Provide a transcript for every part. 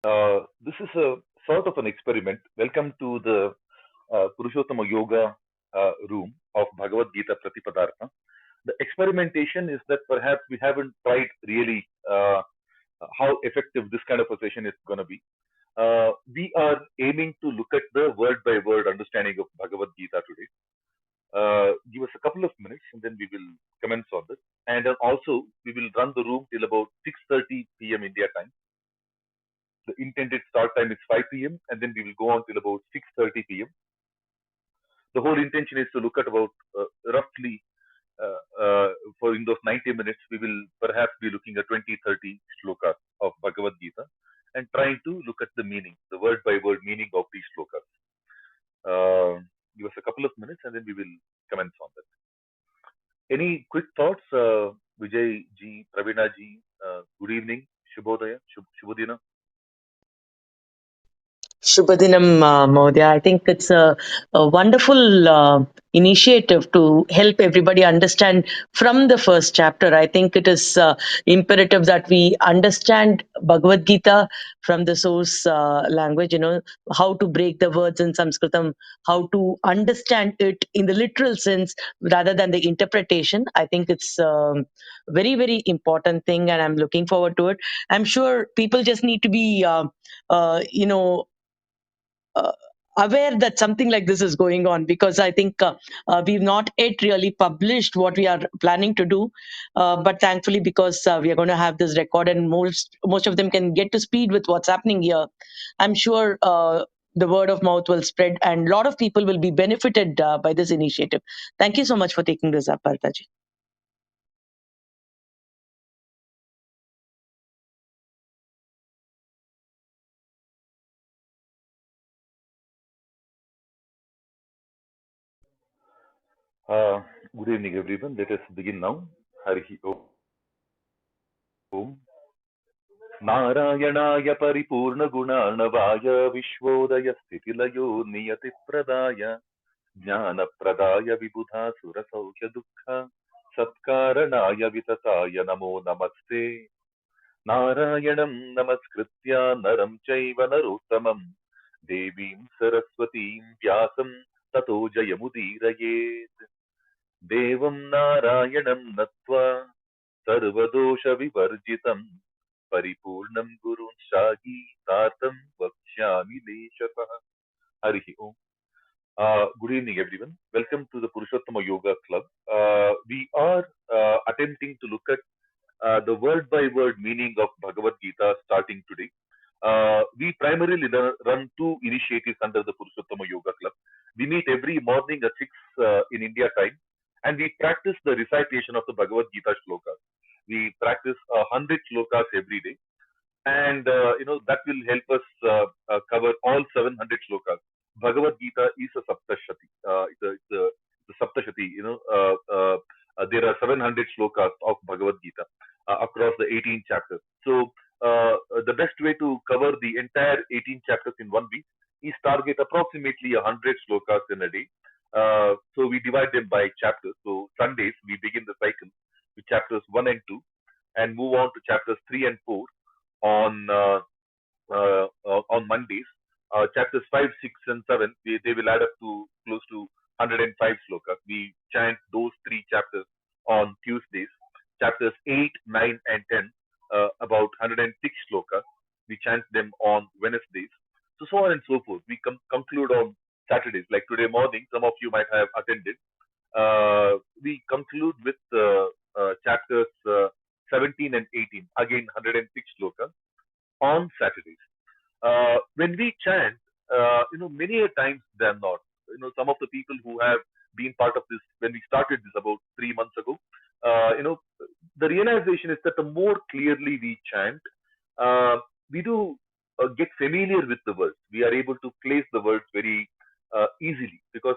This is a sort of an experiment. Welcome to the Purushottama Yoga room of Bhagavad-Gita Pratipadartha. The experimentation is that perhaps we haven't tried really how effective this kind of a session is going to be. We are aiming to look at the word by word understanding of Bhagavad-Gita today. Give us a couple of minutes and then we will commence on this. And then also, we will run the room till about 6:30 p.m. India time. The intended start time is 5 p.m. and then we will go on till about 6:30 p.m. The whole intention is to look at about roughly for in those 90 minutes, we will perhaps be looking at 20-30 shlokas of Bhagavad-Gita and trying to look at the meaning, the word by word meaning of these shlokas. Give us a couple of minutes and then we will commence on that. Any quick thoughts, Vijay ji, Pravina ji? Good evening, Shubhodaya, Shubhodina. Shubhadinam, Mahodaya. I think it's a wonderful initiative to help everybody understand from the first chapter. I think it is imperative that we understand Bhagavad Gita from the source language, how to break the words in Sanskritam, how to understand it in the literal sense rather than the interpretation. I think it's very, very important thing, and I'm looking forward to it. I'm sure people just need to be, uh, aware that something like this is going on, because I think we've not yet really published what we are planning to do, but thankfully, because we are going to have this record and most of them can get to speed with what's happening here, I'm sure the word of mouth will spread and a lot of people will be benefited by this initiative. Thank you so much for taking this up, Parthaji. Good evening, everyone. Let us begin now. Harihi Om. नारायणाय परिपूर्णगुणार्णवाय विश्वोदयस्थितिलयो नियतिप्रदाय ज्ञानप्रदाय विबुधासुरसौख्यदुःख सत्कारणाय वितताय नमो नमस्ते नारायणं नमस्कृत्य नरं चैव नरोत्तमं देवीं सरस्वतीं व्यासं ततो जयमुदीरयेत् देवं नारायणं नत्वा सर्वदोषविवर्जितं परिपूर्णं गुरुं शागीतार्थं वक्ष्यामि लेशतः. Harihi Om. Good evening, everyone. Welcome to the Purushottama Yoga Club. We are attempting to look at the word by word meaning of Bhagavad-Gita starting today. We primarily run two initiatives under the Purushottama Yoga Club. We meet every morning at 6 in India time and we practice the recitation of the Bhagavad-Gita shlokas. We practice 100 shlokas every day, and that will help us cover all 700 shlokas. Bhagavad-Gita is a saptashati. It's a saptashati. There are 700 shlokas of Bhagavad-Gita across the 18 chapters. So the best way to cover the entire 18 chapters in 1 week is target approximately 100 shlokas in a day. So we divide them by chapters. So Sundays we begin the cycle with chapters 1 and 2 and move on to chapters 3 and 4 on Mondays. Chapters 5, 6, and 7, they will add up to close to 105 slokas. We chant those three chapters on Tuesdays. Chapters 8, 9, and 10, about 106 slokas. We chant them on Wednesdays. So on and so forth. We conclude on Saturdays. Like today morning, some of you might have attended. We conclude with chapters 17 and 18, again 106 slokas on Saturdays. When we chant, many a times than not, some of the people who have been part of this, when we started this about 3 months ago, the realization is that the more clearly we chant, we do get familiar with the words. We are able to place the words very easily because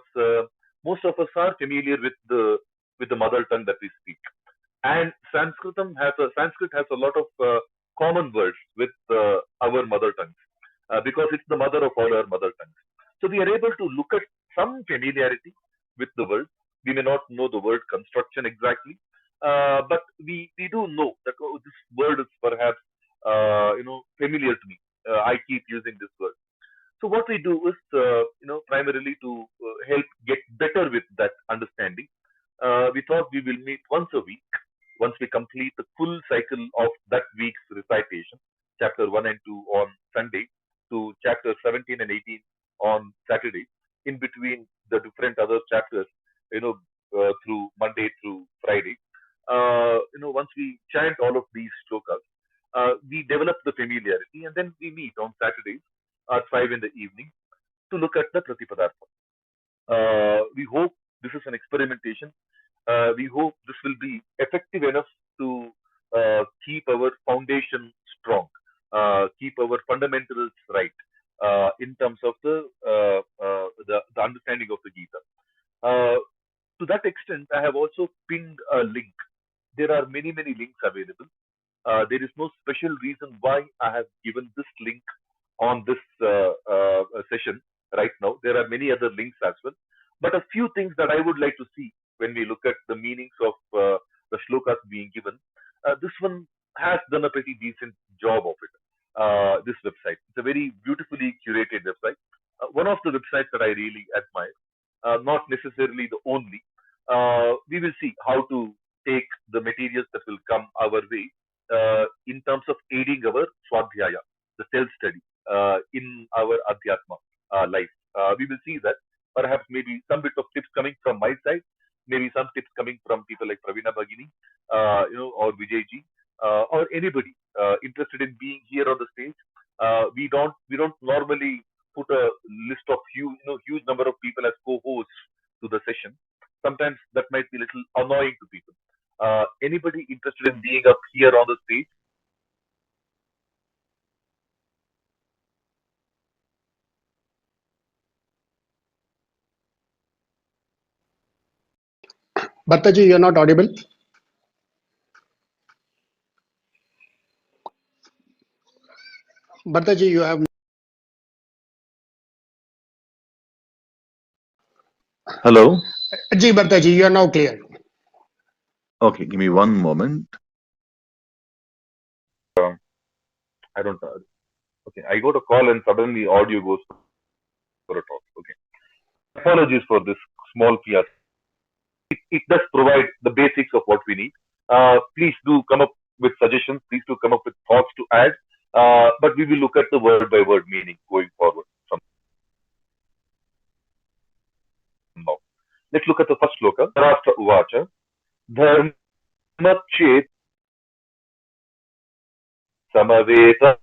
most of us are familiar with the mother tongue that we speak. And Sanskrit has a lot of common words with our mother tongues because it's the mother of all our mother tongues. So we are able to look at some familiarity with the word. We may not know the word construction exactly, but we do know that this word is perhaps familiar to me. I keep using this word. So what we do is, primarily to help get better with that understanding. We thought we will meet once a week, once we complete the full cycle of that week's recitation, chapter 1 and 2 on Sunday, to chapter 17 and 18 on Saturday. In between the different other chapters, through Monday through Friday. Once we chant all of these shlokas, we develop the familiarity, and then we meet on Saturdays at 5 in the evening to look at the Pratipadartha. We hope this is an experimentation. We hope this will be effective enough to keep our foundation strong, keep our fundamentals right in terms of the understanding of the Gita. To that extent, I have also pinned a link. There are many, many links available. There is no special reason why I have given this link on this session right now. There are many other links as well. But a few things that I would like to see when we look at the meanings of the shlokas being given. This one has done a pretty decent job of it. This website. It's a very beautifully curated website. One of the websites that I really admire, not necessarily the only. We will see how to take the materials that will come our way in terms of aiding our swadhyaya, the self-study in our adhyatma life. We will see that perhaps maybe some bit of tips coming from my side, maybe some tips coming from people like Pravina Bhagini, or Vijayji, or anybody interested in being here on the stage. We don't normally put a list of huge number of people as co-hosts to the session. Sometimes that might be a little annoying to people. Anybody interested in being up here on the stage? Bhattaji, you're not audible. Bhattaji, you have. Hello. Ji, Bhattaji, you are now clear. Okay, give me one moment. I don't. Okay, I got a call and suddenly audio goes for a talk. Okay, apologies for this small fiasco. It does provide the basics of what we need. Please do come up with suggestions. Please do come up with thoughts to add. But we will look at the word by word meaning going forward from now. Let's look at the first sloka. Rashtra Uvacha. Dharmachet Samaveta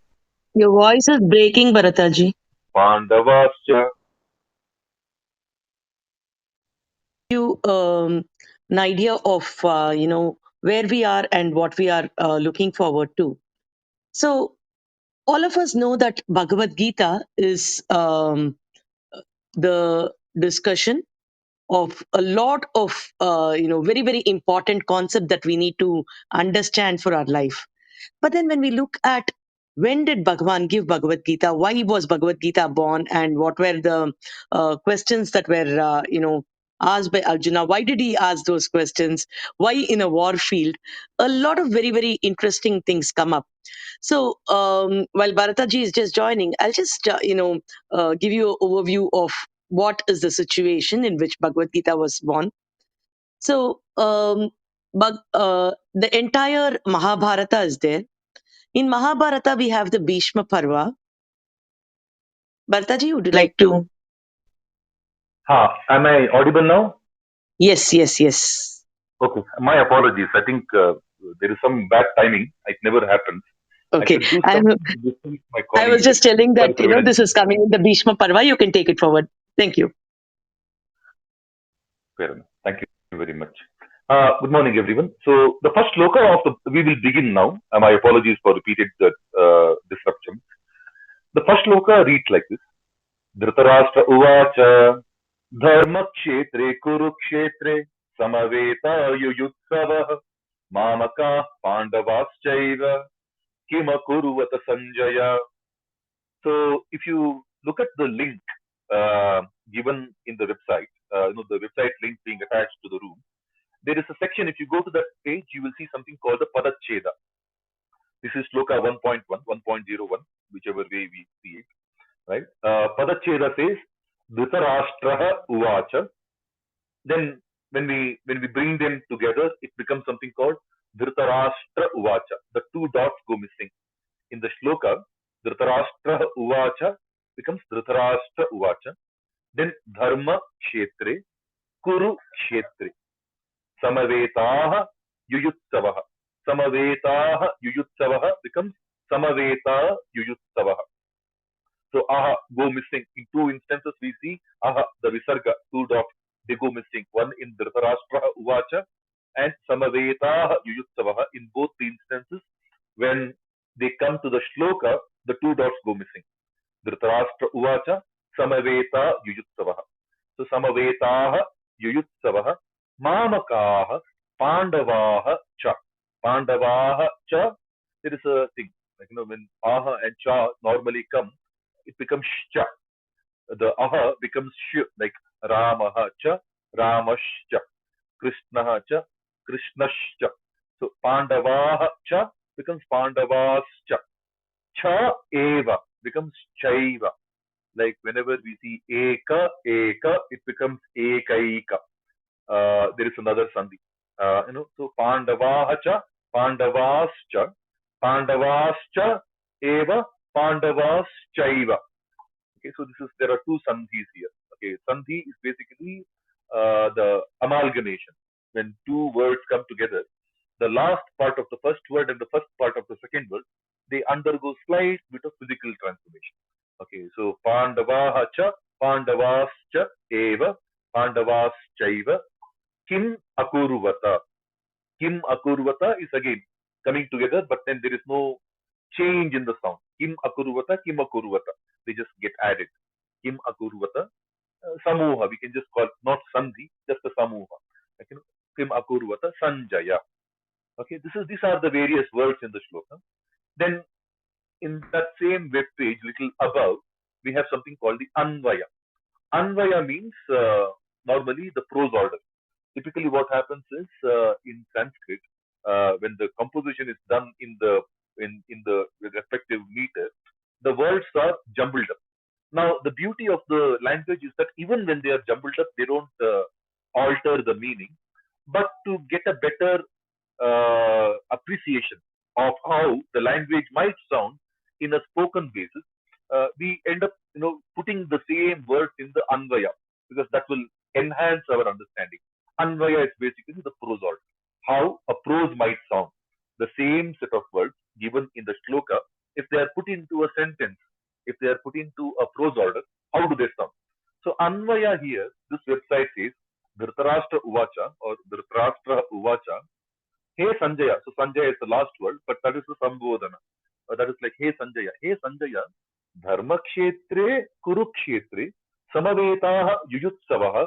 Your voice is breaking, Bharataji. Pandavascha. You an idea of where we are and what we are looking forward to. So all of us know that Bhagavad-Gita is the discussion of a lot of very, very important concept that we need to understand for our life. But then when we look at when did Bhagavan give Bhagavad-Gita, why was Bhagavad-Gita born, and what were the questions that were asked by Arjuna, why did he ask those questions, why in a war field, a lot of very, very interesting things come up. So while Bharataji is just joining, I'll just give you an overview of what is the situation in which Bhagavad Gita was born. So the entire Mahabharata is there. In Mahabharata, we have the Bhishma Parva. Bharataji, would you like to? Am I audible now? Yes. Okay, my apologies. I think there is some bad timing. It never happens. Okay, I was just telling that this is coming in the Bhishma Parva. You can take it forward. Thank you. Fair enough. Thank you very much. Good morning, everyone. So the first sloka we will begin now. My apologies for repeated disruption. The first sloka reads like this: Dhritarashtra Uvacha Dharma Kshetre Kurukshetre Samaveta Yuyutsava Mamaka Pandavaschaiva Kima Kuruvata Sanjaya. So if you look at the link given in the website, the website link being attached to the room, there is a section. If you go to that page, you will see something called the Padacheda. This is Shloka 1.1, 1.01, whichever way we see it, right? Padacheda says, Dhritarashtraha Uvacha. Then when we bring them together, it becomes something called Dhritarashtra Uvacha. The two dots go missing. In the Shloka, Dhritarashtra Uvacha becomes Dhritarashtra Uvacha. Then Dharma Kshetre, Kuru Kshetre. Samavetaha Yuyutsavaha. Samavetaha Yuyutsavaha becomes Samaveta Yuyutsavaha. So aha go missing. In two instances we see aha, the visarga, two dots, they go missing. One in Dhritarashtra Uvacha and Samavetaha Yuyutsavaha. In both the instances, when they come to the shloka, the two dots go missing. Dhritarashtra Uvacha, Samaveta Yuyutsavaha. So Samavetaha Yuyutsavaha, Mamakaha, Pandavaha Cha. Pandavaha Cha, there is a thing, like when aha and cha normally come, it becomes cha. The aha becomes sh, like Ramaha cha, Ramashcha, Krishnaha cha, Krishnashcha. So Pandavaha cha becomes Pandavascha. Cha eva becomes chaiva. Like whenever we see eka, eka, it becomes ekaika. There is another sandhi. So Pandavaha cha, Pandavascha, Pandavascha eva, Pandavaschaiva. Okay, so there are two sandhis here. Okay, sandhi is basically the amalgamation. When two words come together, the last part of the first word and the first part of the second word, they undergo slight bit of physical transformation. Okay, so Pandavaha cha, Pandavascha eva, Pandavaschaiva, Kim Akurvata. Kim Akurvata is again coming together, but then there is no change in the sound. Kim Akurvata, Kim Akurvata. They just get added. Kim Akurvata, Samoha. We can just call it not Sandhi, just a Samoha. Like, Kim Akurvata, Sanjaya. Okay, these are the various words in the shloka. Then in that same web page, little above, we have something called the Anvaya. Anvaya means normally the prose order. Typically what happens is in Sanskrit, when the composition is done in the respective meter, the words are jumbled up. Now the beauty of the language is that even when they are jumbled up, they don't alter the meaning. But to get a better appreciation of how the language might sound in a spoken basis, we end up putting the same words in the Anvaya, because that will enhance our understanding. Anvaya is basically the prose order. How a prose might sound. The same set of words given in the shloka, if they are put into a sentence, if they are put into a prose order, how do they sound? So Anvaya here, this website says, Dhritarashtra Uvacha or Dhritarashtra Uvacha, Hey Sanjaya. So Sanjaya is the last word, but that is the Sambodhana. That is like Hey Sanjaya. Hey Sanjaya, Dharma Kshetre Kurukshetre, Samavetaha Yuyutsavaha,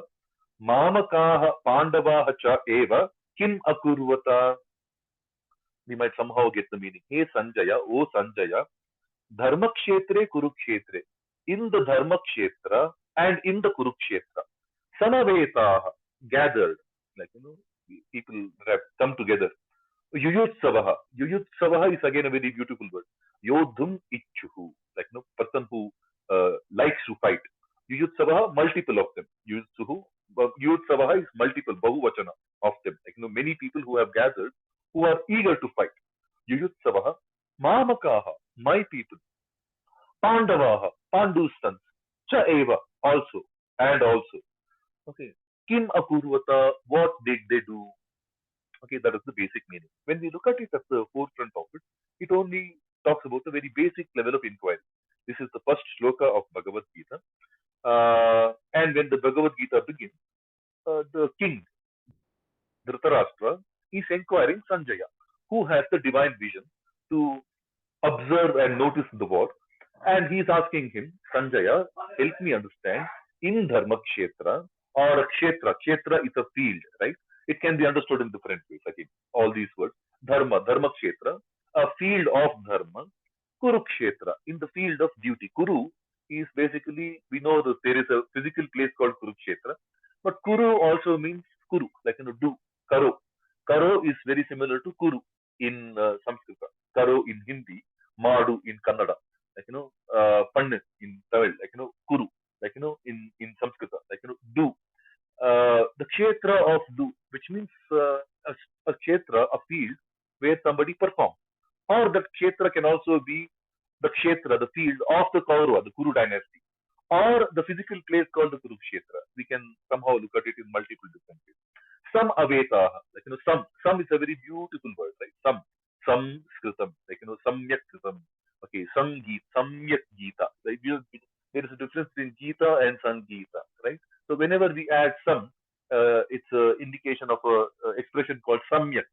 Mamakaha Pandavaha cha eva, Kim Akurvata. We might somehow get the meaning. Hey Sanjaya, O Sanjaya, Dharma Kshetre Kurukshetre. In the Dharma Kshetra and in the Kurukshetra. Samavetaha, gathered. Like, people have come together. Yuyutsavaha. Yuyutsavaha is again a very beautiful word. Yodhum Ichuhu. Like, person who likes to fight. Yuyutsavaha, multiple of them. Yuyutsavaha is multiple, Bahuvachana of them. Like, many people who have gathered, who are eager to fight. Yuyutsavaha, Mamakaha, my people. Pandavaha, Pandu's sons. Cha eva, also, and also. Okay. Kim Akurvata, what did they do? Okay, that is the basic meaning. When we look at it at the forefront of it, it only talks about a very basic level of inquiry. This is the first shloka of Bhagavad-Gita. And when the Bhagavad-Gita begins, the king, Dhritarashtra, is inquiring Sanjaya, who has the divine vision to observe and notice the war. And he is asking him, Sanjaya, help me understand, in Dharma Kshetra, or a Kshetra, Kshetra is a field, right? It can be understood in different ways, again, all these words. Dharma, Dharma Kshetra, a field of Dharma. Kurukshetra, in the field of duty. Kuru is basically, we know that there is a physical place called Kurukshetra, but Kuru also means Kuru, like, do, Karo. Karo is very similar to Kuru in Sanskrit, Karo in Hindi, Madu in Kannada, Pannu in Tamil, Kuru, in Sanskrit, do. The kshetra of do, which means a kshetra, a field where somebody performs. Or that kshetra can also be the kshetra, the field of the Kaurava, the Kuru dynasty, or the physical place called the Kurukshetra. We can somehow look at it in multiple different ways. Some aveta, some is a very beautiful word, right? Some skritam, samyak skritam, okay, samyak Gita. Right? There is a difference between Gita and Sangita, right? So whenever we add some, it's an indication of a expression called samyak,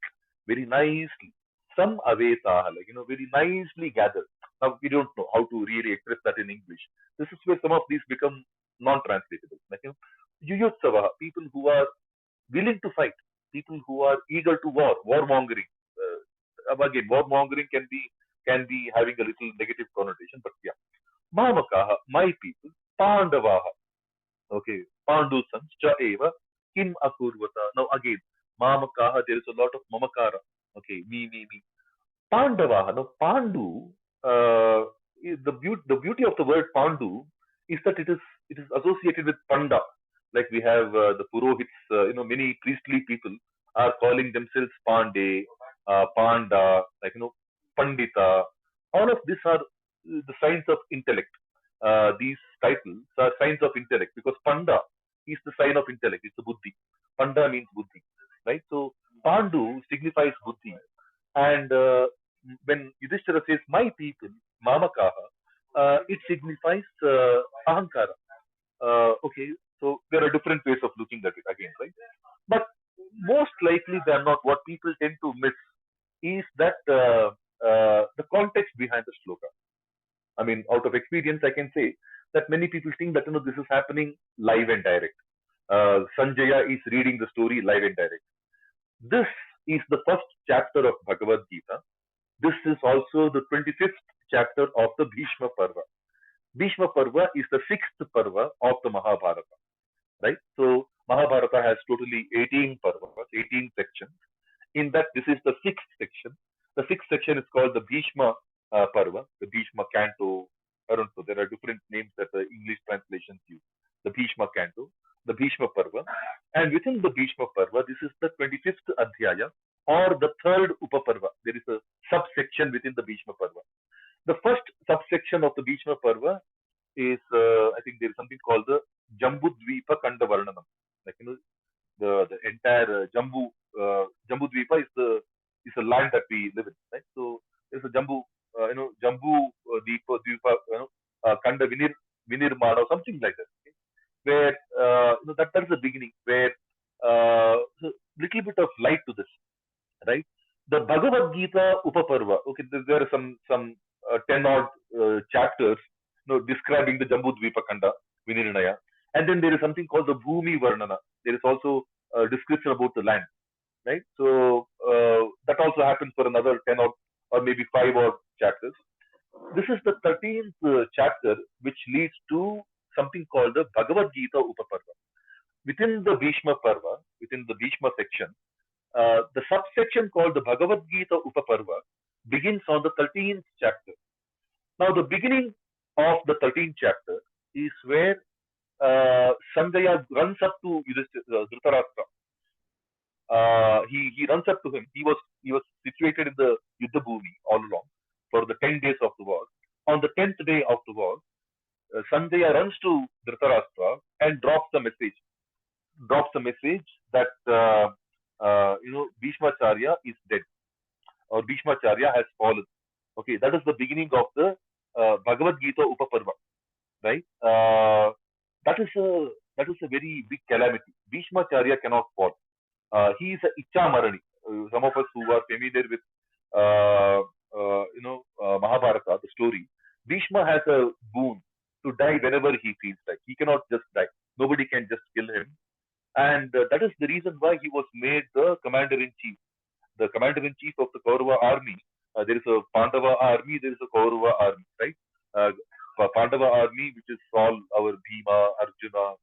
very nicely. Some aveta, very nicely gathered. Now we don't know how to really express that in English. This is where some of these become non-translatable. Yuyutsava, people who are willing to fight, people who are eager to warmongering. Again, warmongering can be having a little negative connotation, but yeah. Mamakaha, my people, Pandavaha, okay, Pandu sons, cha eva, kim akurvata. Now again, Mamakaha, there is a lot of mamakara, okay, me. Pandavaha, now Pandu, the beauty of the word Pandu is that it is associated with Panda. Like we have the Purohits, many priestly people are calling themselves Pande, Panda, Pandita. All of these are the signs of intellect. These titles are signs of intellect because Panda is the sign of intellect. It's the Buddhi. Panda means Buddhi, right? So Pandu signifies Buddhi, and when Yudhishthira says "my people," Mamakaha, it signifies Ahankara. Okay, so there are different ways of looking at it again, right? But most likely they are not. What people tend to miss is that the context behind the shloka. I mean, out of experience, I can say that many people think that this is happening live and direct. Sanjaya is reading the story live and direct. This is the first chapter of Bhagavad-Gita. This is also the 25th chapter of the Bhishma Parva. Bhishma Parva is the 6th Parva of the Mahabharata, right? So Mahabharata has totally 18 Parvas, 18 sections. In that, this is the 6th section. The 6th section is called the Bhishma Parva, the Bhishma Canto. I don't know, there are different names that the English translations use. The Bhishma Canto, the Bhishma Parva. And within the Bhishma Parva, this is the 25th Adhyaya or the 3rd Upaparva. There is a subsection within the Bhishma Parva. The first subsection of the Bhishma Parva is, I think there is something called the Jambudvipa Kanda Varnanam. The entire Jambudvipa is a land that we live in, right? So there's a Jambu Dvipa, Kanda Vinirmana or something like that, okay? Where that is the beginning, where so little bit of light to this, right? The Bhagavad-Gita Upaparva, okay, there are some 10 odd chapters, describing the Jambudvipa Kanda Vinirnaya, and then there is something called the Bhumi Varnana. There is also a description about the land, right? So that also happens for another 10 or maybe 5 odd chapters. This is the 13th chapter, which leads to something called the Bhagavad-Gita Upaparva. Within the Bhishma Parva, within the Bhishma section, the subsection called the Bhagavad-Gita Upaparva begins on the 13th chapter. Now, the beginning of the 13th chapter is where Sanjaya runs up to Dhritarashtra. He runs up to him. He was situated in the Yuddha Bhumi all along for the 10 days of the war. On the 10th day of the war, Sanjaya runs to Dhritarashtra and drops a message. That Bhishmacharya is dead, or Bhishmacharya has fallen. Okay, that is the beginning of the Bhagavad-Gita Upaparva, right? That is a very big calamity. Bhishmacharya cannot fall. He is a Icha Marani. Some of us who are familiar with Mahabharata, the story, Bhishma has a boon to die whenever he feels like. He cannot just die. Nobody can just kill him. And that is the reason why he was made the commander-in-chief. The commander-in-chief of the Kaurava army. There is a Pandava army, there is a Kaurava army, right? Pandava army, which is all our Bhima, Arjuna,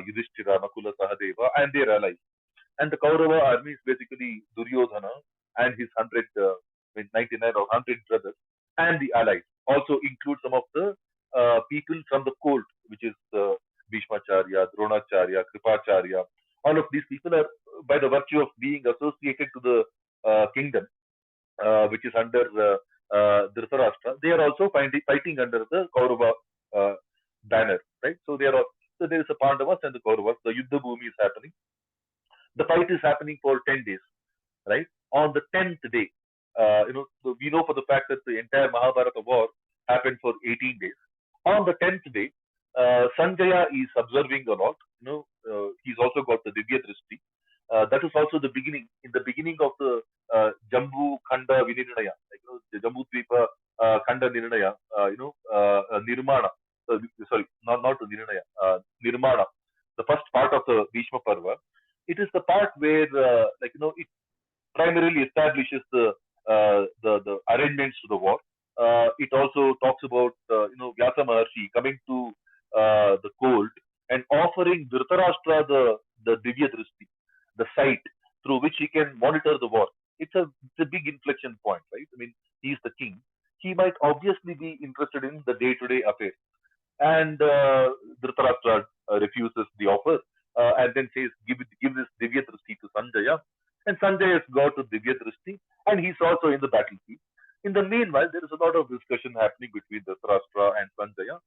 Yudhishthira, Nakula, Sahadeva, and their allies. And the Kaurava army is basically Duryodhana and his 99 or 100 brothers. and the allies. Also include some of the people from the court, which is Bhishmacharya, Dronacharya, Kripacharya. All of these people are, by the virtue of being associated to the kingdom, which is under Dhritarashtra, they are also fighting under the Kaurava uh, banner, right? So they are so there is a Pandavas and the Kauravas. The Yuddha Bhumi is happening. The fight is happening for 10 days, right? On the 10th day, so we know for the fact that the entire Mahabharata war happened for 18 days. On the 10th day, Sanjaya is observing a lot. He's also got the Divya Drishti. That is also the beginning. In the beginning of the Jambu Khanda Vinirnaya, the Jambu Dvipa Khanda Nirnaya, Nirmana. Sorry, not the Nirnaya, Nirmana. The first part of the Bhishma Parva. It is the part where, it primarily establishes the arrangements to the war. It also talks about Vyasa Maharshi coming to the court and offering Dhritarashtra the Divya Drishti, the sight through which he can monitor the war. It's a big inflection point, right? I mean, he's the king. He might obviously be interested in the day-to-day affairs, and Dhritarashtra refuses the offer and then says, give this Divya Drishti to Sanjaya. And Sanjaya has got to Divya Drishti, and he's also in the battlefield. In the meanwhile, there is a lot of discussion happening between Dhritarashtra and Sanjaya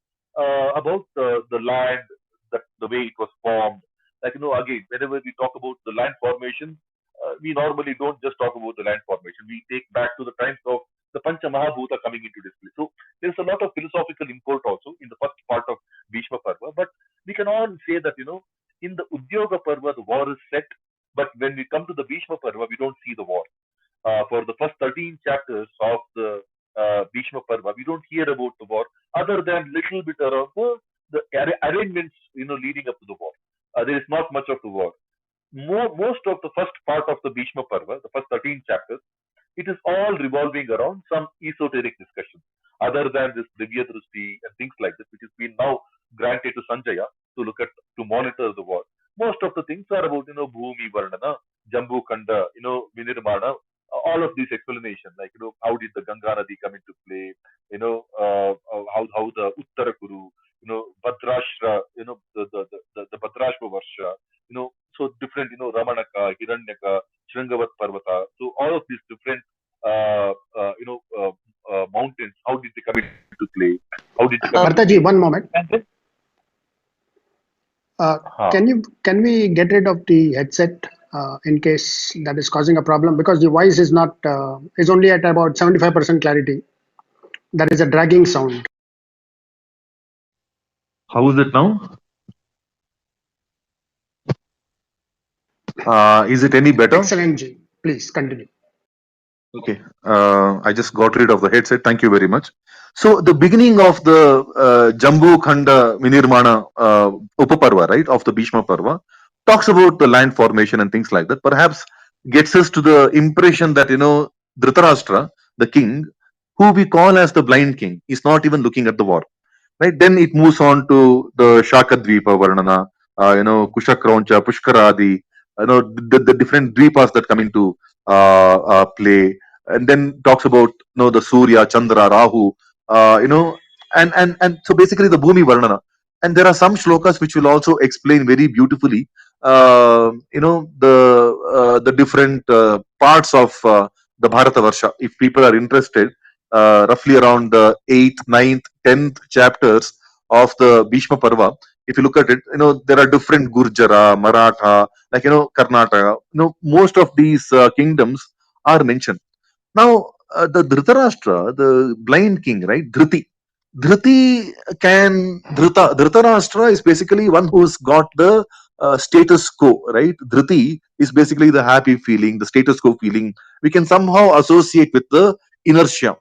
about the land, the way it was formed. Again, whenever we talk about the land formation, we normally don't just talk about the land formation. We take back to the times of the Pancha Mahabhuta coming into display. So there's a lot of philosophical import also in the first part of Bhishma Parva. But we can all say that, in the Udyoga Parva, the war is set. But when we come to the Bhishma Parva, we don't see the war. For the first 13 chapters of the Bhishma Parva, we don't hear about the war other than little bit around the arrangements, leading up to the war. There is not much of the war. Most of the first part of the Bhishma Parva, the first 13 chapters, it is all revolving around some esoteric discussion, other than this Divya Drishti and things like this, which has been now granted to Sanjaya to monitor the war. Most of the things are about, Bhumi Varnana, Jambu Khanda, Vinirmana, all of these explanations, like, how did the Ganga Nadi come into play, how the Uttara Kuru, Bhadrashra, the Bhadrashva Varsha, so different, Ramanaka, Hiranyaka, Shringavat Parvata. So all of these different, mountains, how did they come into play? How did they come into Bhartaji, play? one moment. And then, Can we get rid of the headset in case that is causing a problem? Because the voice is not is only at about 75% clarity. There is a dragging sound. how is it now? Is it any better? Excellent, Ji. Please continue. Okay. I just got rid of the headset. Thank you very much. So the beginning of the Jambu Khanda Vinirmana Upaparva, right, of the Bhishma Parva, talks about the land formation and things like that. Perhaps gets us to the impression that, Dhritarashtra, the king, who we call as the blind king, is not even looking at the war. Right? Then it moves on to the Shakadvipa Varnana, Kushakrauncha, Pushkaradi, the different dvipas that come into play, and then talks about the Surya, Chandra, Rahu, and so basically the Bhumi Varnana. And there are some shlokas which will also explain very beautifully, the different parts of the Bharata Varsha. If people are interested, roughly around the 8th, 9th, 10th chapters of the Bhishma Parva, if you look at it, there are different Gurjara, Maratha, like, Karnataka, most of these kingdoms are mentioned. Now, the Dhritarashtra, the blind king, right? Dhritarashtra is basically one who's got the status quo, right? Dhriti is basically the happy feeling, the status quo feeling. We can somehow associate with the inertia,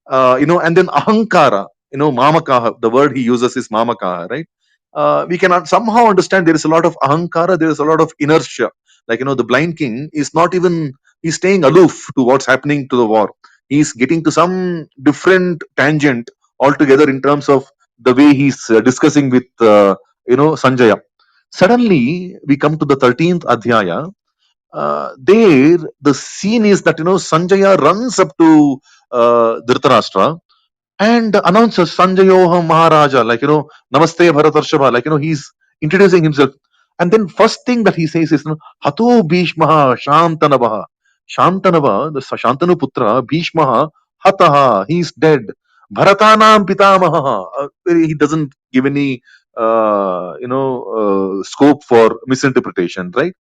and then ahankara, mamakaha, the word he uses is mamakaha, right? We can somehow understand there is a lot of ahankara, there is a lot of inertia. Like, the blind king is not even, he's staying aloof to what's happening to the war. He's getting to some different tangent altogether in terms of the way he's discussing with, Sanjaya. Suddenly, we come to the 13th Adhyaya. There, the scene is that, Sanjaya runs up to Dhritarashtra and announces Sanjayoham Maharaja, like, Namaste Bharatarshava, like, he's introducing himself. And then first thing that he says is, Hato Bhishmaha Shantanavaha. Shantanava, the Shantanu Putra, Bhishmaha, Hataha, he's dead. Bharatanam Pitamaha. He doesn't give any, scope for misinterpretation, right?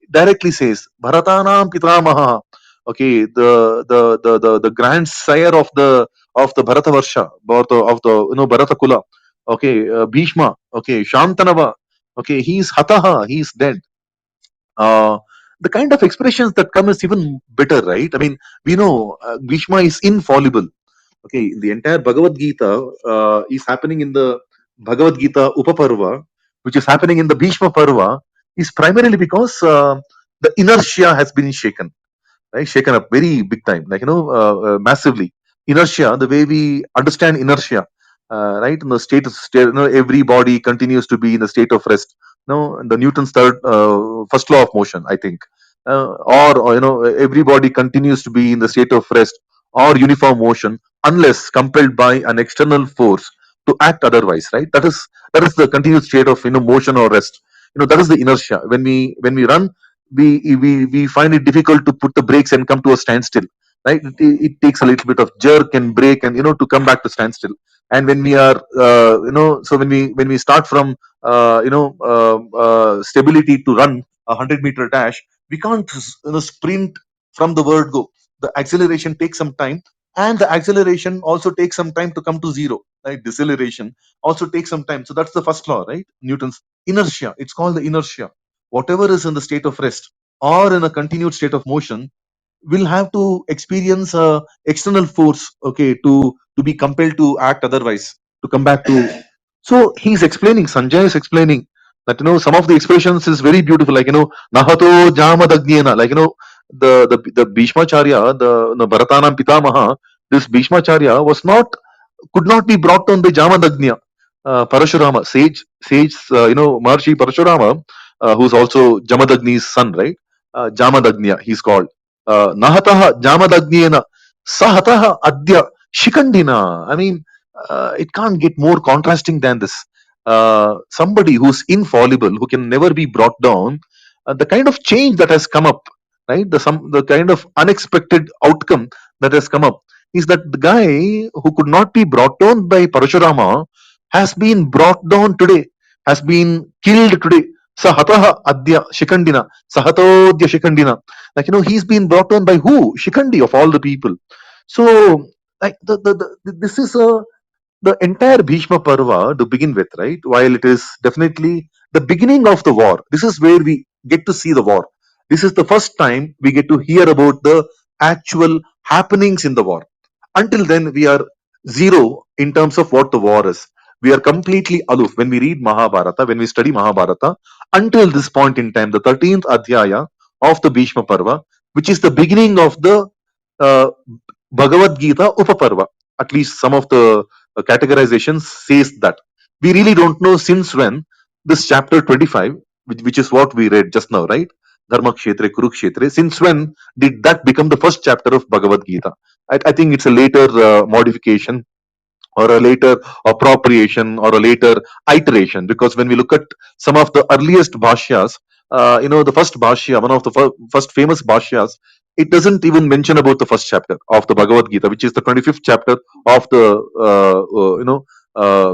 Directly says, Bharatanam Pitamaha. Okay, the grandsire of the Bharatavarsha, of the Bharata Kula. Okay, Bhishma. Okay, Shantanava. Okay, he's hataha, he's dead. Uh, the kind of expressions that come is even better, right? I mean, we know Bhishma is infallible. Okay, the entire Bhagavad-Gita is happening in the Bhagavad-Gita Upaparva, which is happening in the Bhishma Parva, is primarily because the inertia has been shaken, right? Shaken up very big time, like, massively. Inertia, the way we understand inertia, right? In the state, every body continues to be in a state of rest. The Newton's first law of motion, I think, or everybody continues to be in the state of rest or uniform motion unless compelled by an external force to act otherwise, right? That is the continued state of motion or rest. That is the inertia. When we run, we find it difficult to put the brakes and come to a standstill, right? It takes a little bit of jerk and brake and to come back to standstill. And when we are so when we start from stability to run a 100-meter dash, we can't sprint from the word go. The acceleration takes some time, and the acceleration also takes some time to come to zero, right? Deceleration also takes some time. So that's the first law, right? Newton's inertia. It's called the inertia. Whatever is in the state of rest or in a continued state of motion will have to experience a external force, okay, to be compelled to act otherwise, to come back to. So he's explaining, Sanjay is explaining that some of the expressions is very beautiful, like nahato jamadagnyena, like the Bhishmacharya, the Bharatanam Pitamaha, this Bhishmacharya could not be brought down by Jamadagnya. Parashurama, sage, Maharshi Parashurama, who's also Jamadagni's son, right? Jamadagnya, he's called. Nahataha Jamadagnyena Sahataha Adya Shikandina. I mean, it can't get more contrasting than this. Somebody who's infallible, who can never be brought down, the kind of change that has come up, right? The kind of unexpected outcome that has come up is that the guy who could not be brought down by Parashurama has been brought down today, has been killed today. Sahataha Adya Shikandina, Sahatodya Shikandina. Like, he's been brought down by who? Shikandi, of all the people. So, like, this is the entire Bhishma Parva to begin with, right? While it is definitely the beginning of the war, this is where we get to see the war. This is the first time we get to hear about the actual happenings in the war. Until then, we are zero in terms of what the war is. We are completely aloof when we read Mahabharata, when we study Mahabharata. Until this point in time, the 13th Adhyaya of the Bhishma Parva, which is the beginning of the uh, Bhagavad-Gita Upaparva. At least some of the categorizations says that. We really don't know since when this chapter 25, which is what we read just now, right? Dharma Kshetre, Kurukshetre. Since when did that become the first chapter of Bhagavad-Gita? I think it's a later modification or a later appropriation or a later iteration, because when we look at some of the earliest bhashyas, the first bhashya, one of the first famous bhashyas, it doesn't even mention about the first chapter of the Bhagavad Gita, which is the 25th chapter of the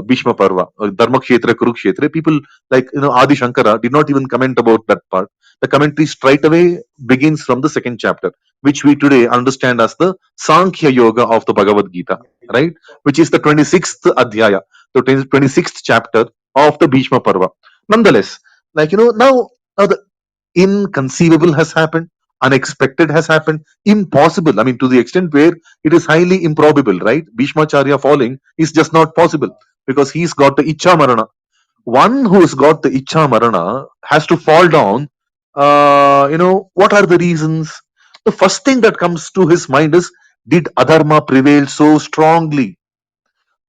Bhishma Parva, Dharma Kshetra, Kurukshetra. People like Adi Shankara did not even comment about that part. The commentary straight away begins from the second chapter, which we today understand as the Sankhya Yoga of the Bhagavad Gita, right? Which is the 26th Adhyaya, the 26th chapter of the Bhishma Parva. Nonetheless, like, now the inconceivable has happened, unexpected has happened, impossible. I mean, to the extent where it is highly improbable, right? Bhishmacharya falling is just not possible because he's got the Icha Marana. One who's got the Icha Marana has to fall down. What are the reasons? The first thing that comes to his mind is, did Adharma prevail so strongly?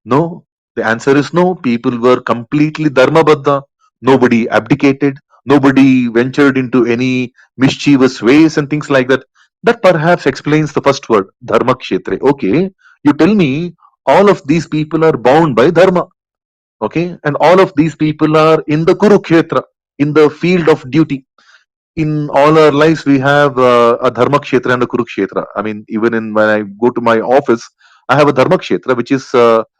No, the answer is no. People were completely dharmabadda. Nobody abdicated. Nobody ventured into any mischievous ways and things like that. That perhaps explains the first word, dharma kshetre. Okay, you tell me all of these people are bound by dharma. Okay, and all of these people are in the Kurukshetra, in the field of duty. In all our lives, we have a dharma kshetra and a kurukshetra. I mean, even in when I go to my office, I have a dharma kshetra which is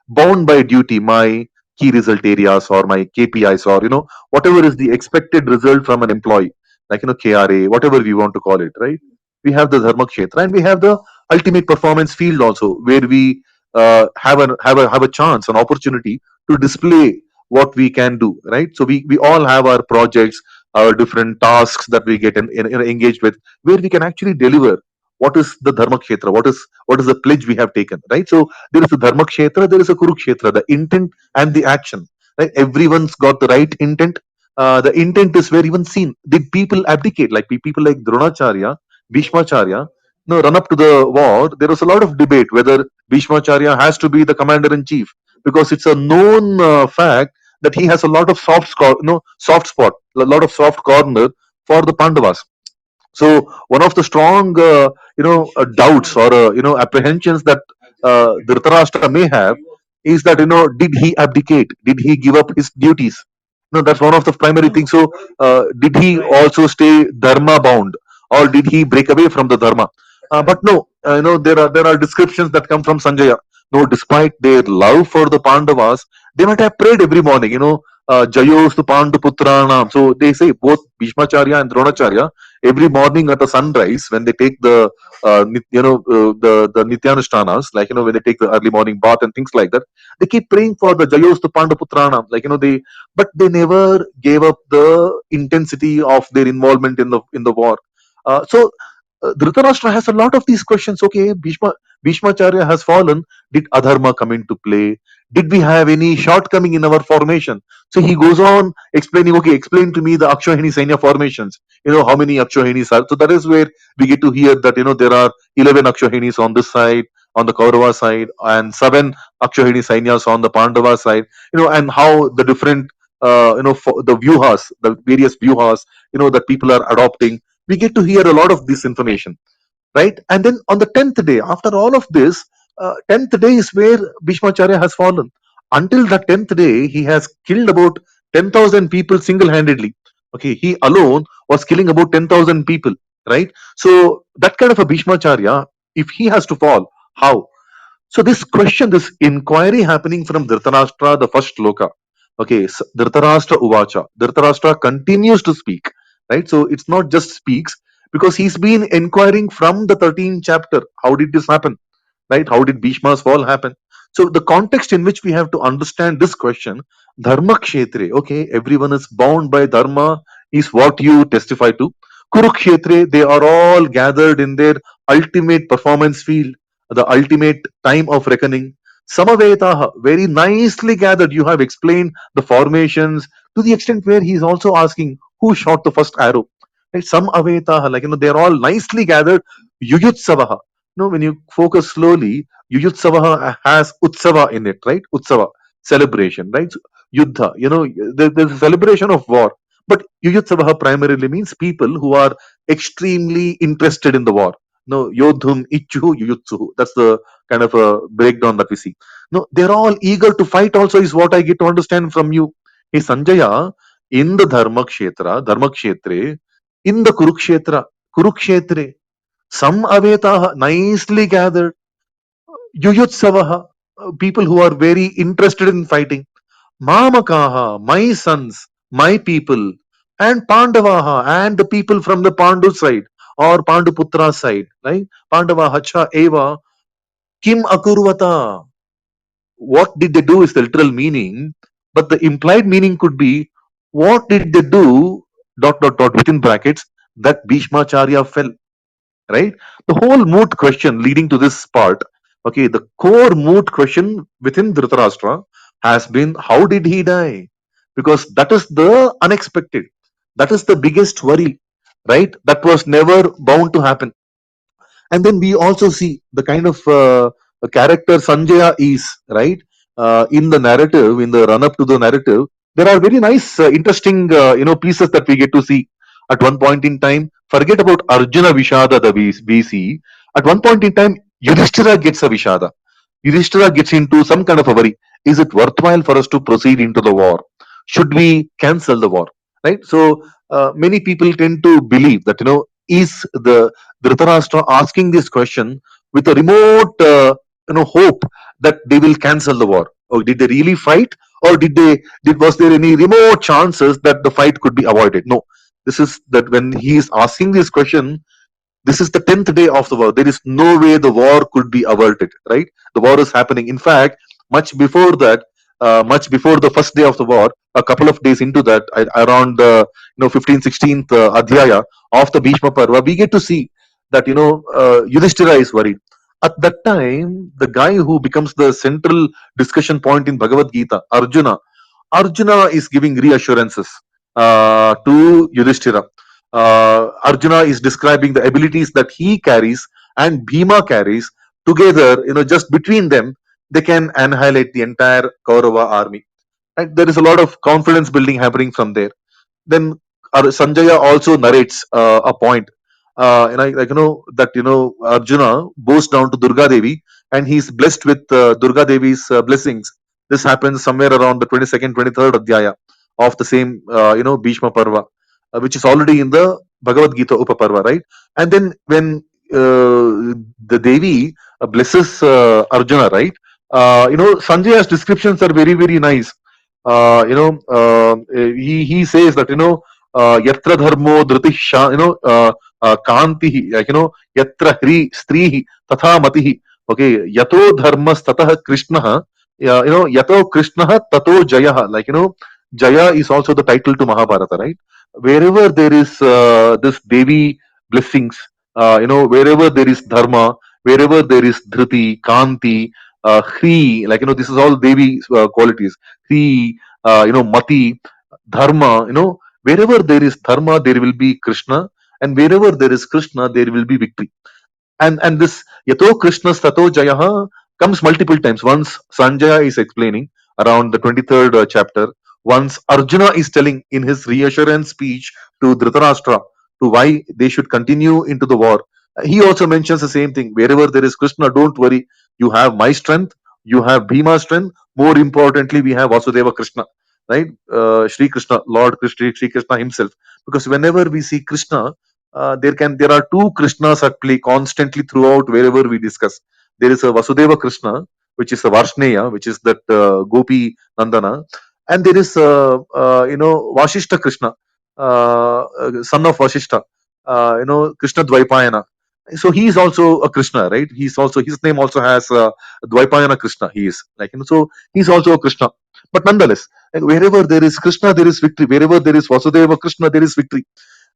bound by duty, my key result areas or my KPIs, or whatever is the expected result from an employee, like KRA, whatever we want to call it, right? We have the dharma kshetra, and we have the ultimate performance field also, where we have a chance, an opportunity to display what we can do, right? So we all have our projects, our different tasks that we get engaged with, where we can actually deliver what is the dharma kshetra, what is the pledge we have taken, right? So there is a dharma kshetra, there is a kurukshetra, the intent and the action, right? Everyone's got the right intent. The intent is where even seen. Did people abdicate, like people like Dronacharya, Bhishmacharya, no, run up to the war? There was a lot of debate whether Bhishmacharya has to be the commander in chief, because it's a known fact that he has a lot of soft spot, a lot of soft corner for the Pandavas. So one of the strong, doubts or apprehensions that Dhritarashtra may have is that did he abdicate? Did he give up his duties? No, that's one of the primary things. So did he also stay dharma bound, or did he break away from the dharma? But no, there are descriptions that come from Sanjaya. No, despite their love for the Pandavas, they might have prayed every morning. Jayostu Pandu Putranam. So they say both Bhishmacharya and Dronacharya every morning at the sunrise, when they take the the Nityanushtanas, like when they take the early morning bath and things like that, they keep praying for the Jayostu Pandu Putranam. But they never gave up the intensity of their involvement in the war. Dhritarashtra has a lot of these questions. Okay, Bhishmacharya has fallen. Did adharma come into play? Did we have any shortcoming in our formation? So he goes on explaining, okay, explain to me the Akshauhini Sainya formations. How many Akshauhinis are. So that is where we get to hear that, there are 11 Akshauhinis on this side, on the Kaurava side, and 7 Akshauhini Sainyas on the Pandava side, and how the different, the vyuhas, the various vyuhas, that people are adopting. We get to hear a lot of this information, right? And then on the 10th day, after all of this, 10th day is where Bhishmacharya has fallen. Until the 10th day, he has killed about 10,000 people single-handedly. Okay, he alone was killing about 10,000 people, right? So that kind of a Bhishmacharya, if he has to fall, how? So this question, this inquiry happening from Dhritarashtra, the first shloka. Okay, so Dhritarashtra Uvacha. Dhritarashtra continues to speak, right? So it's not just speaks, because he's been inquiring from the 13th chapter. How did this happen? Right? How did Bhishma's fall happen? So the context in which we have to understand this question, Dharma Kshetre, okay, everyone is bound by Dharma, is what you testify to. Kurukshetre, they are all gathered in their ultimate performance field, the ultimate time of reckoning. Samavetaha, very nicely gathered. You have explained the formations to the extent where he is also asking who shot the first arrow. Right? Some avetaha, they are all nicely gathered. Yuyutsavaha. When you focus slowly, Yuyutsavaha has Utsava in it, right? Utsava, celebration, right? So, Yuddha, there's a celebration of war. But Yuyutsavaha primarily means people who are extremely interested in the war. No, Yodhum, Ichuhu, Yuyutsuhu. That's the kind of a breakdown that we see. No, they're all eager to fight also, is what I get to understand from you. Hey, Sanjaya, in the Dharma Kshetre, in the Kurukshetre, some avetaha, nicely gathered, Yuyutsavaha, people who are very interested in fighting, Mamakaha, my sons, my people, and Pandavaha, and the people from the Pandu side or Panduputra side, right? Pandava Hacha Eva, Kim Akurvata. What did they do is the literal meaning, but the implied meaning could be, what did they do, dot, dot, dot, within brackets, that Bhishmacharya fell, right? The whole moot question leading to this part, okay, the core moot question within Dhritarashtra has been, how did he die? Because that is the unexpected. That is the biggest worry, right? That was never bound to happen. And then we also see the kind of character Sanjaya is, right? In the narrative, in the run up to the narrative, there are very nice, interesting, pieces that we get to see. At one point in time, forget about Arjuna Vishada, the BC. At one point in time, Yudhishthira gets a Vishada. Yudhishthira gets into some kind of a worry. Is it worthwhile for us to proceed into the war? Should we cancel the war? Right. So many people tend to believe that, is the Dhritarashtra asking this question with a remote hope that they will cancel the war, or did they really fight, or was there any remote chances that the fight could be avoided? No, this is that when he is asking this question, this is the 10th day of the war. There is no way the war could be averted, right? The war is happening. In fact, much before that, much before the first day of the war, a couple of days into that, around 15th, 16th adhyaya of the Bhishma Parva, we get to see that Yudhishthira is worried. At that time, the guy who becomes the central discussion point in Bhagavad-Gita, Arjuna is giving reassurances to Yudhishthira. Arjuna is describing the abilities that he carries and Bhima carries together. Just between them, they can annihilate the entire Kaurava army. Right? There is a lot of confidence building happening from there. Then Sanjaya also narrates a point, that Arjuna goes down to Durga Devi and he's blessed with Durga Devi's blessings. This happens somewhere around the 22nd, 23rd adhyaya of the same Bhishma Parva, which is already in the Bhagavad-Gita Upaparva, right? And then when the Devi blesses Arjuna, right? Sanjaya's descriptions are very, very nice. He says that yatra dharmo dhritisha, kanti, yatra hri strihi tatha matihi. Okay, yato dharmas tatah krishna, yato krishna tato jaya. Jaya is also the title to Mahabharata, right? Wherever there is this Devi blessings, wherever there is dharma, wherever there is dhriti, kanti, hri, this is all Devi qualities. Hri, mati, dharma, wherever there is dharma, there will be Krishna, and wherever there is Krishna, there will be victory. And this yato Krishna tato jayaha comes multiple times. Once Sanjaya is explaining around the 23rd chapter, once Arjuna is telling in his reassurance speech to Dhritarashtra to why they should continue into the war, he also mentions the same thing. Wherever there is Krishna, don't worry, you have my strength, you have Bhima's strength, more importantly we have Vasudeva Krishna, right? Shri Krishna, Lord Krishna, Shri Krishna himself. Because whenever we see Krishna, there are two Krishnas at play constantly throughout wherever we discuss. There is a Vasudeva Krishna, which is a Varshneya, which is that Gopi Nandana, and there is Vashishta Krishna, son of Vashishta, Krishna Dvaipayana. So he is also a Krishna, right? He's also, his name also has Dvaipayana Krishna. He is so he's also a Krishna. But nonetheless, wherever there is Krishna, there is victory. Wherever there is Vasudeva Krishna, there is victory.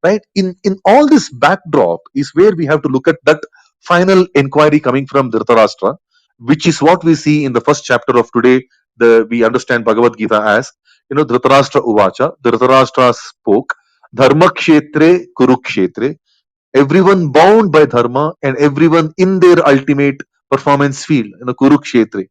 Right? In all this backdrop is where we have to look at that final inquiry coming from Dhritarashtra, which is what we see in the first chapter of today. We understand Bhagavad-Gita as, Dhritarashtra Uvacha. Dhritarashtra spoke, Dharma Kshetre Kurukshetre, everyone bound by dharma and everyone in their ultimate performance field, Kurukshetre.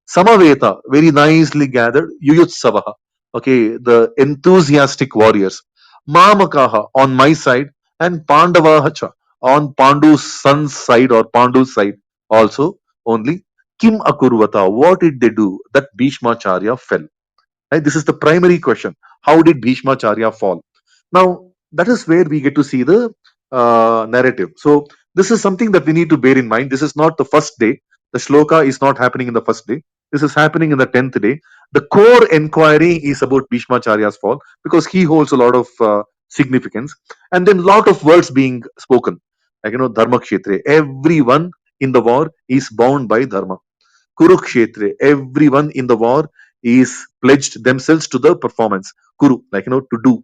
Samaveta, very nicely gathered, Yuyutsavaha, okay, the enthusiastic warriors. Mamakaha, on my side, and Pandavahacha, on Pandu's son's side or Pandu's side also, only. Kim Akurvata, what did they do that Bhishmacharya fell? Right? This is the primary question. How did Bhishmacharya fall? Now, that is where we get to see the narrative. So, this is something that we need to bear in mind. This is not the first day. The shloka is not happening in the first day. This is happening in the 10th day. The core inquiry is about Bhishmacharya's fall because he holds a lot of significance. And then lot of words being spoken. Dharma Kshetre. Everyone in the war is bound by Dharma. Kurukshetre, everyone in the war is pledged themselves to the performance. Kuru, to do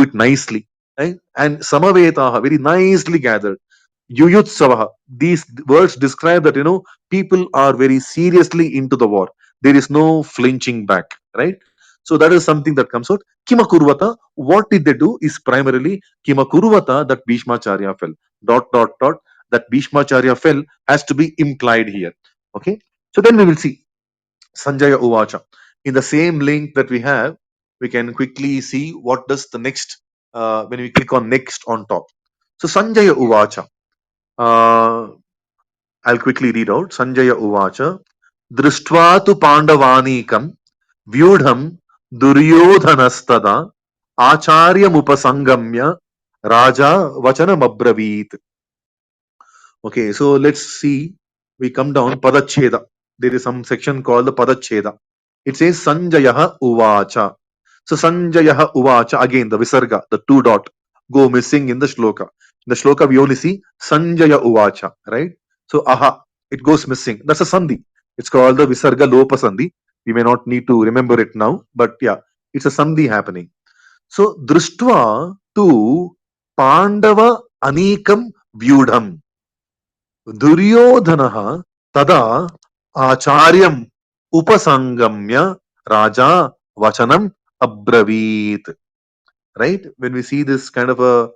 it nicely. Right? And Samavetaha, very nicely gathered. Yuyutsavaha, these words describe that, people are very seriously into the war. There is no flinching back, right? So that is something that comes out. Kimakurvata, what did they do is primarily Kimakurvata that Bhishmacharya fell. ... That Bhishmacharya fell has to be implied here. Okay. So then we will see Sanjaya Uvacha. In the same link that we have, we can quickly see what does the next, when we click on next on top. So Sanjaya Uvacha. I'll quickly read out. Sanjaya Uvacha. Drishtva tu Pandavanikam Vyudham Duryodhanastada Acharyam Upasangamya Raja Vachanam Abravit. Okay, so let's see. We come down Padacheda. There is some section called the Padacheda. It says Sanjayaha Uvacha. So Sanjayaha Uvacha, again the Visarga, the two dot, go missing in the shloka. In the shloka we only see Sanjaya Uvacha, right? So aha, it goes missing. That's a Sandhi. It's called the Visarga Lopa Sandhi. We may not need to remember it now, but yeah, it's a Sandhi happening. So Drishtva tu Pandava Anikam Vyudham. Duryodhana tada acharyam upasangamya raja vachanam abravit. Right? When we see this kind of a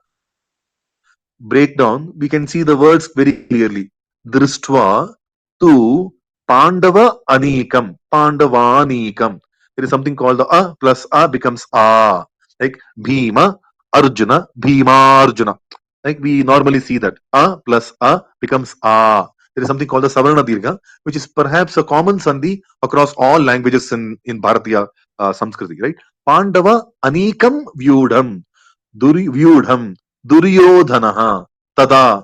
breakdown, we can see the words very clearly. Drishtva tu Pandava Anikam, Pandavanikam. There is something called the A plus A becomes A. Like Bhima, Arjuna, Bhima Arjuna. Like we normally see that A plus A becomes A. There is something called the Savarna Dirgha, which is perhaps a common sandhi across all languages in Bharatiya Samskriti, right? Pandava Anikam Vyudham, Vyudham, Duryodhanaha tada.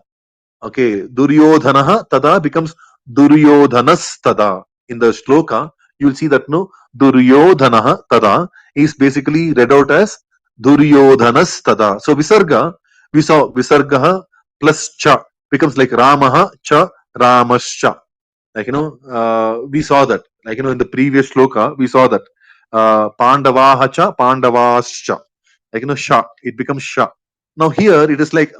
Okay, Duryodhanaha tada becomes Duryodhanas tada. In the shloka, you will see that no Duryodhanaha tada is basically read out as Duryodhanas tada. So Visarga, we saw Visargaha plus cha becomes like Ramaha cha Ramascha. Like we saw that. Like in the previous shloka, we saw that Pandavaha cha Pandavascha. Like sha, it becomes sha. Now here it is like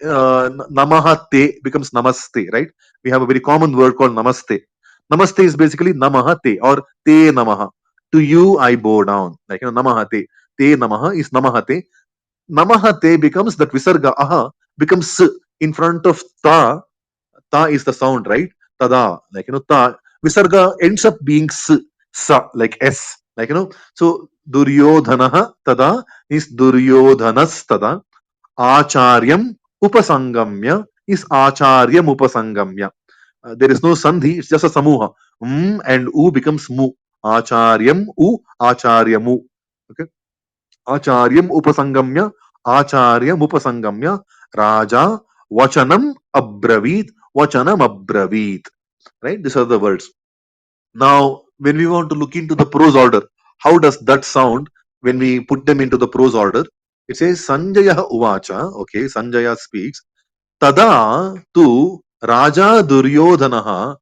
namaha te becomes namaste, right? We have a very common word called namaste. Namaste is basically namaha te or te namaha. To you I bow down. Like namaha te. Te namaha is namaha te. Namaha te becomes that visarga aha becomes s in front of ta. Ta is the sound, right? Tada, like ta. Visarga ends up being s, sa, like s, like So Duryodhanaha tada is Duryodhanas tada. Acharyam upasangamya is Acharyam upasangamya. There is no sandhi, it's just a samuha. And u becomes mu. Acharyam u, acharyamu. Okay. Acharyam upasangamya, Acharyam upasangamya, Raja vachanam abravit, vachanam abravit. Right? These are the words. Now, when we want to look into the prose order, how does that sound when we put them into the prose order? It says Sanjaya Uvacha, okay, Sanjaya speaks, Tada tu Raja Duryodhanaha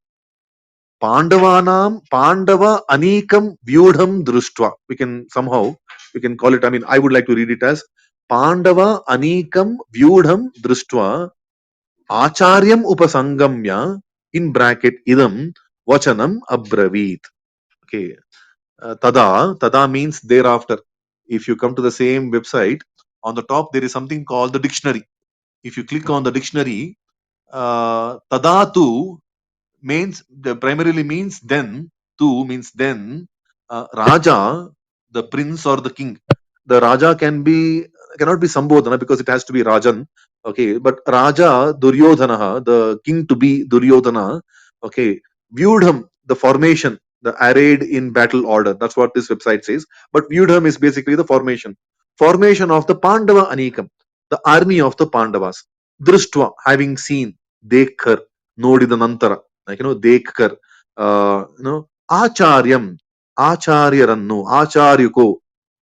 Pandavanam Pandava Anikam Vyudham Društva. We can call it, I mean, I would like to read it as Pandava Anikam Vyudham Društva Acharyam Upasangamya in bracket idam Vachanam Abravit. Okay. Tada means thereafter. If you come to the same website, on the top there is something called the dictionary. If you click on the dictionary, Tadatu primarily means then, tu means then, Raja, the prince or the king. The Raja cannot be Sambodhana because it has to be Rajan. Okay, but Raja Duryodhana, the king to be Duryodhana, okay, Vyudham, the formation, the arrayed in battle order. That's what this website says. But Vyudham is basically the formation. Formation of the Pandava Anikam, the army of the Pandavas. Drishtva, having seen, Dekhar, Nodida Nantara, like Dekhar, Acharyam, Acharyarannu, Acharyuko,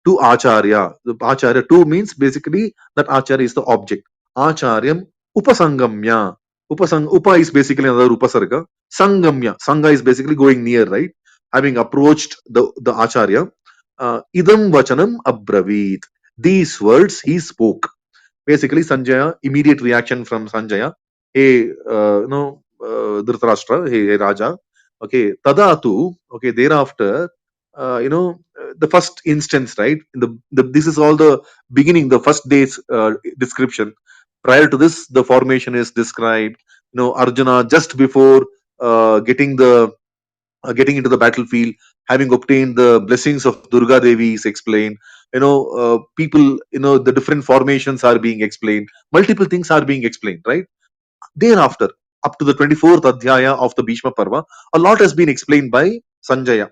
to Acharya. The Acharya to means basically that Acharya is the object. Acharyam Upasangamya. Upa is basically another Upasarga. Sangamya. Sangha is basically going near, right? Having approached the Acharya. Idam Vachanam Abravit. These words he spoke. Basically, Sanjaya, immediate reaction from Sanjaya. Hey, Dhritarashtra, hey, Raja. Okay, Tadatu. Okay, thereafter, the first instance, right? This is all the beginning, the first day's description. Prior to this, the formation is described. Arjuna just before getting into the battlefield, having obtained the blessings of Durga Devi is explained. People, the different formations are being explained. Multiple things are being explained, right? Thereafter, up to the 24th adhyaya of the Bhishma Parva, a lot has been explained by Sanjaya.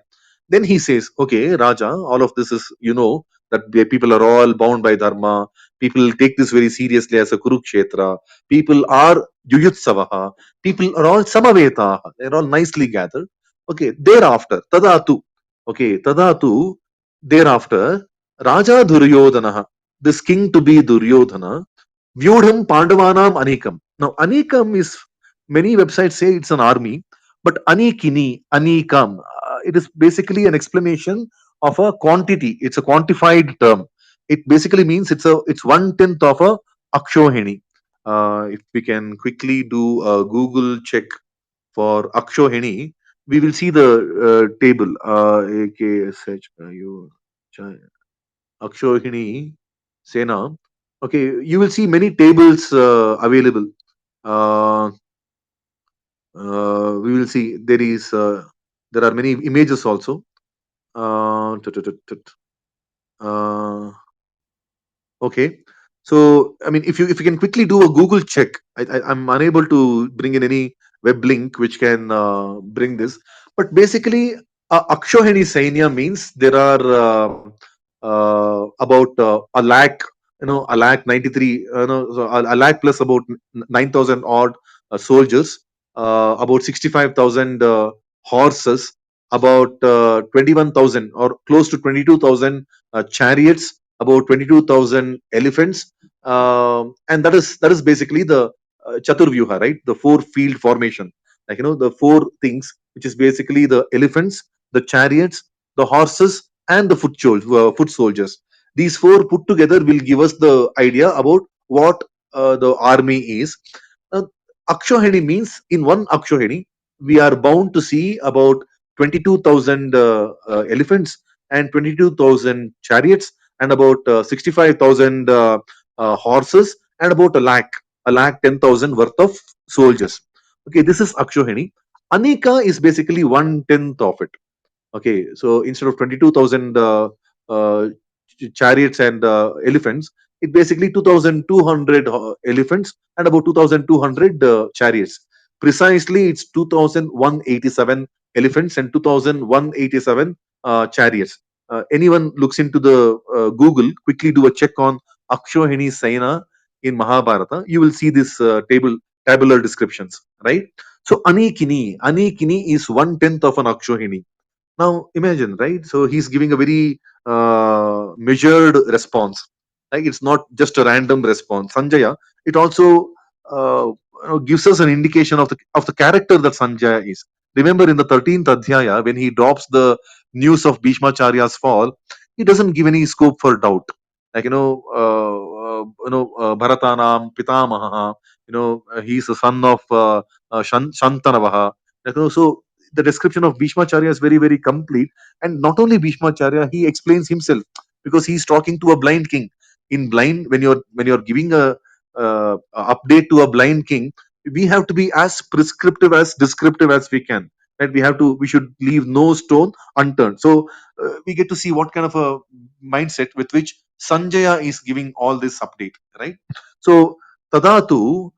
Then he says, okay, Raja, all of this is, that the people are all bound by dharma. People take this very seriously as a Kurukshetra. People are Yuyutsavaha. People are all Samavetaha. They're all nicely gathered. Okay, thereafter, Tadatu. Okay, Tadatu, thereafter, Raja Duryodhana, this king to be Duryodhana, Vyudham Pandavanam Anikam. Now, Anikam is, many websites say it's an army, but Anikini, Anikam, it is basically an explanation of a quantity. It's a quantified term. It basically means it's 1/10 of a Akshohini. If we can quickly do a Google check for Akshohini, we will see the table. AKSH, Akshohini Sena. Okay, you will see many tables available. Uh, we will see there are many images also. Tut, tut, tut, tut. Okay, so I mean, if you can quickly do a Google check, I'm unable to bring in any web link which can bring this. But basically, Akshohini Sainya means there are about a lakh, a lakh 93, so a lakh plus about 9,000 odd soldiers, about 65,000 horses, about 21,000 or close to 22,000 chariots, about 22,000 elephants, and that is basically the Chaturvyuha, right? The four field formation, like the four things, which is basically the elephants, the chariots, the horses, and the foot soldiers. These four put together will give us the idea about what the army is. Uh, Akshoheni means in one Akshoheni we are bound to see about 22,000 elephants and 22,000 chariots and about 65,000 horses and about a lakh 10,000 worth of soldiers. Okay, this is Akshoheni. Anika is basically 1/10 of it. Okay, so instead of 22,000 chariots and elephants, it basically 2,200 elephants and about 2,200 chariots. Precisely, it's 2,187 elephants and 2,187 chariots. Anyone looks into the Google, quickly do a check on Akshohini Saina in Mahabharata, you will see this tabular descriptions, right? So Anikini is 1/10 of an Akshohini. Now imagine, right? So he's giving a very measured response. Like it's not just a random response. Sanjaya, it also gives us an indication of the character that Sanjaya is. Remember in the 13th Adhyaya, when he drops the news of Bhishmacharya's fall, he doesn't give any scope for doubt. Like Bharatanam Pitamaha, he's the son of Shantanavaha. So the description of Bhishmacharya is very, very complete. And not only Bhishmacharya, he explains himself because he's talking to a blind king. In blind, when you're giving a update to a blind king, we have to be as prescriptive as descriptive as we can. Right? We should leave no stone unturned. So we get to see what kind of a mindset with which Sanjaya is giving all this update. Right? So Tadatu,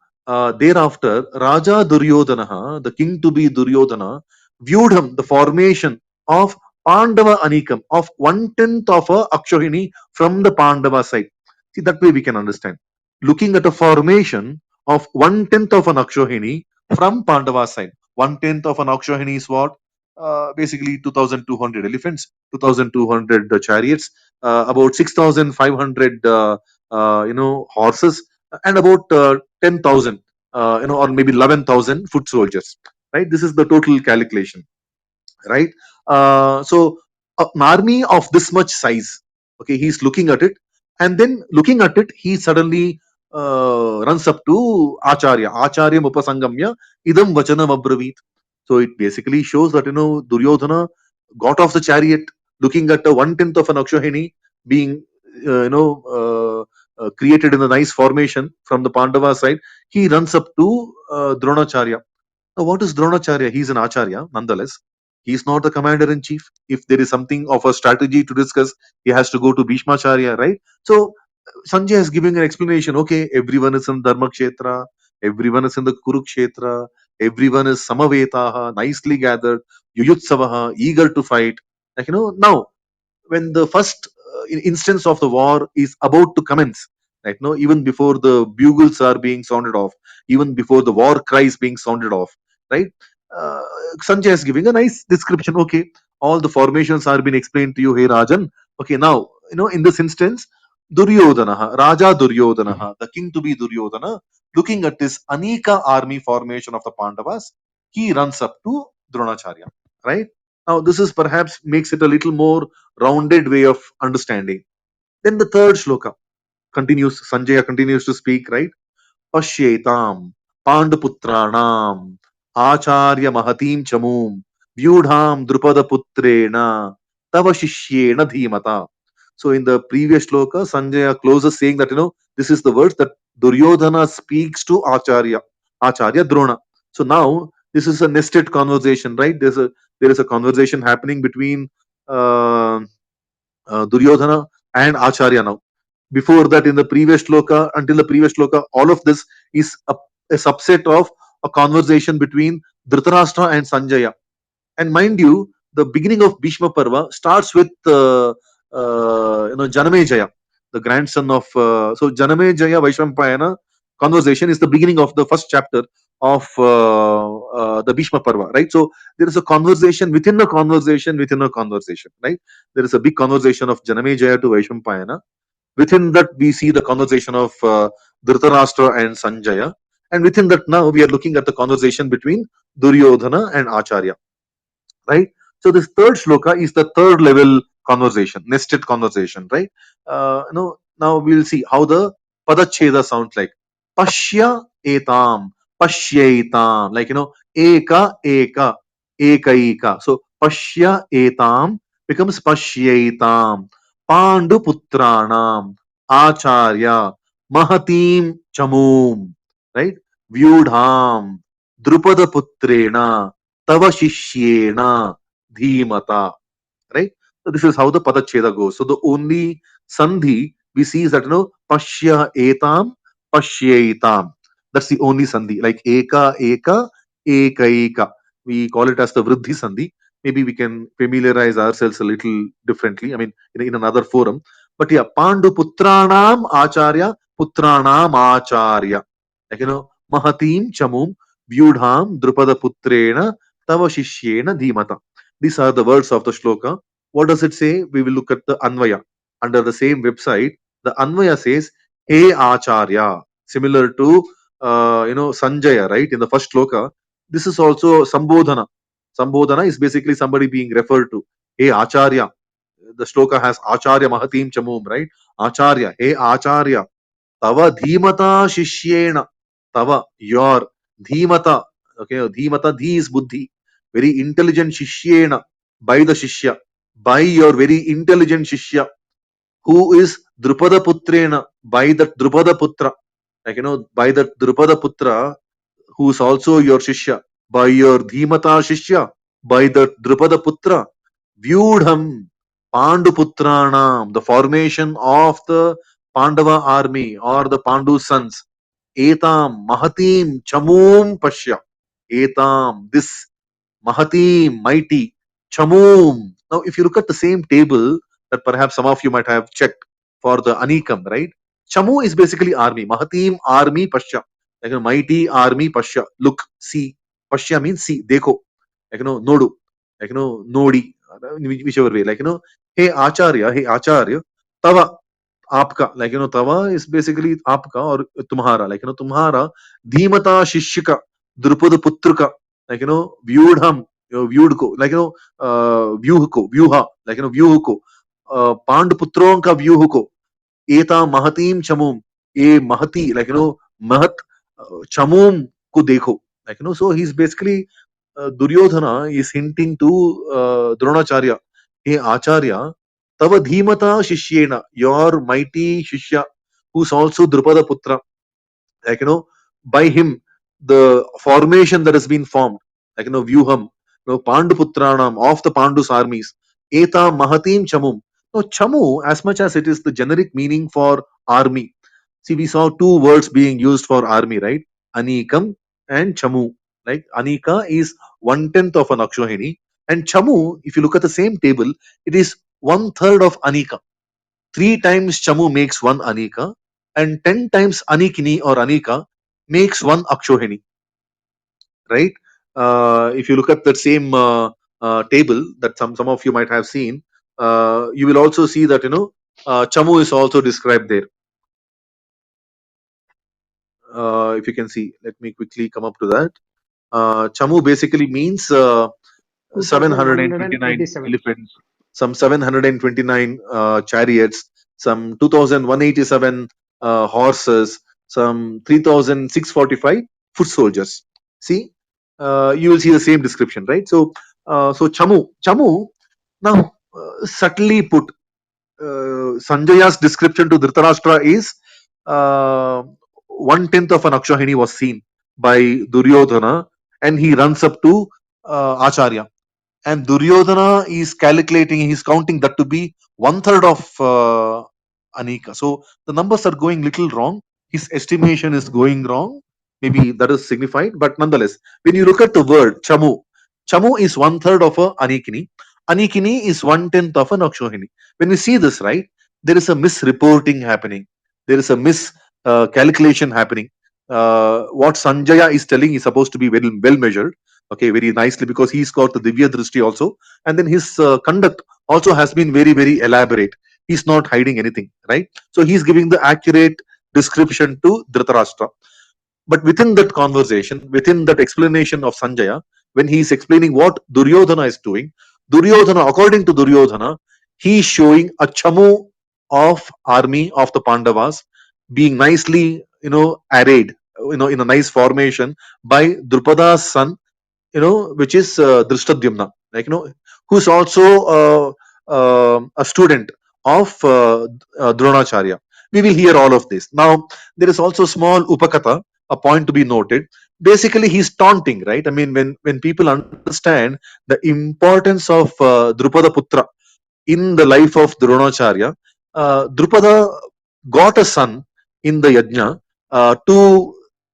thereafter, Raja Duryodhana, the king to be Duryodhana, viewed him the formation of Pandava Anikam, of 1/10 of a Akshohini from the Pandava side. See, that way we can understand. Looking at a formation of 1/10 of an Akshohini from Pandava side. 1/10 of an Akshohini is what? Basically 2,200 elephants, 2,200 chariots, about 6,500 horses, and about 10,000, or maybe 11,000 foot soldiers. Right? This is the total calculation, right? So an army of this much size, okay, he's looking at it, and then looking at it, he suddenly runs up to Acharya. Acharya Upasangamya idam vachanam abravit. So it basically shows that Duryodhana got off the chariot, looking at a 1/10 of an Akshohini being created in a nice formation from the Pandava side. He runs up to Dronacharya. Now, what is Dronacharya? He's an Acharya, nonetheless. He's not the commander in chief. If there is something of a strategy to discuss, he has to go to Bhishmacharya, right? So, Sanjay is giving an explanation. Okay, everyone is in Dharma Kshetra, everyone is in the Kurukshetra. Everyone is samavetaha, nicely gathered, yuyutsavaha, eager to fight. Like, now when the first instance of the war is about to commence, right? No, even before the bugles are being sounded off, even before the war cries being sounded off, right? Uh, Sanjay is giving a nice description. Okay, all the formations are being explained to you, hey Rajan. Okay, now in this instance, Duryodhana, Raja Duryodhana, the king to be Duryodhana, looking at this Anika army formation of the Pandavas, he runs up to Dronacharya, right? Now, this is perhaps makes it a little more rounded way of understanding. Then the third shloka continues, Sanjaya continues to speak, right? Pashyetam Panduputranam Acharya Mahatim Chamum Vyudham Drupada Putrena Tava Shishyena Dhimata. So in the previous shloka, Sanjaya closes saying that this is the words that Duryodhana speaks to Acharya Drona. So now this is a nested conversation, right? There is a conversation happening between uh, Duryodhana and Acharya now. Before that, in the previous shloka, until the previous shloka, all of this is a subset of a conversation between Dhritarashtra and Sanjaya. And mind you, the beginning of Bhishma Parva starts with Janamejaya, the grandson of so Janamejaya Vaishvampayana conversation is the beginning of the first chapter of the Bhishma Parva, right? So there is a conversation within a conversation within a conversation, right? There is a big conversation of Janamejaya to Vaishvampayana. Within that, we see the conversation of Dhritarashtra and Sanjaya, and within that, now we are looking at the conversation between Duryodhana and Acharya, right? So this third shloka is the third level conversation, nested conversation, right? Now we'll see how the padacheda sounds like. Pashya etam, pashyaitam, like eka eka, eka. So pashya etam becomes pashyaitam. Pandu putranam, acharya, mahatim chamum, right? Vyudham, drupada putrena, tava shishyena dhimata, right? So this is how the padacheda goes. So the only sandhi we see is that pashya etam, pashyaitam. That's the only sandhi. Like eka eka, eka. We call it as the vriddhi sandhi. Maybe we can familiarize ourselves a little differently. I mean, in another forum. But yeah, Pandu putranam acharya, putranam acharya. Like mahatim chamum vyudham drupada putrena tava shishyena dhimata. These are the words of the shloka. What does it say? We will look at the Anvaya. Under the same website, the Anvaya says, Hey Acharya, similar to Sanjaya, right? In the first shloka, this is also Sambodhana. Sambodhana is basically somebody being referred to. Hey Acharya. The shloka has Acharya Mahatim Chamum, right? Acharya, hey Acharya, Tava Dhimata Shishyena. Tava, your Dhimata. Okay, Dhimata, Dhi is Buddhi. Very intelligent Shishyena, by the Shishya, by your very intelligent Shishya, who is Drupada Putrena, by that Drupada Putra. Like, by that Drupada Putra, who is also your Shishya, by your Dhimata Shishya, by the Drupada Putra, Vyudham, Panduputranam, the formation of the Pandava army or the Pandu sons, Etam, Mahatim, Chamum Pashya, Etam, this Mahatim, mighty, Chamum. Now, if you look at the same table that perhaps some of you might have checked for the Anikam, right? Chamu is basically army. Mahatim, army, Pashya. Like a mighty army, Pashya. Look, see. Pashya means see, Deko. Like, Nodu. Like, Nodi. Whichever way. Like, hey Acharya, Tava, Aapka. Like, Tava is basically Aapka or Tumhara. Like, Tumhara, Dhimata Shishika, Drupada Putruka. Like, Vyudham, viewed ko, like, vyuh ko, vyuha, like, vyuh ko, Pandu Putron ka vyuh ko, Eta Mahatim Chamum, a Mahati, like, Mahat Chamum ko dekho. Like, so he's basically Duryodhana is hinting to Dronacharya, hey Acharya, Tava Dhimata Shishyena, your mighty Shishya, who's also Drupada Putra, like, by him, the formation that has been formed, like, Vyuham, Panduputranam, of the Pandus armies, Eta Mahatim Chamum. Now, Chamu, as much as it is the generic meaning for army, see, we saw two words being used for army, right? Anikam and Chamu. Like Anika is 1/10 of an Akshohini, and Chamu, if you look at the same table, it is 1/3 of Anika. 3 times Chamu makes 1 Anika, and 10 times Anikini or Anika makes 1 Akshohini, right? If you look at that same table that some of you might have seen, you will also see that Chamu is also described there. If you can see, let me quickly come up to that. Chamu basically means 729 2187. elephants, some 729 chariots, some 2187 horses, some 3645 foot soldiers. See, you will see the same description, right? So Chamu. Now, subtly put, Sanjaya's description to Dhritarashtra is 1/10 of an Akshahini was seen by Duryodhana, and he runs up to Acharya. And Duryodhana is calculating, he's counting that to be 1/3 of Anika. So the numbers are going little wrong. His estimation is going wrong. Maybe that is signified, but nonetheless, when you look at the word Chamu, Chamu is 1/3 of a Anikini. Anikini is 1/10 of an Akshohini. When we see this, right, there is a misreporting happening. There is a miscalculation happening. What Sanjaya is telling is supposed to be very well measured, okay, very nicely, because he's got the Divya Drishti also, and then his conduct also has been very, very elaborate. He's not hiding anything, right? So he's giving the accurate description to Dhritarashtra. But within that conversation, within that explanation of Sanjaya, when he is explaining what Duryodhana is doing, Duryodhana, according to Duryodhana, he is showing a chamu of army of the Pandavas being nicely, arrayed, in a nice formation by Drupada's son, which is Drishtadyumna, like, who's also a student of Dronacharya. We will hear all of this. Now, there is also small upakatha, a point to be noted. Basically, he's taunting, right? I mean, when people understand the importance of Drupada Putra in the life of Dronacharya, Drupada got a son in the yajna to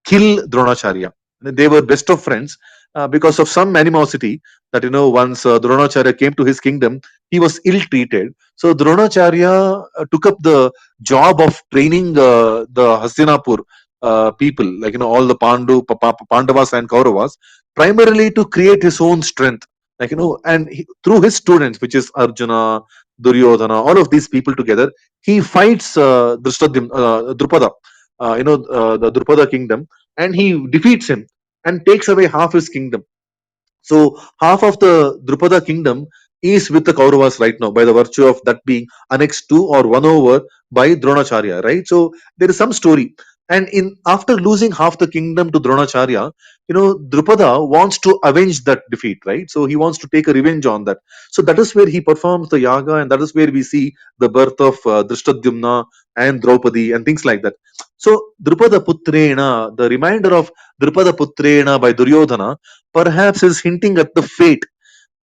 kill Dronacharya. They were best of friends because of some animosity that, once Dronacharya came to his kingdom, he was ill treated. So Dronacharya took up the job of training the Hastinapur people, like, all the Pandavas and Kauravas, primarily to create his own strength, like, and through his students, which is Arjuna, Duryodhana, all of these people together, he fights Drupada, the Drupada kingdom, and he defeats him and takes away half his kingdom. So half of the Drupada kingdom is with the Kauravas right now, by the virtue of that being annexed to or won over by Dronacharya, right? So there is some story. And after losing half the kingdom to Dronacharya, Drupada wants to avenge that defeat, right? So he wants to take a revenge on that. So that is where he performs the yaga, and that is where we see the birth of Drishtadyumna and Draupadi and things like that. So Drupada Putrena, the reminder of Drupada Putrena by Duryodhana, perhaps is hinting at the fate.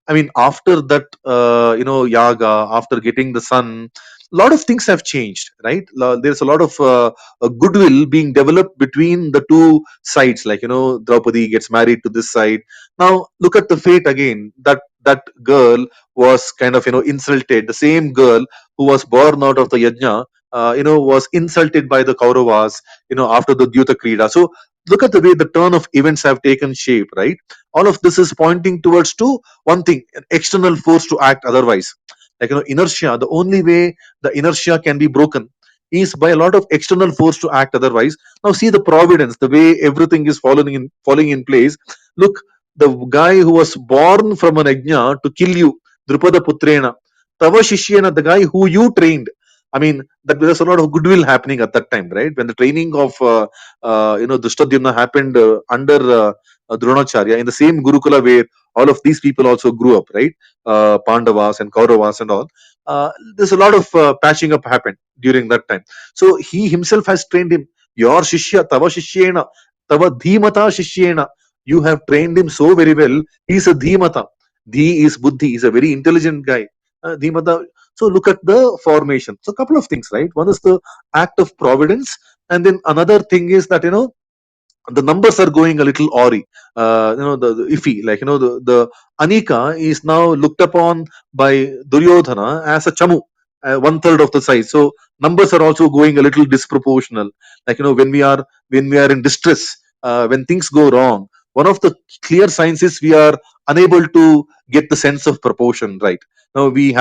I mean, after that, yaga, after getting the son, a lot of things have changed, right? There's a lot of goodwill being developed between the two sides. Like, Draupadi gets married to this side. Now, look at the fate again. That girl was kind of, insulted. The same girl who was born out of the yajna, was insulted by the Kauravas, after the Dyuta Krida. So, look at the way the turn of events have taken shape, right? All of this is pointing towards to one thing, an external force to act otherwise. Like, inertia, the only way the inertia can be broken is by a lot of external force to act otherwise. Now see the providence, the way everything is falling in place. Look, the guy who was born from an ajna to kill you, Drupada Putrena, Tava Shishyena, the guy who you trained. I mean, that there's a lot of goodwill happening at that time, right? When the training of Drishtadyumna happened under Dronacharya in the same Gurukula where all of these people also grew up, right? Pandavas and Kauravas and all. There's a lot of patching up happened during that time. So he himself has trained him. Your Shishya, Tava Shishyena, Tava Dhimata Shishyena. You have trained him so very well. He's a Dhimata. Dhi is Buddhi. He's a very intelligent guy. Dhimata. So look at the formation. So a couple of things, right? One is the act of providence, and then another thing is that the numbers are going a little awry, the iffy. Like, the Anika is now looked upon by Duryodhana as a chamu, one third of the size. So numbers are also going a little disproportional. Like, when we are in distress, when things go wrong, one of the clear signs is we are unable to get the sense of proportion right. Now we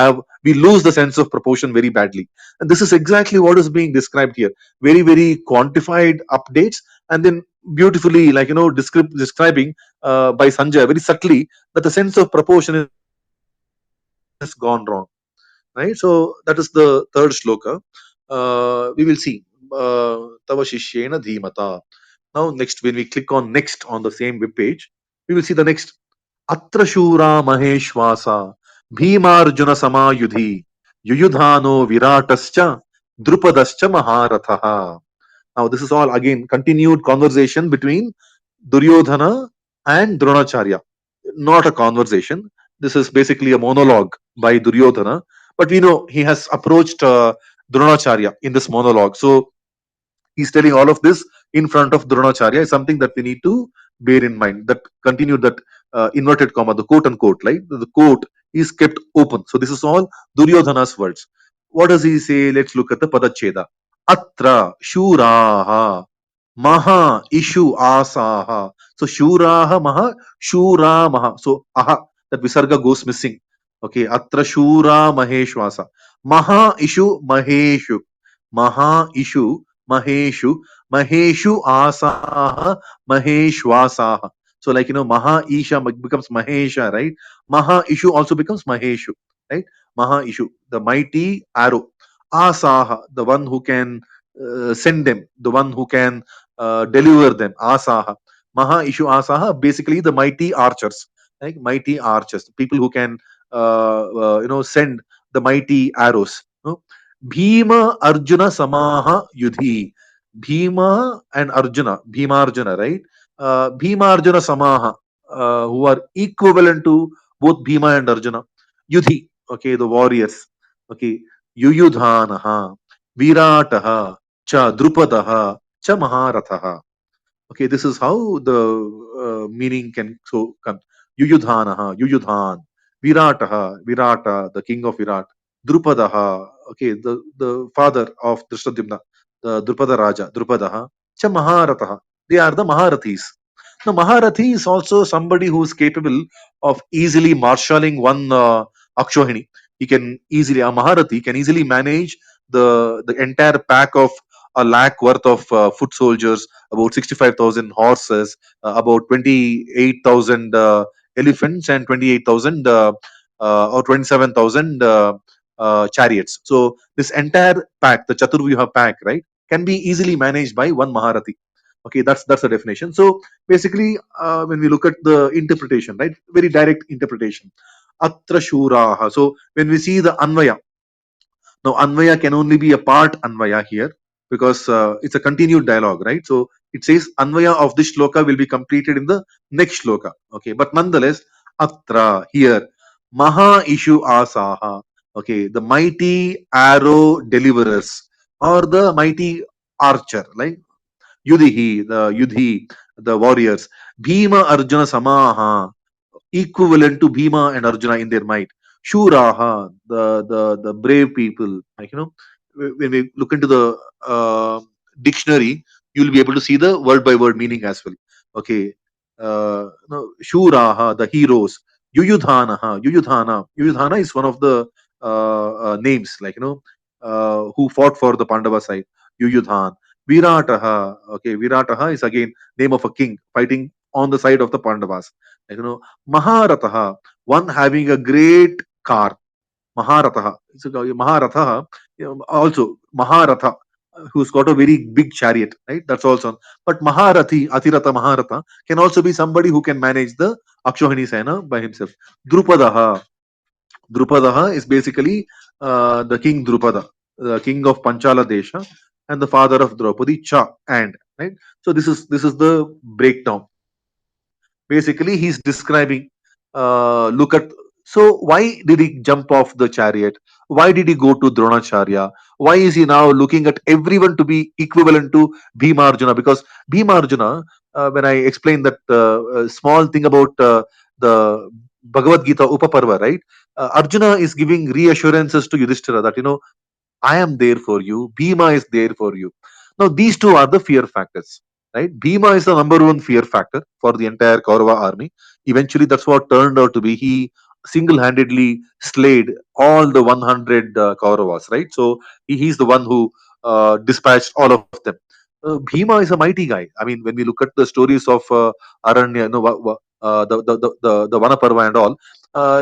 lose the sense of proportion very badly, and this is exactly what is being described here. Very, very quantified updates, and then beautifully, like, describing by Sanjay very subtly that the sense of proportion is gone wrong, right? So that is the third shloka. We will see tava shishyena dhimata. Now next, when we click on next on the same web page, we will see the next. Atra shura maheshwasa bhimarjuna samayudhi yuyudhano viratascha drupadascha maharatha. Now, this is all again continued conversation between Duryodhana and Dronacharya. Not a conversation. This is basically a monologue by Duryodhana. But we know he has approached Dronacharya in this monologue. So he's telling all of this in front of Dronacharya is something that we need to bear in mind. That continued, that inverted comma, the quote unquote, right? The quote is kept open. So this is all Duryodhana's words. What does he say? Let's look at the Padacheda. Atra shuraha maha ishu asaha. So shuraha maha shura maha. So aha, that visarga goes missing. Okay, atra shura maheshwasa. Maha ishu maheshu. Maha ishu maheshu. Maheshu asaha maheshwasaha. So, like, Maha Isha becomes Mahesha, right? Maha Ishu also becomes Maheshu, right? Maha Ishu, the mighty arrow. Asaha, the one who can send them, the one who can deliver them. Asaha. Maha Ishu Asaha, basically the mighty archers, like mighty archers, people who can, send the mighty arrows. Bhima Arjuna Samaha Yudhi. Bhima and Arjuna, Bhima Arjuna, right? Bhima Arjuna Samaha, who are equivalent to both Bhima and Arjuna. Yudhi, okay, the warriors. Okay, Yuyudhanaha, Virataha, Cha Drupadaha, Cha Maharathaha. Okay, this is how the meaning can so come. Yuyudhanaha, Yuyudhan, Virataha, Virata, the king of Virat, Drupadaha, okay, the father of Drishtadyumna, the Drupada Raja, Drupadaha, Cha Maharataha. They are the Maharathis. The Maharathi is also somebody who is capable of easily marshalling one Akshohini. He can easily, a Maharathi can easily manage the entire pack of a lakh worth of foot soldiers, about 65,000 horses, about 28,000 elephants, and 28,000 or 27,000 chariots. So this entire pack, the Chaturvyuha pack, right, can be easily managed by one Maharathi. Okay, that's the definition. So basically, when we look at the interpretation, right, very direct interpretation. Atra shuraha. So when we see the Anvaya, now, Anvaya can only be a part Anvaya here because it's a continued dialogue, right? So it says Anvaya of this shloka will be completed in the next shloka. Okay, but nonetheless, Atra here, Maha Ishu Asaha. Okay, the mighty arrow deliverers or the mighty archer, like Yudhi, the warriors. Bhima Arjuna Samaha, equivalent to Bhima and Arjuna in their might. Shuraha, the brave people. Like, when we look into the dictionary, you'll be able to see the word by word meaning as well. Okay, no, Shuraha, the heroes. Yuyudhana is one of the names, like, who fought for the Pandava side. Yuyudhan. Virataha. Okay, Virataha is again name of a king fighting on the side of the Pandavas. Like, Maharataha, one having a great car. Maharataha. So, Maharatha, also Maharatha, who's got a very big chariot, right? That's also. But Maharathi, Atirata Maharatha, can also be somebody who can manage the Akshohini Sena by himself. Drupadaha. Drupadaha is basically the king Drupada, the king of Panchala Desha, and the father of Draupadi, Cha, and, right? So this is the breakdown. Basically, he's describing, look at, so why did he jump off the chariot? Why did he go to Dronacharya? Why is he now looking at everyone to be equivalent to Bhima Arjuna? Because Bhima Arjuna, when I explained that small thing about the Bhagavad-Gita Upaparva, right? Arjuna is giving reassurances to Yudhishthira that, I am there for you. Bhima is there for you. Now, these two are the fear factors, right? Bhima is the number one fear factor for the entire Kaurava army. Eventually, that's what turned out to be. He single-handedly slayed all the 100 Kauravas, right? So he's the one who dispatched all of them. Bhima is a mighty guy. I mean, when we look at the stories of Aranya, the Vanaparva and all,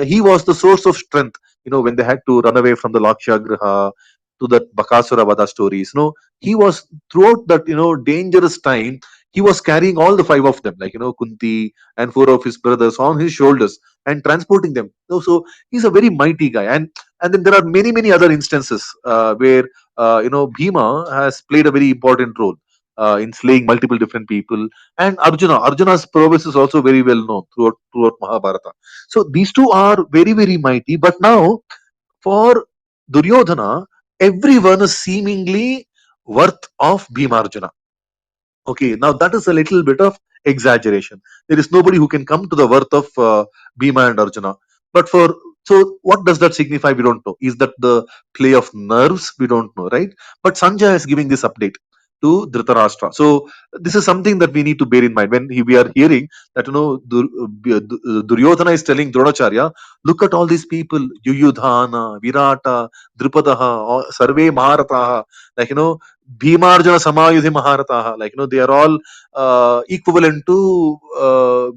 he was the source of strength. When they had to run away from the Lakshagriha, to that Bakasura Vada stories. He was throughout that dangerous time. He was carrying all the five of them, like Kunti and four of his brothers on his shoulders and transporting them. So he's a very mighty guy, and then there are many other instances where Bhima has played a very important role. In slaying multiple different people, and Arjuna's prowess is also very well known throughout Mahabharata. So these two are very mighty. But now for Duryodhana, everyone is seemingly worth of Bhimarjuna. Okay, now that is a little bit of exaggeration. There is nobody who can come to the worth of Bhima and Arjuna. But so what does that signify? We don't know. Is that the play of nerves? We don't know, right? But Sanjay is giving this update to Dhritarashtra. So this is something that we need to bear in mind when we are hearing that Duryodhana is telling Dronacharya, look at all these people, Yuyudhana, Virata, Drupadaha, Sarve Maharataha, like Bhimarjuna Samayudhi Maharataha, like they are all equivalent to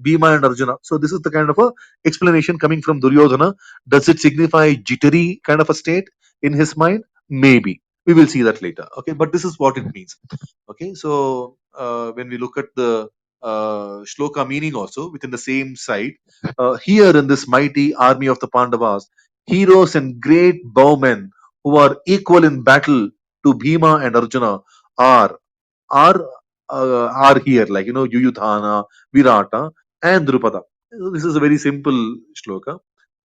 Bhima and Arjuna. So this is the kind of a explanation coming from Duryodhana. Does it signify jittery kind of a state in his mind? Maybe. We will see that later. Okay, but this is what it means. Okay, so when we look at the shloka meaning also within the same side, here in this mighty army of the Pandavas, heroes and great bowmen who are equal in battle to Bhima and Arjuna are are are here, like Yuyudhana, Virata, and Drupada. So this is a very simple shloka.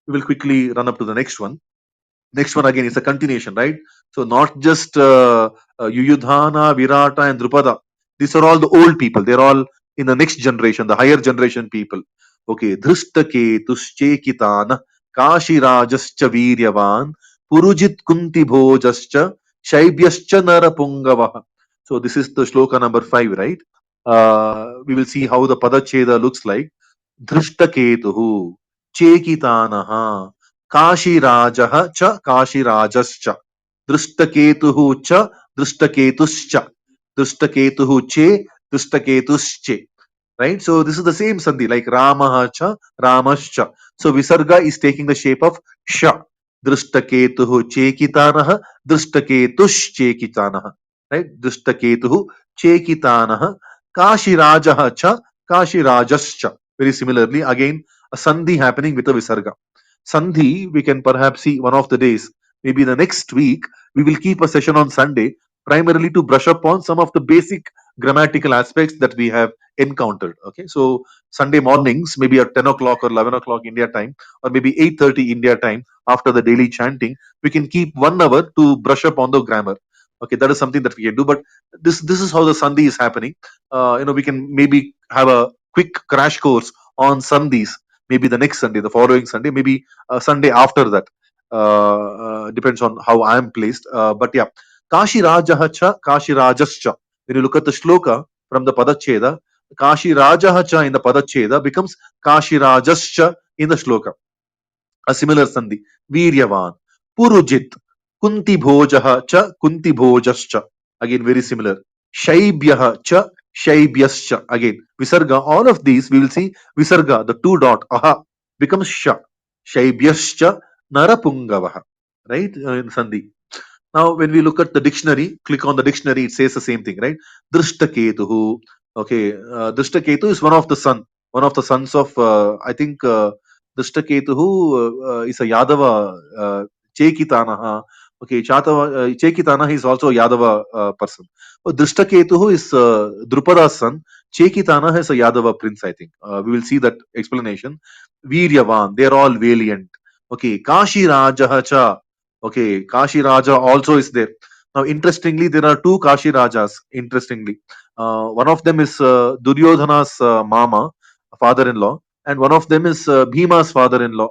We will quickly run up to the next one. Next one again is a continuation, right? So not just Yuyudhana, Virata, and Drupada. These are all the old people. They're all in the next generation, the higher generation people. Okay, Drishtaketuschekitana, Kashirajascha Viryavan, Purujit Kunti Bhojascha, Shaibhyascha Narapungavaha. So this is the shloka number 5, right? We will see how the Padacheda looks like. Drishtaketuhu, Chekitanaha, काशीराजः च काशीराजश्च दृष्टकेतुः च दृष्टकेतुश्च दृष्टकेतुः चे दृष्टकेतुश्चे. Right? So this is the same sandhi, like Ramah cha Ramascha. So Visarga is taking the shape of Sha. Drishtaketuhu Chekitanah, Drishtaketush Chekitanah. Right? Drishtaketuhu Chekitanah, Kashirajaha cha Kashirajascha. Very similarly, again, a sandhi happening with a Visarga. Sandhi, we can perhaps see one of the days, maybe the next week, we will keep a session on Sunday, primarily to brush up on some of the basic grammatical aspects that we have encountered. Okay, so Sunday mornings, maybe at 10 o'clock or 11 o'clock India time, or maybe 8:30 India time, after the daily chanting, we can keep 1 hour to brush up on the grammar. Okay, that is something that we can do. But this is how the Sandhi is happening. We can maybe have a quick crash course on Sandhis, maybe the next Sunday, the following Sunday, maybe Sunday after that. Depends on how I am placed. But yeah, Kashi Rajaha cha Kashi Rajascha. When you look at the shloka from the Padacheda, Kashi Rajaha cha in the Padacheda becomes Kashi Rajascha in the shloka. A similar sandhi. Viryavan, Purujit, Kunti Bhojaha cha Kunti Bhojascha. Again, very similar. Shaibhyaha cha Shaibhyascha. Again, Visarga. All of these we will see Visarga, the 2 dot, aha, becomes Sha. Shaibhyascha Narapungavaha. Right? In sandhi. Now, when we look at the dictionary, click on the dictionary, it says the same thing, right? Drishtaketuhu. Okay, Drishtaketu is one of the sons of, I think, Drishtaketuhu is a Yadava, Chekitanaha. Okay, Chekitanaha is also a Yadava person. Drishtaketuhu is Drupada's son. Chekitanaha is a Yadava prince, I think. We will see that explanation. Viryavan, they are all valiant. Okay, Kashi Rajaha cha. Okay, Kashi Raja also is there. Now, interestingly, there are 2 Kashi Rajas. Interestingly, One of them is Duryodhana's mama, father-in-law, and one of them is Bhima's father-in-law.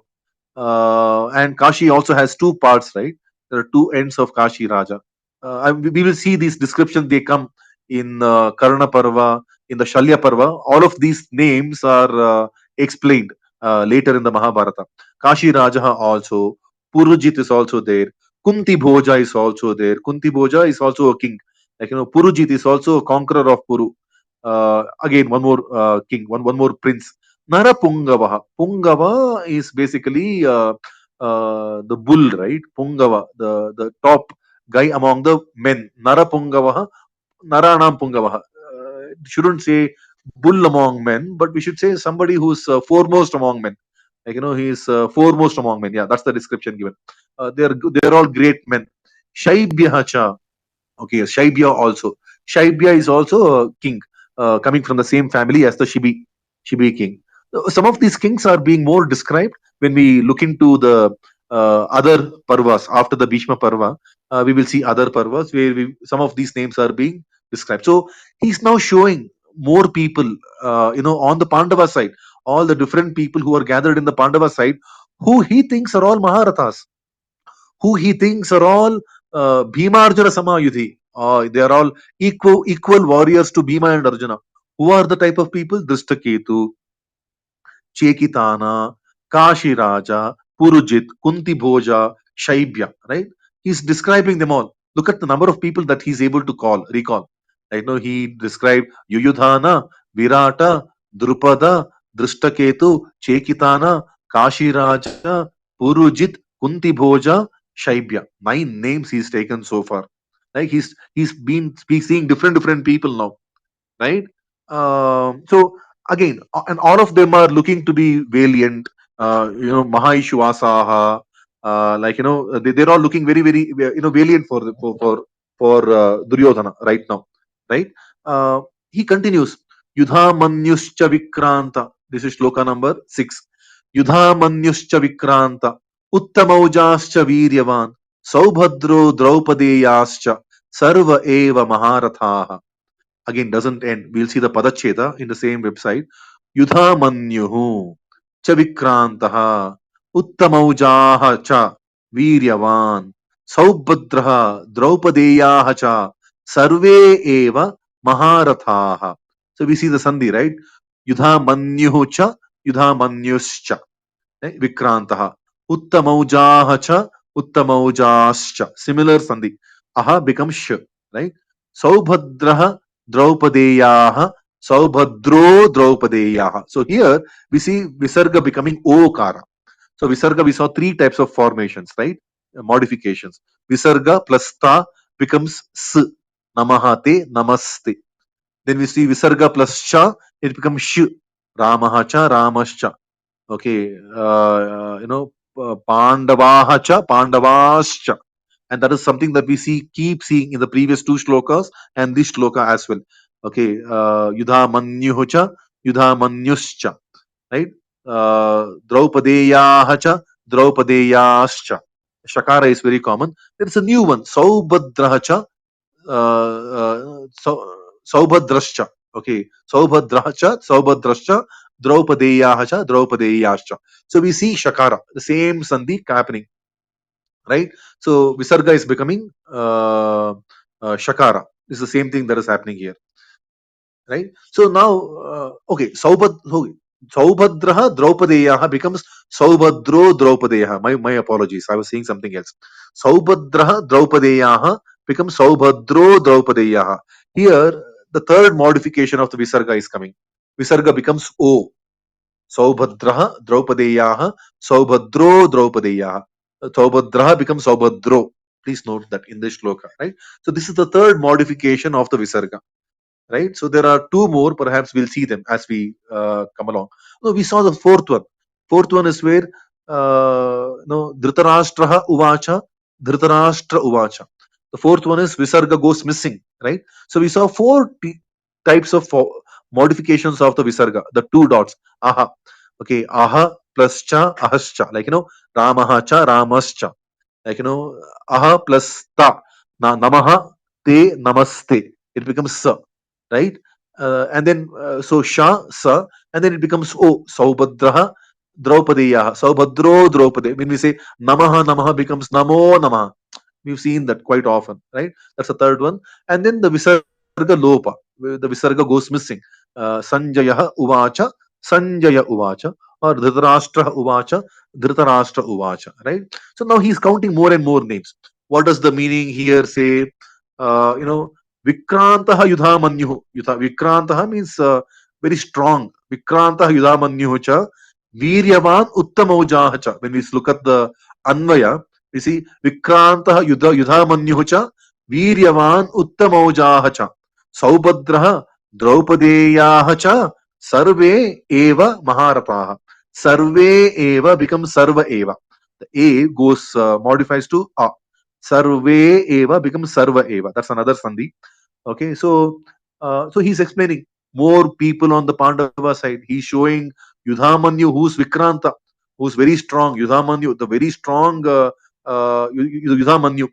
And Kashi also has two parts, right? There are two ends of Kashi Raja. We will see these descriptions, they come in Karna Parva, in the Shalya Parva. All of these names are explained later in the Mahabharata. Kashi Raja also, Purujit is also there, Kunti Bhoja is also there. Kunti Bhoja is also a king. Like, Purujit is also a conqueror of Puru. Again, one more king, one more prince. Narapungava. Pungava is basically the bull, right? Pungava, the top guy among the men. Narapungava, Naranam Pungava. Shouldn't say bull among men, but we should say somebody who's foremost among men. Like, he is foremost among men. Yeah, that's the description given. They're all great men. Shaibhya. Okay, Shaibhya also. Shaibhya is also a king coming from the same family as the Shibi king. Some of these kings are being more described when we look into the other parvas after the Bhishma Parva. We will see other parvas where some of these names are being described. So he's now showing more people, on the Pandava side, all the different people who are gathered in the Pandava side, who he thinks are all Maharathas, who he thinks are all Bhima Arjuna Samayudhi. They are all equal warriors to Bhima and Arjuna. Who are the type of people? Drishtaketu, Chekitana, Kashi Raja, Purujit, Kunti Bhoja, Shaibhya, right? He's describing them all. Look at the number of people that he's able to recall. Right now, he described Yuyudhana, Virata, Drupada, Drishtaketu, Chekitana, Kashi Raja, Purujit, Kunti Bhoja, Shaibhya. 9 names he's taken so far. Like he's seeing different people now, right? So again, and all of them are looking to be valiant. Mahaishwasaha, they're all looking very valiant for Duryodhana right now, right? He continues. Yudha Manyuscha Vikranta. This is shloka number 6. Yudha Manyuscha Vikranta. Uttamaujascha Viryavan. Saubhadro Draupadeyascha. Sarva Eva Maharathaha. Again, doesn't end. We'll see the Padacheta in the same website. Yudha Manyuhu cha Vikrantaha Uttamaujaha cha Viryavan Saubhadraha Draupadeyaha cha Sarve eva Maharathaha. So we see the Sandhi, right? Yudha Manyuhu cha Yudha Manyuscha. Vikrantaha Uttamaujaha cha Uttamaujaschcha. Similar Sandhi. Aha becomes sh, right? Saubhadraha Draupadeyaha, Saubhadro Draupadeyaha. So here we see Visarga becoming Okara. So Visarga, we saw 3 types of formations, right? Modifications. Visarga plus Ta becomes S. Namahate, Namaste. Then we see Visarga plus Cha, it becomes Sh. Ramahacha, Ramascha. Okay, Pandavahacha, Pandavascha. And that is something that we keep seeing in the previous 2 shlokas and this shloka as well. Okay, Yudha Manyuhucha, Yudha Manyuscha, right? Draupadeyahacha, Draupadeyascha. Shakara is very common. There is a new one, Saubhadrahacha, Saubhadrascha. Okay, Saubhadrascha, Draupadeyahacha, Draupadeyascha. So we see Shakara, the same Sandhi happening, right? So Visarga is becoming Shakara. It's the same thing that is happening here, right? So now, okay, Saubhadraha Draupadeyaha becomes Saubhadro Draupadeyaha. My apologies, I was saying something else. Saubhadraha Draupadeyaha becomes Saubhadro Draupadeyaha. Here, the third modification of the Visarga is coming. Visarga becomes O. Saubhadraha Draupadeyaha, Saubhadro Draupadeyaha. Saubhadraha becomes Saubhadro. Please note that in this shloka, right? So this is the third modification of the Visarga, right? So there are 2 more. Perhaps we'll see them as we come along. No, we saw the fourth one. Fourth one is where Dhritarashtraha Uvacha, Dhritarashtra Uvacha. The fourth one is Visarga goes missing, right? So we saw 4 types of modifications of the Visarga, the 2 dots. Aha. Okay, aha plus cha, ahascha. Like, Ramaha cha, Ramascha. Like, aha plus ta. Namaha, te, namaste. It becomes sa. right? And then so Sha, Sa, and then it becomes O, Saubhadraha, Draupadiyah, Saubhadro, Draupadi. When we say Namaha, Namaha becomes Namo Namaha. We've seen that quite often, right? That's the third one. And then the Visarga Lopa, the Visarga goes missing. Sanjaya Uvacha, Sanjaya Uvacha, or Dhritarashtra Uvacha, Dhritarashtra Uvacha, right? So now he's counting more and more names. What does the meaning here say? You know, Vikrantaha Yudhamanyuhu. Vikrantaha means very strong. Vikrantaha Yudhamanyuhu cha, Viryavan Uttamaujaha cha. When we look at the Anvaya, we see Vikrantah Yudhamanyuh cha Viryavan Uttamaujaha cha Saubhadraha Draupadeyah cha Sarve eva Maharataha. Sarve eva becomes Sarva eva. The A goes modifies to A. Sarve eva becomes Sarva eva. That's another sandhi. Okay, so he's explaining more people on the Pandava side. He's showing Yudhamanyu who's Vikranta, who's very strong. Yudhamanyu, the very strong Yudhamanyu,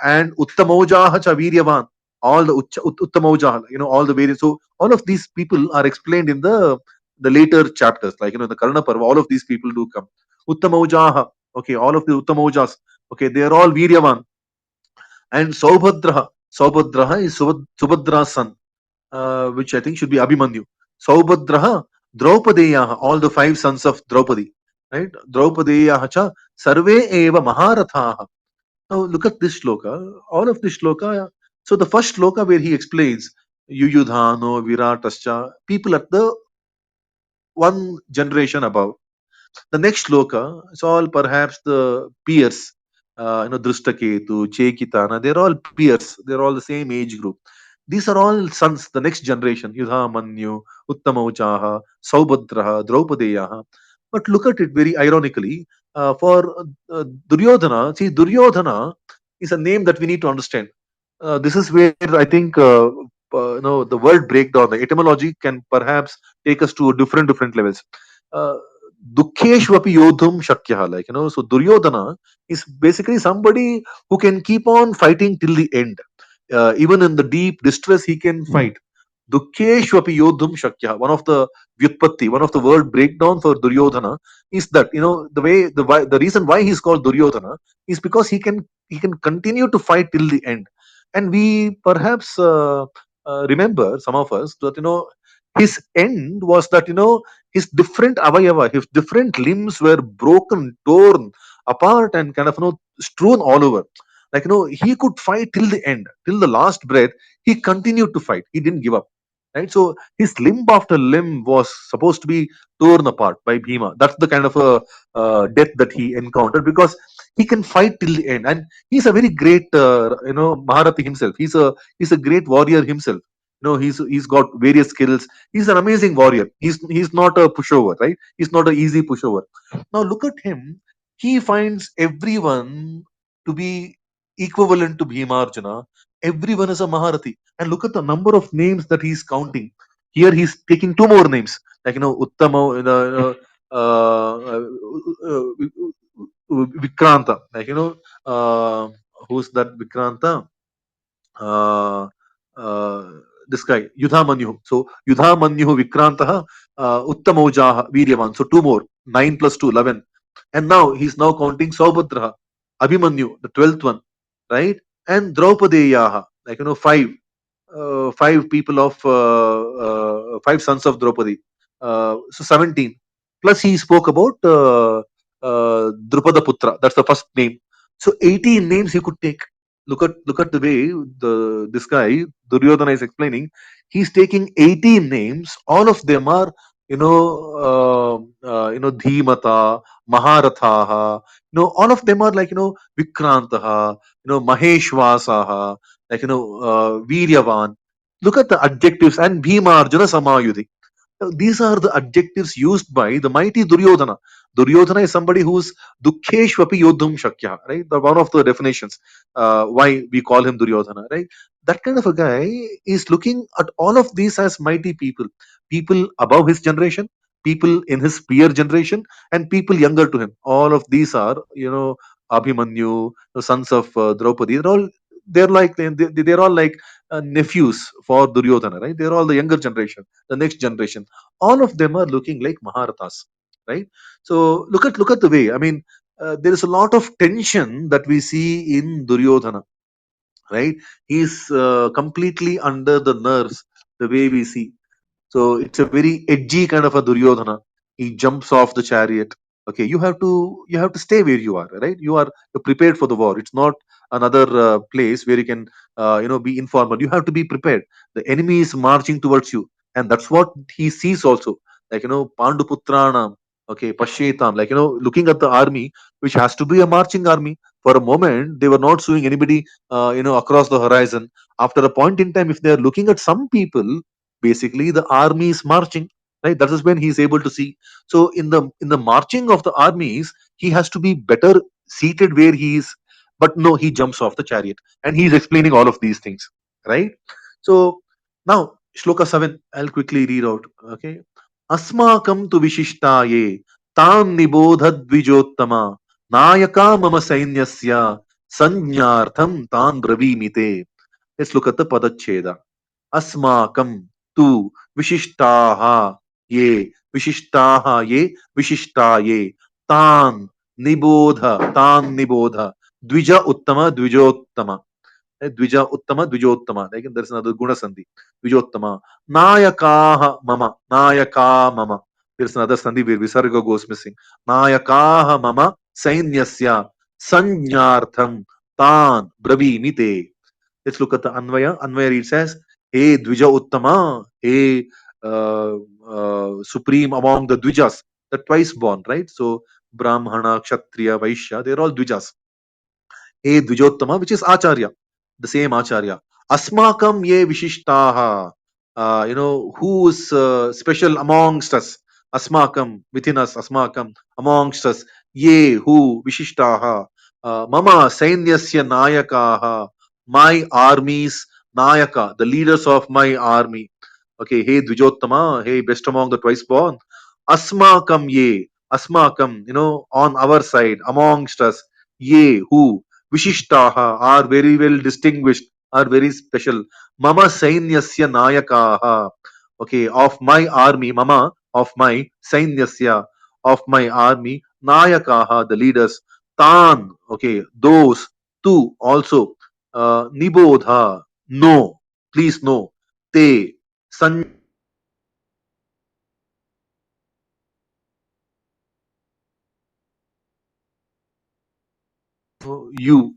and Uttamaujaha cha Viryavan. All the Uttamaujaha, all the various. So all of these people are explained in the later chapters, like the Karna Parva. All of these people do come. Uttamaujaha, okay, all of the Uttamaujas, okay, they are all Viryavan. And Saubhadraha is Subhadra's son, which I think should be Abhimanyu. Saubhadraha, Draupadeyaha, all the 5 sons of Draupadi, right? Draupadeyaha cha Sarve eva Maharathaha. Now look at this shloka, all of this shloka. So the first shloka where he explains Yuyudhano, Viratascha, people at the one generation above. The next shloka is all perhaps the peers, Drishtaketu, Chekitana, they're all peers, they're all the same age group. These are all sons, the next generation, Yudhamanyu, Uttamaujaha, Saubhadraha, Draupadeyaha. But look at it very ironically, for Duryodhana, see, Duryodhana is a name that we need to understand. This is where I think the word breakdown, the etymology can perhaps take us to different levels. Uh, Dukkeshvapi Yodhum Shakyah, so Duryodhana is basically somebody who can keep on fighting till the end. Even in the deep distress, he can fight. Dukkeshvapi Yodhum Shakyah. One of the Vyutpatti, one of the word breakdown for Duryodhana is that, the reason why he's called Duryodhana is because he can continue to fight till the end. And we perhaps remember, some of us, that his end was that his different avayava, his different limbs were broken, torn apart, and kind of strewn all over. Like he could fight till the end, till the last breath. He continued to fight. He didn't give up. Right. So his limb after limb was supposed to be torn apart by Bhima. That's the kind of a death that he encountered, because he can fight till the end, and he's a very great Maharati himself. He's a great warrior himself. He's got various skills. He's an amazing warrior. He's not a pushover, right? He's not an easy pushover. Now look at him. He finds everyone to be equivalent to Bhimarjuna. Everyone is a Maharati. And look at the number of names that he's counting. Here he's taking 2 more names, like Uttama, Vikranta, like who's that Vikranta? Uh, this guy Yudhamanyu. So Yudhamanyu Vikrantaha, Uttamaujaha Viryavan. So 2 more, 9 plus 2, 11. And now he's now counting Saubhadraha, Abhimanyu, the 12th one, right? And Draupadeyaha, 5 people of 5 sons of Draupadi. So 17. Plus he spoke about Drupada Putra. That's the first name. So 18 names he could take. Look at the way this guy Duryodhana is explaining. He's taking 18 names. All of them are Dhimata, Maharathaha. All of them are like Vikrantaha, Maheshwasaha, like Viryavan. Look at the adjectives, and Bhimarjuna Samayudhi. These are the adjectives used by the mighty Duryodhana. Duryodhana is somebody who's Dukkeshvapi Yodhum Shakya, right? One of the definitions why we call him Duryodhana, right? That kind of a guy is looking at all of these as mighty people, people above his generation, people in his peer generation, and people younger to him. All of these are, Abhimanyu, the sons of Draupadi. They're all like nephews for Duryodhana, right? They're all the younger generation, the next generation. All of them are looking like Maharathas, right? So look at the way. I mean, there is a lot of tension that we see in Duryodhana, right? He's completely under the nerves, the way we see. So it's a very edgy kind of a Duryodhana. He jumps off the chariot. Okay, you have to stay where you are, right? You're prepared for the war. It's not another place where you can be informal. You have to be prepared. The enemy is marching towards you, and that's what he sees also. Like Pandu Putranam. Okay, Pashetam. Like looking at the army, which has to be a marching army. For a moment, they were not seeing anybody, across the horizon. After a point in time, if they are looking at some people, basically the army is marching, right? That is when he is able to see. So in the marching of the armies, he has to be better seated where he is, but no, he jumps off the chariot, and he is explaining all of these things, right? So now shloka 7, I'll quickly read out. Okay, asmakam tu vishishtaye tam nibodha dvijottama nayaka mama sainyasya sannyartham tan bravimite. Let's look at the padacheda. अस्माकं तु विशिष्टाः ये विशिष्टाये तान निबोध द्विज उत्तम द्विजोत्तम द्विज उत्तम द्विजोत्तम like there is another guna sandhi द्विजोत्तम Nykaa मम there is another sandhi where visarga goes missing नायकाः मम सैन्यस्य संज्ञार्थम तान ब्रवीमि ते. Let's look at the Anvaya. Anvaya reads as, Hey Dvija Uttama, Hey Supreme among the Dvijas, the twice born, right? So Brahmana, Kshatriya, Vaishya, they're all Dvijas. Hey Dvijottama, which is Acharya, the same Acharya. Asmakam ye Vishishtaha, who is special amongst us. Asmakam, within us, Asmakam, amongst us. Ye, who, Vishishtaha, Mama, Sainyasya Nayakaha, my army's Nayaka, the leaders of my army. Okay, hey Dvijottama, hey best among the twice born. Asmakam ye, Asmakam, on our side, amongst us. Ye, who, Vishishtaha, are very well distinguished, are very special. Mama Sainyasya Nayakaha, okay, of my army, Mama, of my Sainyasya, of my army, Nayakaha, the leaders. Tan, okay, those, two, also. Nibodha, no, please no. Te, san, you.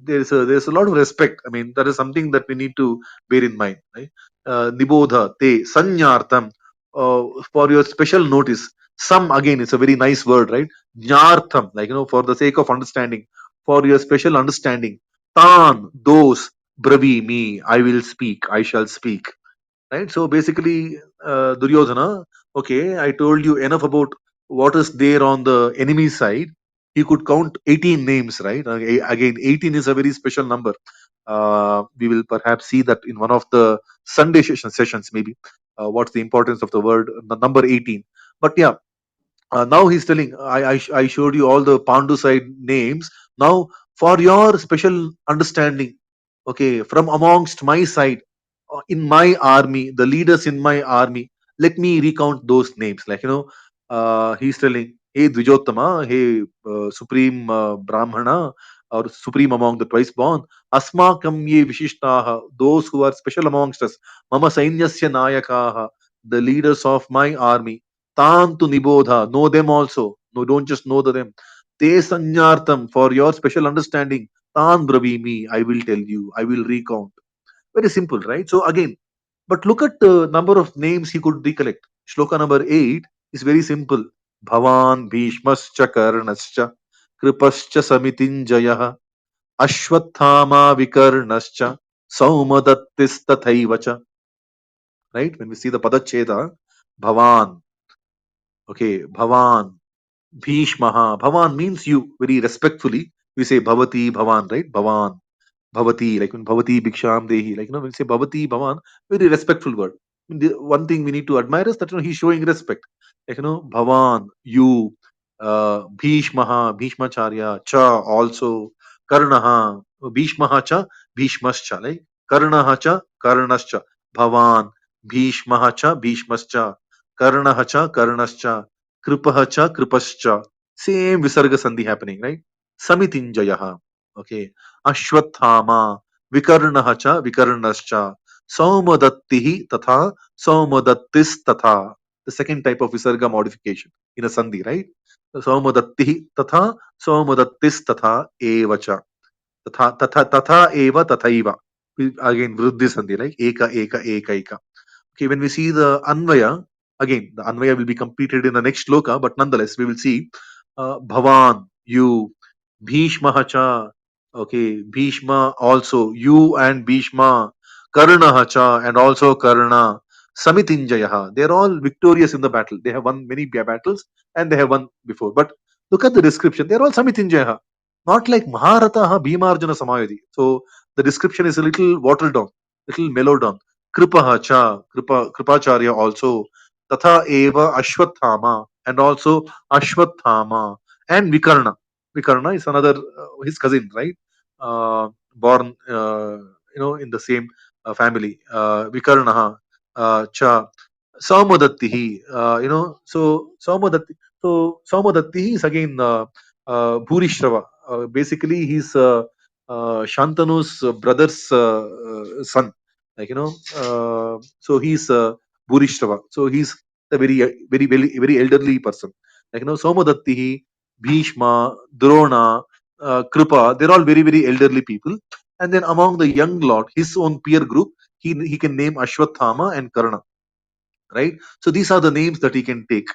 There's a lot of respect. I mean, that is something that we need to bear in mind, right? Nibodha, te, sanyartham, for your special notice. Some, again, it's a very nice word, right? Jnartham, like, for the sake of understanding, for your special understanding. Tan, those, bravi, me, I will speak, I shall speak. Right? So basically, Duryodhana, okay, I told you enough about what is there on the enemy side. He could count 18 names, right? Again, 18 is a very special number. We will perhaps see that in one of the Sunday sessions, maybe. What's the importance of the word, the number 18? But yeah, now he's telling, I showed you all the Pandu side names. Now, for your special understanding, okay, from amongst my side, in my army, the leaders in my army, let me recount those names. Like, he's telling, hey Dvijottama, hey Supreme Brahmana, or Supreme among the twice born, Asmakam ye Vishishtaha, those who are special amongst us, Mama Sainyasya Nayakaha, the leaders of my army. Tan to Nibodha, know them also. No, don't just know them. Te Sanyartham, for your special understanding. Tan Bravimi, I will tell you, I will recount. Very simple, right? So again, but look at the number of names he could recollect. Shloka number 8 is very simple. Bhavan Bhishmascha Karnascha Kripascha Samitinjayah Ashwathama Vikarnascha Saumadattistataivacha. Right? When we see the Padacheda, Bhavan, okay, Bhavan, Bhishmaha. Bhavan means you, very respectfully. We say Bhavati, Bhavan, right? Bhavan, Bhavati, like when Bhavati Bhiksham Dehi, like, when we say Bhavati, Bhavan, very respectful word. One thing we need to admire is that, he's showing respect. Like, Bhavan, you, Bhishmaha, Bhishmacharya, Cha, also, Karnaha, Bhishmaha Cha, Bhishmascha, like. Karnaha cha Karnascha, Bhavan, Bhishmaha cha Bhishmascha, Karnaha cha Karnascha, Kripaha cha Kripascha. Same Visarga Sandhi happening, right? Samitinjayaha. Okay. Ashwathama, Vikarnaha cha Vikarnascha, Saumadattihi tatha, Saumadattis tatha. The second type of Visarga modification in a Sandhi, right? Saumadattihi tatha, Saumadattis tatha, evacha. तथा तथा तथा eva tathaiva. Again vriddhi sandhi, like eka eka eka eka. Okay, when we see the anvaya, again the anvaya will be completed in the next shloka, but nonetheless we will see bhavan, you, bhishma cha, okay, bhishma also, you and bhishma, karna cha, and also karna, samitinjayaha. They are all victorious in the battle. They have won many battles and they have won before, but look at the description, they are all samitinjayaha, not like Maharataha Bhimarjuna Samayodi. So the description is a little watered down, little mellowed down. Kripaha cha, Kripacharya also, Tatha Eva Ashwathama, and also Ashwathama, and Vikarna. Vikarna is another, his cousin, right? Born, in the same family. Vikarna cha, Saumadatti, so Saumadatti is again Bhurishrava. Basically, he's Shantanu's brother's son. So he's Bhurishrava. So he's a very elderly person. Saumadatti, Bhishma, Drona, Kripa, they're all very elderly people. And then among the young lord, his own peer group, he can name Ashwathama and Karna, right? So these are the names that he can take.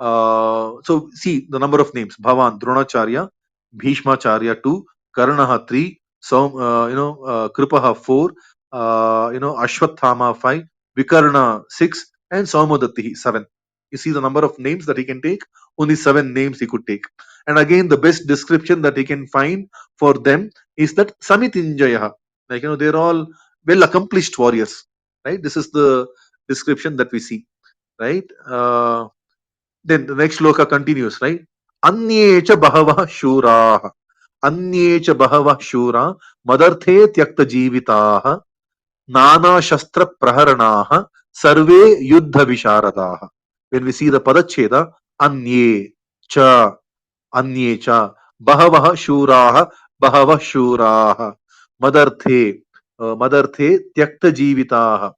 So see the number of names: Bhavan, Dronacharya, Bhishmacharya 2, Karnaha 3, Kripaha 4, Ashwathama 5, Vikarna 6, and Saumadatti 7. You see the number of names that he can take? Only 7 names he could take. And again, the best description that he can find for them is that Samitinjayaha. They're all well accomplished warriors, right? This is the description that we see, right? Then the next shloka continues, right? Anyecha bahava shura, Anyecha bahava shura, Madarthe tyakta jivitaha, Nana shastra praharanaha, Sarve yuddha visharadaha. When we see the padacheda, Anye cha, Anye cha, Bahava shuraha, Bahava shuraha, Madarthe, Madarthe tyakta jivitaha.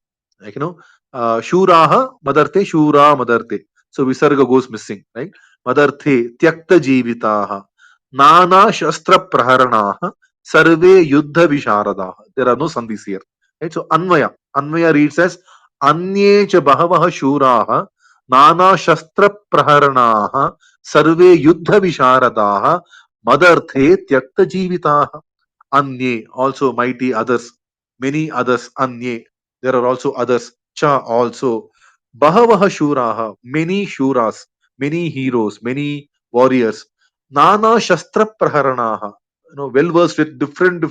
Shuraha, Madarthe, Shura, Madarthe. So Visarga goes missing, right? Madarthe, Tyakta Jivitaha, Nana Shastra Praharanaha, Sarve Yuddha Visharadaha. There are no sandhis here. Right? So Anvaya reads as Anyecha Bahavaha Shuraha, Nana Shastra Praharanaha, Sarve Yuddha Visharadaha, Madarthe Tyakta Jivitaha. Anye, also mighty others, many others, Anye. There are also others, Cha also. Bahavaha Shuraha, many Shuras, many heroes, many warriors. Nana Shastra Praharanaha, well versed with different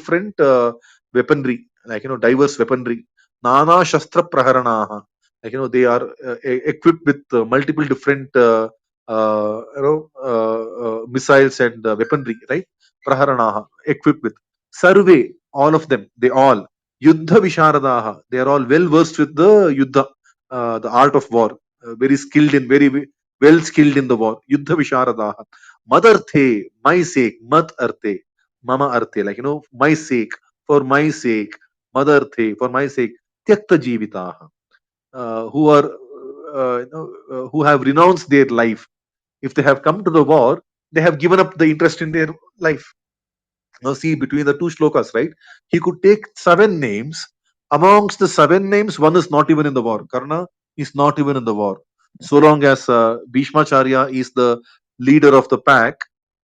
weaponry, diverse weaponry. Nana Shastra Praharanaha, they are equipped with multiple different missiles and weaponry, right? Praharanaha, equipped with. Sarve, all of them, they all. Yuddha Visharadaha, they are all well versed with the Yuddha, the art of war, very skilled in, well skilled in the war. Yuddha Visharadaha. Madarthe, my sake, Mat Arte, Mama Arte, my sake, for my sake, Madarthe, for my sake, Tyakta Jivitaha, who have renounced their life. If they have come to the war, they have given up the interest in their life. Now see between the two shlokas, right? He could take 7 names. Amongst the 7 names, one is not even in the war. Karna is not even in the war. So long as Bhishmacharya is the leader of the pack,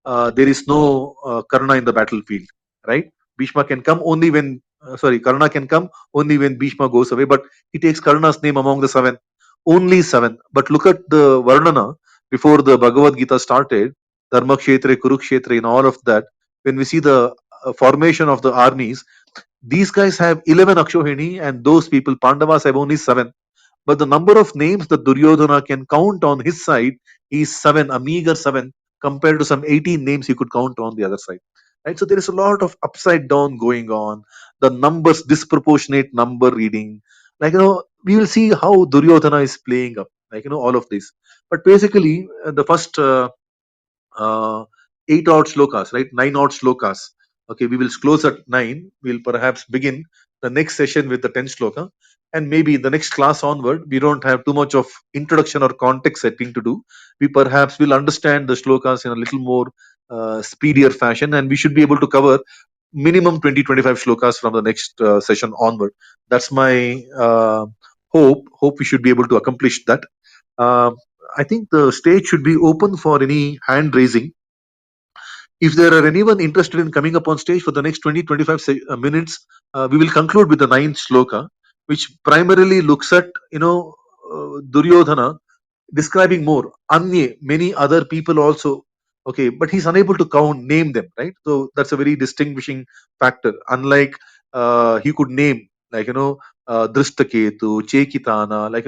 there is no Karna in the battlefield, right? Bhishma can come only when, Karna can come only when Bhishma goes away, but he takes Karna's name among the 7. Only 7. But look at the Varnana before the Bhagavad-Gita started, Dharma Kshetra, Kurukshetra, in all of that. When we see the formation of the armies, these guys have 11 Akshohini and those people, Pandavas, have only 7. But the number of names that Duryodhana can count on his side is 7, a meager 7, compared to some 18 names he could count on the other side. right? So there is a lot of upside down going on, the numbers, disproportionate number reading, like, we will see how Duryodhana is playing up, like, all of this. But basically, the first uh, 8 odd shlokas, right? 9 odd shlokas. Okay, we will close at 9. We'll perhaps begin the next session with the 10th shloka. And maybe the next class onward, we don't have too much of introduction or context setting to do. We perhaps will understand the shlokas in a little more speedier fashion, and we should be able to cover minimum 20-25 shlokas from the next session onward. That's my hope we should be able to accomplish that. uh, I think the stage should be open for any hand raising. If there are anyone interested in coming up on stage for the next 20-25 minutes, we will conclude with the 9th shloka, which primarily looks at, Duryodhana describing more anye, many other people also. Okay, but he's unable to name them, right? So that's a very distinguishing factor. Unlike he could name, like, Drishtaketu, Chekitana, like,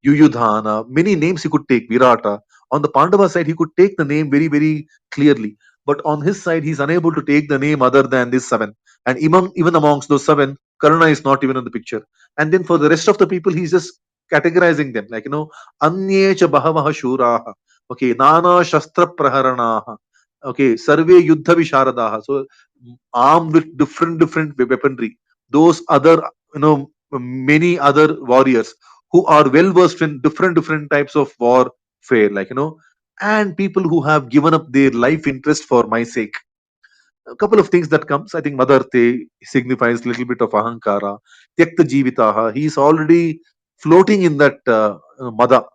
Yuyudhana, many names he could take, Virata. On the Pandava side, he could take the name very, very clearly, but on his side, he's unable to take the name other than these 7. And even amongst those 7, Karuna is not even in the picture. And then for the rest of the people, he's just categorizing them, like, Anye cha bahavaha shuraha. Okay, nana shastra praharanaha. Okay, sarve yuddha visharadaha. So armed with different weaponry. Those other, many other warriors who are well versed in different types of warfare, like, and people who have given up their life interest for my sake. A couple of things that comes. I think Madarte signifies a little bit of ahankara. Tyakta jivitaha. He is already floating in that mada,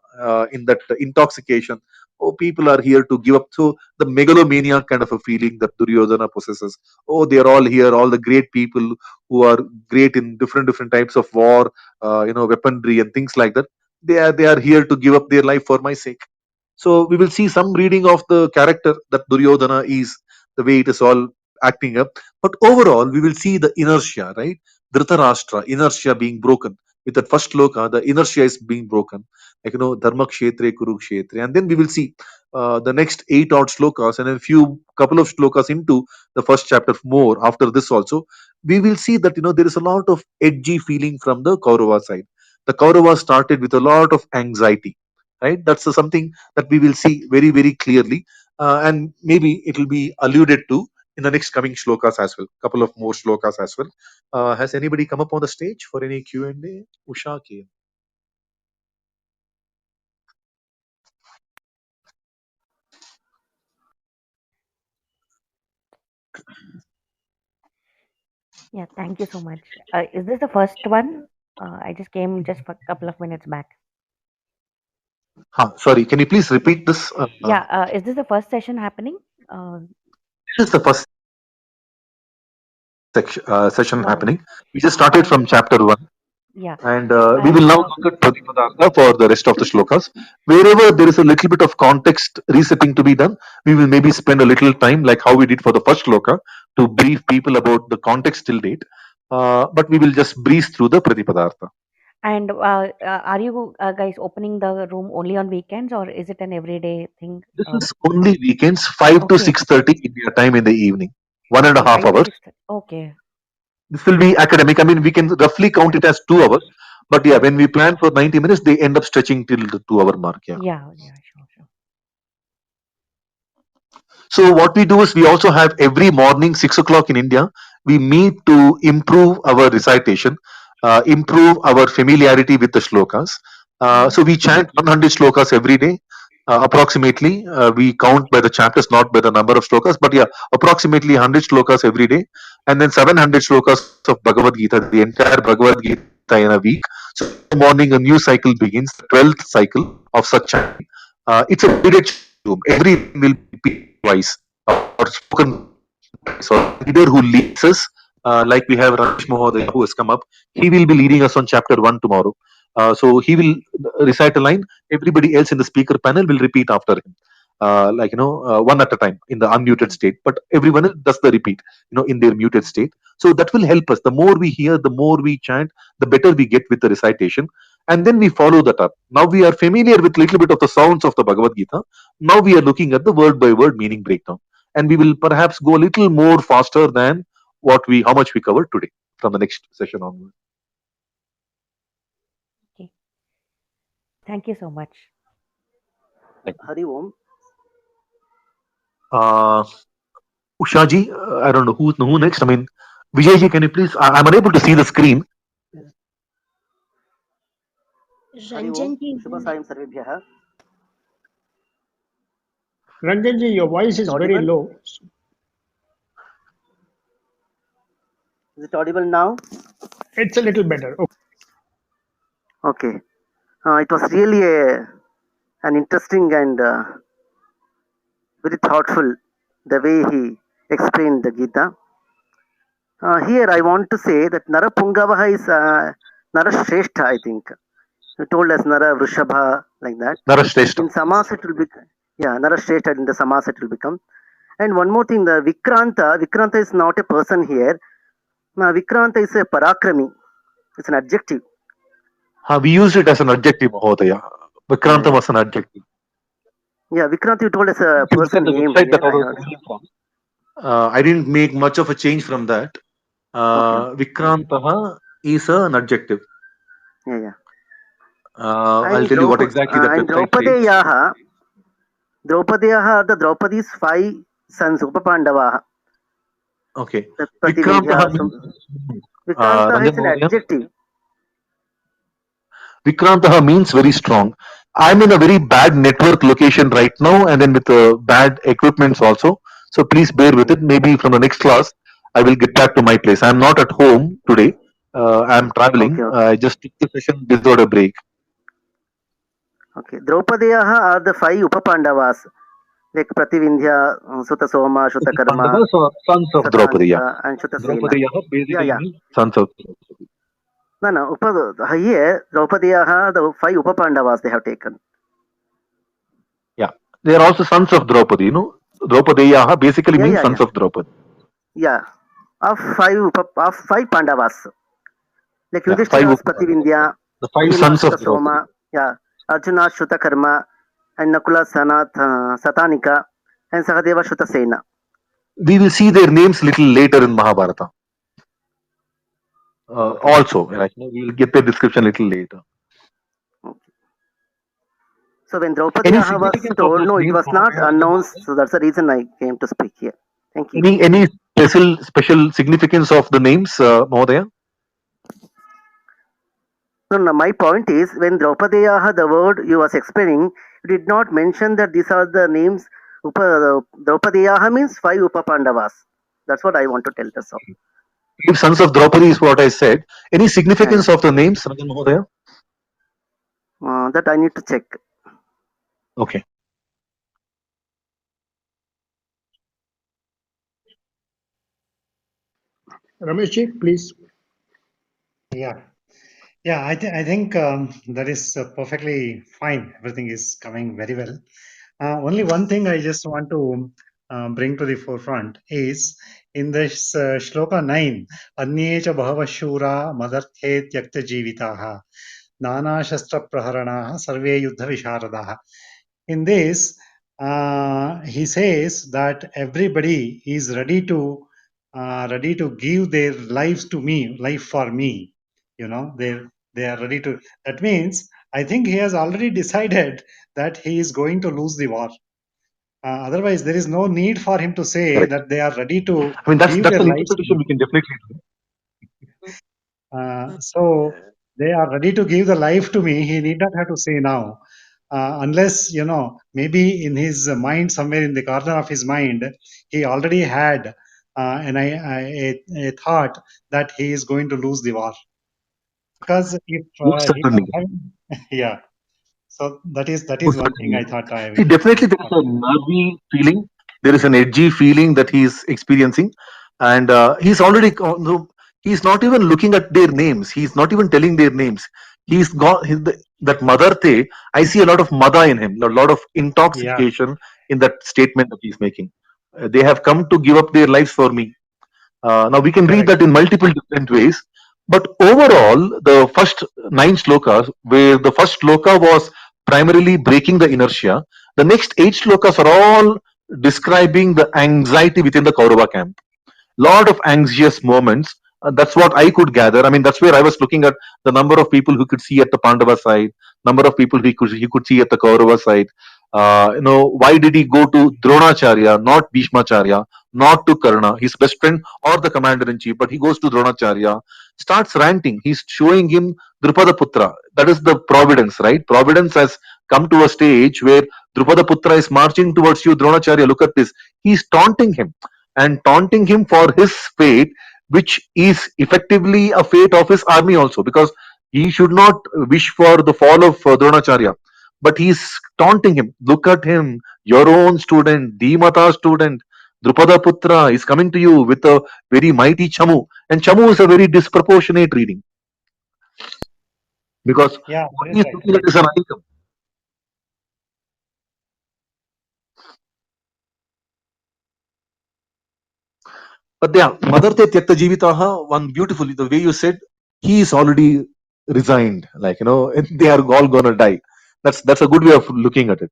in that intoxication. Oh, people are here to give up. So the megalomania kind of a feeling that Duryodhana possesses. Oh, they are all here. All the great people who are great in different types of war, weaponry and things like that. They are here to give up their life for my sake. So we will see some reading of the character that Duryodhana is, the way it is all acting up. But overall, we will see the inertia, right? Dhritarashtra, inertia being broken. With that first shloka, the inertia is being broken. Like, Dharma Kshetre, Kurukshetre. And then we will see the next 8 odd shlokas and a couple of shlokas into the first chapter more after this also. We will see that, there is a lot of edgy feeling from the Kaurava side. The Kauravas started with a lot of anxiety, right? That's something that we will see very, very clearly. And maybe it will be alluded to in the next coming shlokas as well. Couple of more shlokas as well. Has anybody come up on the stage for any Q&A? Usha K. Yeah, thank you so much. Is this the first one? I just came just for a couple of minutes back. Sorry, can you please repeat this? Yeah, is this the first session happening? This is the first session Wow. happening. We just started from chapter 1. Yeah. And we will now look at Pratipadartha for the rest of the shlokas. Wherever there is a little bit of context resetting to be done, we will maybe spend a little time, like how we did for the first shloka, to brief people about the context till date. But we will just breeze through the Pratipadartha. And are you guys opening the room only on weekends, or is it an everyday thing? This is only weekends, 5 to Okay. 6:30 India time in the evening, 1.5 Okay, 5 to hours. 6. Okay. This will be academic. I mean, we can roughly count it as 2 hours. But yeah, when we plan for 90 minutes, they end up stretching till the 2-hour mark. Yeah. Yeah, sure. So what we do is we also have every morning 6 o'clock in India. We meet to improve our recitation, improve our familiarity with the shlokas. So we chant 100 shlokas every day. Approximately, we count by the chapters, not by the number of shlokas, but yeah, approximately 100 shlokas every day, and then 700 shlokas of Bhagavad-Gita, the entire Bhagavad-Gita in a week. So in the morning, a new cycle begins, the 12th cycle of such chanting. It's a guided room. Every will be repeated twice or spoken twice. So leader who leads us, like we have Ramesh Mohodaya who has come up, he will be leading us on chapter 1 tomorrow. So he will recite a line. Everybody else in the speaker panel will repeat after him. One at a time in the unmuted state, but everyone else does the repeat, in their muted state. So that will help us. The more we hear, the more we chant, the better we get with the recitation. And then we follow that up. Now we are familiar with little bit of the sounds of the Bhagavad Gita. Now we are looking at the word by word meaning breakdown. and we will perhaps go a little more faster than how much we covered today from the next session onward. Okay. Thank you so much. Hari Om. Ushaji, I don't know who next. I mean, Vijayji, can you please? I'm unable to see the screen. Hari Om. Shubha Sayam Sarvebhyah. Ranjanji, your voice is very low. Is it audible now? It's a little better. Okay. It was really an interesting and very thoughtful the way he explained the Gita. Here I want to say that Nara Pungavaha is Nara Shrestha, I think. You told us Nara Vrishabha, like that. Nara Shrestha. In Samas it will be, Nara Shrestha, in the Samas it will become. And one more thing, the Vikranta is not a person here. Vikranta is a Parakrami. It's an adjective. We used it as an adjective, Mahodaya. Vikranta was an adjective. Yeah, Vikranta you told us a person name. I didn't make much of a change from that. Vikrantaha is an adjective. Yeah. I'll tell you what exactly that website says. Draupadeyaha are the Draupadi's 5 sons, Upapandavaha. Okay. Vikranta is an adjective. Vikrantaha means very strong. I'm in a very bad network location right now, and then with bad equipments also. So please bear with it. Maybe from the next class, I will get back to my place. I'm not at home today. I'm traveling. Okay. I just took the session without a break. Okay. Draupadeyaha are the 5 Upapandavas. Like Prativindhya, Sutasoma, Shutakarma. Sons of Draupadi. And Shutasena. Draupadeyaha basically means sons of Draupadi. No. Here, Draupadiyaha, the 5 Upapandavas they have taken. Yeah. They are also sons of Draupadi, you know. Draupadeyaha basically means sons of Draupadi. Yeah. Of 5 Pandavas. Like Yudhishthira, Prativindhya. The 5 sons of Soma. Yeah. Arjuna, Shutakarma. And Nakula, Satanika. And Sahadeva, Shutasena. We will see their names little later in Mahabharata. Also, like, we will get the description little later. Okay. So when Draupadiyaha was told, no, it was not announced. So that's the reason I came to speak here. Thank you. Any special significance of the names, Mahodaya? No, my point is, when Draupadiyaha, the word you was explaining, you did not mention that these are the names. Draupadiyaha means 5 Upapandavas. That's what I want to tell. That's all. If sons of Draupadi is what I said. Any significance of the names, Rajan Mahodaya? That I need to check. Okay. Rameshji, please. Yeah, I think that is perfectly fine. Everything is coming very well. Only one thing I just want to bring to the forefront is in this shloka 9, Anyecha Bhava Shura Madarthe Tyakta Jivitaha Nana Shastra Praharanaha Sarve Yuddha Visharadaha. In this, he says that everybody is ready to give their lives to me, life for me. You know, they are ready to. That means I think he has already decided that he is going to lose the war. Otherwise, there is no need for him to say that they are ready to. I mean, that's give an their lives. interpretation we can definitely do. So they are ready to give the life to me. He need not have to say now. Unless, you know, maybe in his mind, somewhere in the corner of his mind, he already had a thought that he is going to lose the war. Because if yeah, so that is one thing I thought I will. See, definitely there is a nervy feeling. There is an edgy feeling that he is experiencing, and he's already. He's not even looking at their names. He's not even telling their names. He's got that Madarte. I see a lot of Mada in him, a lot of intoxication in that statement that he's making. They have come to give up their lives for me. Now we can read that in multiple different ways. But overall, the first 9 shlokas, where the first shloka was primarily breaking the inertia, the next 8 shlokas are all describing the anxiety within the Kaurava camp. Lot of anxious moments. That's what I could gather. I mean, that's where I was looking at the number of people who could see at the Pandava side, number of people he could see at the Kaurava side. Why did he go to Dronacharya, not Bhishmacharya, not to Karna, his best friend or the commander in chief, but he goes to Dronacharya, starts ranting. He's showing him Drupada Putra. That is the providence, right? Providence has come to a stage where Drupada Putra is marching towards you, Dronacharya. Look at this. He's taunting him and taunting him for his fate, which is effectively a fate of his army also, because he should not wish for the fall of Dronacharya. But he's taunting him. Look at him, your own student, Dhimata student, Drupada Putra is coming to you with a very mighty Chamu. And Chamu is a very disproportionate reading because Yeah, what that is he is right. looking at is an icon. But yeah, Madarte Tyakta Jivitaha, one beautifully, the way you said, he is already resigned. Like, they are all gonna die. That's a good way of looking at it.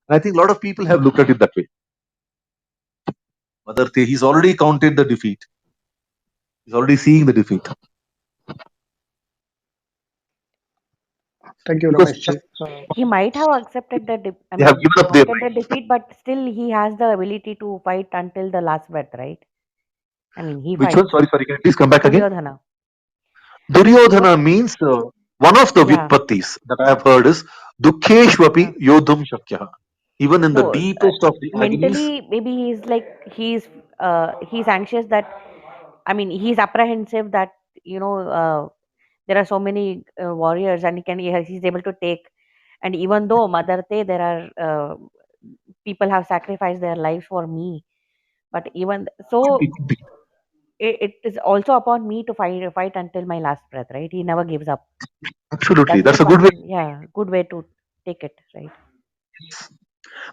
And I think a lot of people have looked at it that way. Madarte, he's already counted the defeat. He's already seeing the defeat. Thank you, Because Ramesh ji. He might have accepted I they have mean, given up their counted the defeat, but still he has the ability to fight until the last breath, right? I mean, he which one? fights. Sorry, can you please come back again? Duryodhana. Duryodhana Because, means one of the yeah, Vyutpattis that I have heard is yeah. Dukkeshwapi Yodhum Shakya. Even in the So deepest of the agonies, mentally, maybe he's anxious that, I mean, he's apprehensive that, there are so many warriors, and he's able to take. And even though Madarte, there are people have sacrificed their lives for me, but even so, could be. it is also upon me to fight until my last breath, right? He never gives up. Absolutely, That's that's just a good way. one, yeah, good way to take it, right?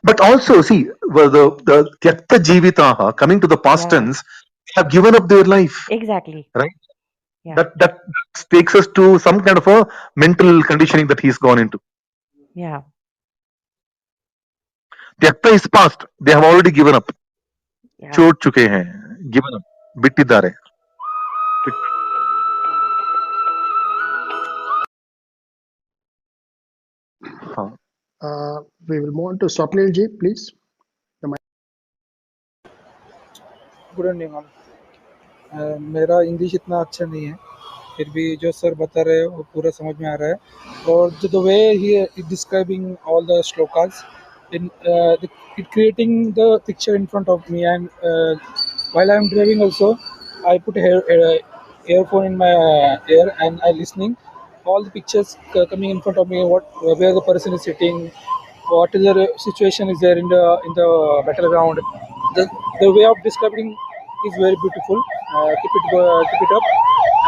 But also, see, the Tyakta Jivitaha, coming to the past Yeah, tense, have given up their life, exactly. right? Yeah, That takes us to some kind of a mental conditioning that he's gone into. yeah. Tyakta is past. They have already given up. Yeah. छोड़ चुके हैं, given up, ಬಿಟ್ಟಿದ್ದಾರೆ. हाँ. We will move on to Swapnil ji, please. Good evening all. मेरा English इतना अच्छा नहीं है, फिर भी जो सर बता रहे हैं वो पूरा समझ में आ रहा है। और the way he describing all the shlokas in it creating the picture in front of me, and while I am driving also, I put earphone in my ear and I listening all the pictures coming in front of me, where the person is sitting, what is the situation is there in the battleground. The way of describing is very beautiful. Keep it up.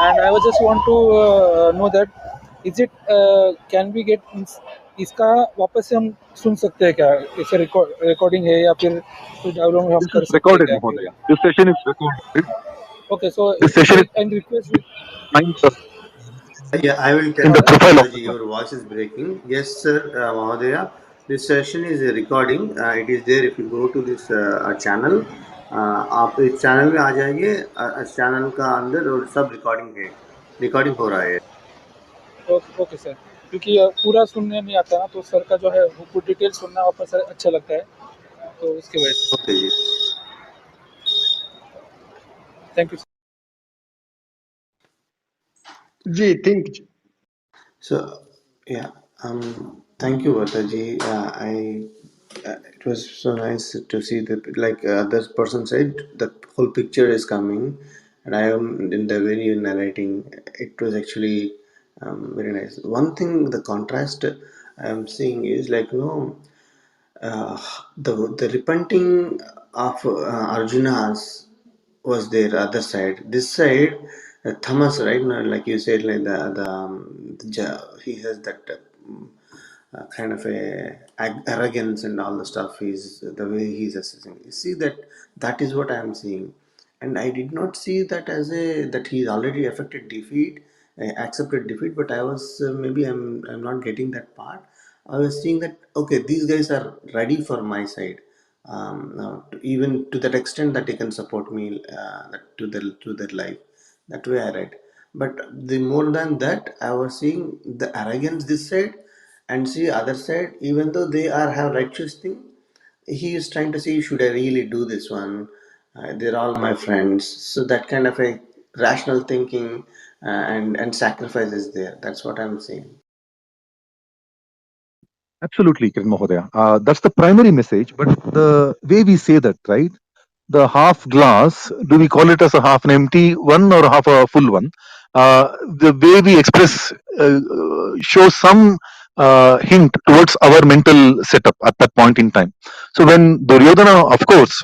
And I was just want to know that is it can we get इसका वापस से हम सुन सकते हैं क्या? इसे recording है या फिर कुछ डाउनलोड हम This कर is सकते हैं recorded, क्या फिर? Mahodaya. This session is recorded. Okay, so This session is I request with find Yeah, I will in tell the profile of Mataji, the class. your voice is breaking. Yes, sir, Mahodaya. This session is a recording. It is there if you go to this channel. आप इस channel में आ जाएंगे, इस channel का अंदर और सब recording हो रहा है। ओके सर, क्योंकि पूरा सुनने नहीं आता ना, तो सर का जो है वो पूरी डिटेल सुनना वापस अच्छा लगता है, तो उसकी वजह से। Okay ji, thank you. Ji, think. so yeah, thank you, Mataji. It was so nice to see that, like other person said, the whole picture is coming, and I am in the way you're narrating. It was actually very nice. One thing, the contrast I'm seeing is like uh, the repenting of Arjuna's was their other side. This side, Thomas, right now, like you said, like he has that kind of a arrogance and all the stuff. He's the way he's assessing. You see that is what I am seeing, and I did not see that as a that he's already affected defeat, accepted defeat. But I was maybe I'm not getting that part. I was seeing that okay, these guys are ready for my side. even to that extent that he can support me to their life. That way I read. But the more than that, I was seeing the arrogance this side and see other side. Even though they are have righteous thing, he is trying to say, should I really do this one? They're all my friends. So that kind of a rational thinking and sacrifice is there. That's what I'm saying. Absolutely, Kiran Mahodaya. That's the primary message. But the way we say that, right? The half glass, do we call it as a half an empty one or half a full one? The way we express shows some hint towards our mental setup at that point in time. So when Duryodhana, of course,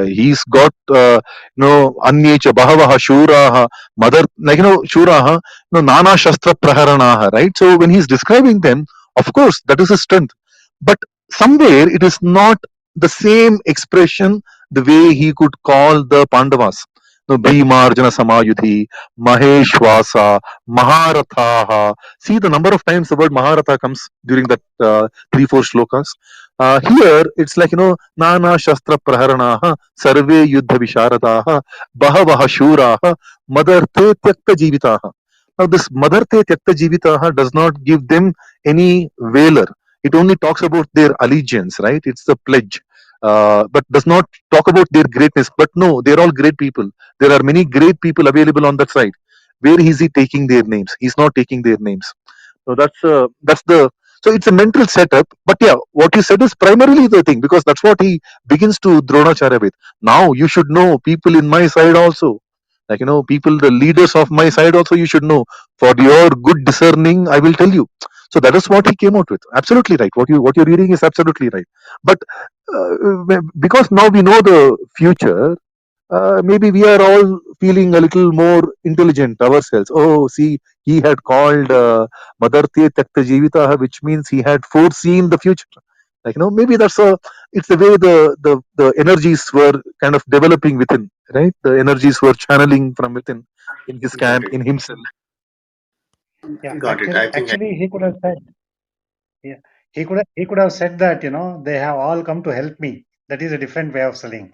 he's got Anyecha Bahavaha Shuraha, Mother, like Shuraha, Nana Shastra Praharanaha, right? So when he's describing them, of course, that is a strength. But somewhere it is not the same expression the way he could call the Pandavas. No, Bhimarjana Samayudhi, Maheshwasa, Maharathaha. See the number of times the word Maharatha comes during that 3-4 shlokas. Here it's like Nana Shastra Praharanaha, Sarve Yuddha Visharadaha, Bahavaha Shuraha, Madarte Tyakta Jivitaha. Now this Madarte Tyakta Jivitaha does not give them any valor. It only talks about their allegiance, right? It's the pledge, but does not talk about their greatness. But no, they're all great people. There are many great people available on that side. Where is he taking their names? He's not taking their names. So that's the so it's a mental setup. But yeah, what you said is primarily the thing because that's what he begins to Dronacharya with. Now you should know people in my side also. Like people, the leaders of my side also you should know. For your good discerning, I will tell you. So that is what he came out with. Absolutely right. What you're reading is absolutely right. But because now we know the future, maybe we are all feeling a little more intelligent ourselves. Oh, see, he had called Madarte Takta Jivita, which means he had foreseen the future. Like maybe it's the way the energies were kind of developing within, right? The energies were channeling from within in his Got camp, it. in himself. Yeah, Got it. I think actually, he could have said, yeah, he could have said that, they have all come to help me. That is a different way of saying.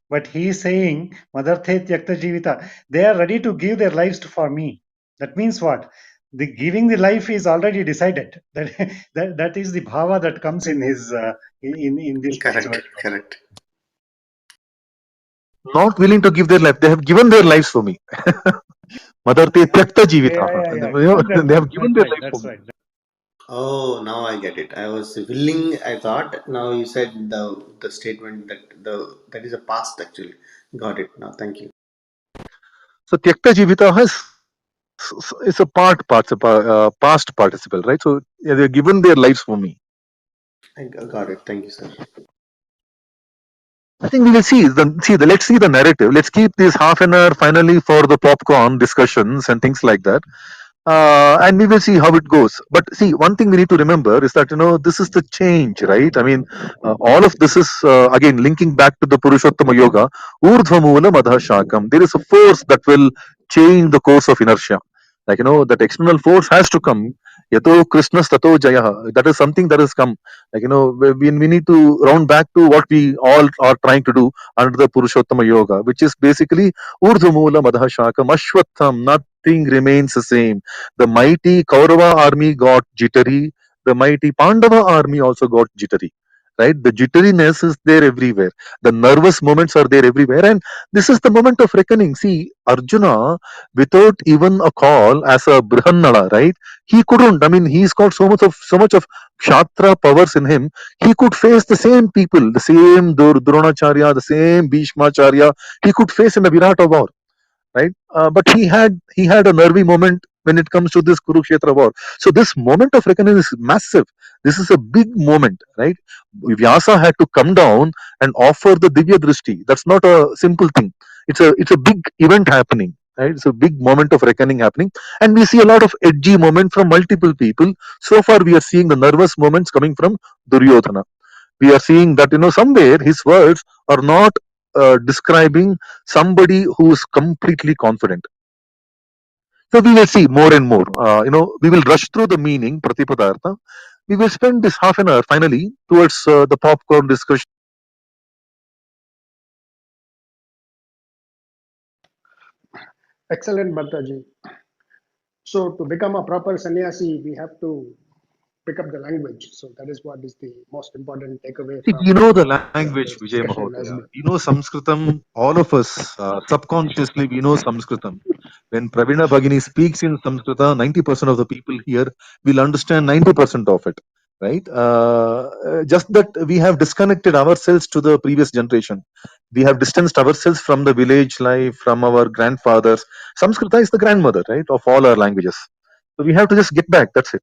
But he is saying, Madarte Tyakta Jivita, they are ready to give their lives for me. That means what? The giving the life is already decided. That is the bhava that comes in his in this correct. words. Correct. Not willing to give their life. They have given their lives for me. Madarte Tyakta Jivita. Yeah. Given their They have life. given That's their right. life for That's me. right. Oh, now I get it. I was willing. I thought. Now you said the statement that is a past actually. Got it. Now, thank you. So Tyakta Jivita is a past participle, right? So yeah, they've given their lives for me. I got it. Thank you, sir. I think we will let's see the narrative. Let's keep this half an hour finally for the popcorn discussions and things like that. And we will see how it goes. But see, one thing we need to remember is that this is the change, right? I mean, all of this is again linking back to the Purushottama Yoga. Urdhvamula Madha Shakam. There is a force that will change the course of inertia. Like that external force has to come. Yato Krishnas Tato Jaya. That is something that has come. Like we need to round back to what we all are trying to do under the Purushottama Yoga, which is basically Urdhvamula Madha Shakam Ashwatham. Nothing remains the same. The mighty Kaurava army got jittery. The mighty Pandava army also got jittery. Right? The jitteriness is there everywhere. The nervous moments are there everywhere. And this is the moment of reckoning. See, Arjuna, without even a call as a Brihannala, right? He couldn't. I mean, he's got so much of Kshatra powers in him. He could face the same people, the same Dronacharya, the same Bhishmacharya. He could face in a Virata war, right? But he had a nervy moment when it comes to this Kurukshetra war. So this moment of reckoning is massive. This is a big moment, right? Vyasa had to come down and offer the Divya Drishti. That's not a simple thing. It's a big event happening. Right? It's a big moment of reckoning happening, and we see a lot of edgy moment from multiple people. So far, we are seeing the nervous moments coming from Duryodhana. We are seeing that somewhere his words are not describing somebody who is completely confident. So we will see more and more. We will rush through the meaning, Pratipadartha. We will spend this half an hour finally towards the popcorn discussion. Excellent, Bhartaji. So to become a proper sannyasi, we have to pick up the language. So that is what is the most important takeaway See, we from know the language, this Vijay discussion has Mahodaya. been. We know Sanskritam, all of us, subconsciously, we know Sanskritam. When Pravina Bhagini speaks in Sanskrita, 90% of the people here will understand 90% of it, right? Just that we have disconnected ourselves to the previous generation. We have distanced ourselves from the village life, from our grandfathers. Samskrita is the grandmother, right, of all our languages. So we have to just get back, that's it.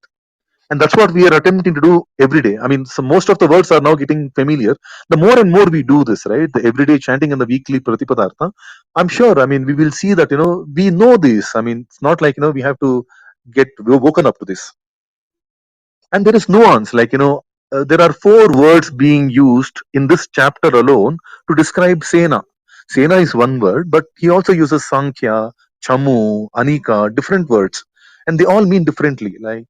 And that's what we are attempting to do every day. I mean, so most of the words are now getting familiar. The more and more we do this, right, the everyday chanting and the weekly pratipadartha, I'm sure, I mean, we will see that, we know this. I mean, it's not like, we have to get woken up to this. And there is nuance, like, there are four words being used in this chapter alone to describe Sena. Sena is one word, but he also uses Sankhya, Chamu, Anika, different words, and they all mean differently. Like,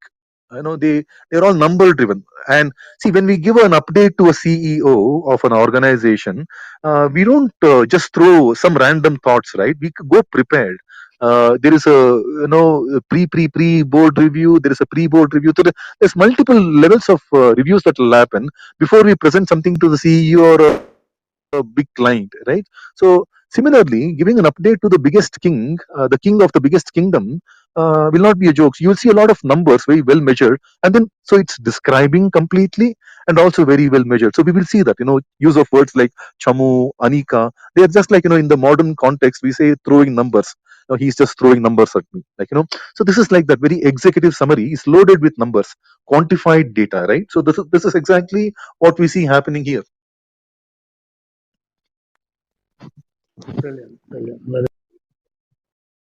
they're all number driven. And see, when we give an update to a CEO of an organization, we don't just throw some random thoughts, right? We go prepared. There is a, pre board review, there is a pre board review. So there's multiple levels of reviews that will happen before we present something to the CEO or a big client, right? So similarly, giving an update to the biggest king, the king of the biggest kingdom, will not be a joke. You'll see a lot of numbers very well measured, and then so it's describing completely and also very well measured. So we will see that, use of words like Chamu, Anika, they are just like, in the modern context we say throwing numbers. He's just throwing numbers at me, like, so this is like that very executive summary is loaded with numbers, quantified data, right? So this is exactly what we see happening here. Brilliant, brilliant. Very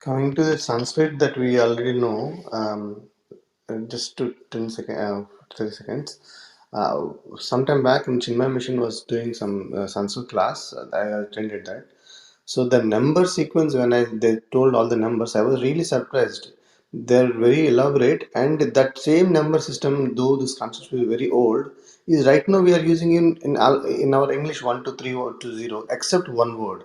Coming to the Sanskrit that we already know, just to 30 seconds. Sometime back, in Chinmay Mission was doing some Sanskrit class. I attended that. So the number sequence, when they told all the numbers, I was really surprised. They're very elaborate, and that same number system, though this concept is very old, is right now we are using in our English 1 2 3 or 2 0, except one word.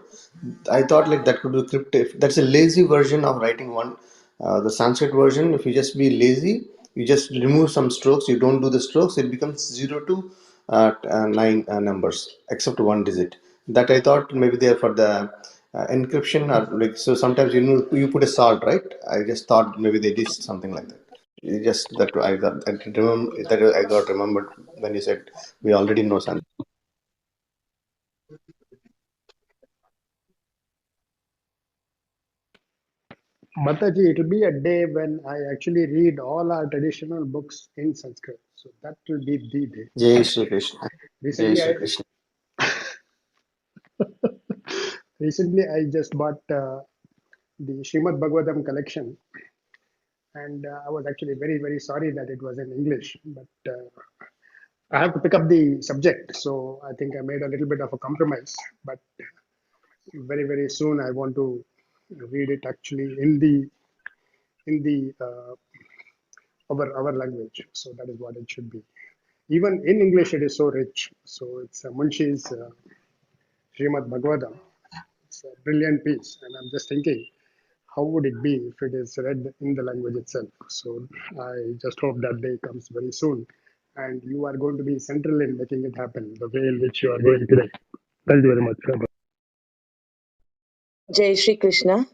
I thought like that could be cryptic. That's a lazy version of writing one. The Sanskrit version, if you just be lazy, you just remove some strokes. You don't do the strokes. It becomes 0 to 9 numbers, except one digit. That I thought maybe they are for the encryption or like so. Sometimes you put a salt, right? I just thought maybe they did something like that. It just that I remember that I got remembered when you said we already know Sanskrit. Mataji, it will be a day when I actually read all our traditional books in Sanskrit. So that will be the day. Jai Shri Krishna. Jai Recently, Shri I Krishna. recently I just bought the Srimad Bhagavatam collection, and I was actually very very sorry that it was in English, but I have to pick up the subject. So I think I made a little bit of a compromise, but very very soon I want to read it actually in the our language. So that is what it should be. Even in English, it is so rich. So it's Munshi's Srimad Bhagavatam. It's a brilliant piece, and I'm just thinking, how would it be if it is read in the language itself? So I just hope that day comes very soon, and you are going to be central in making it happen the way in which you are going today. Thank you very much. Jai Shri Krishna.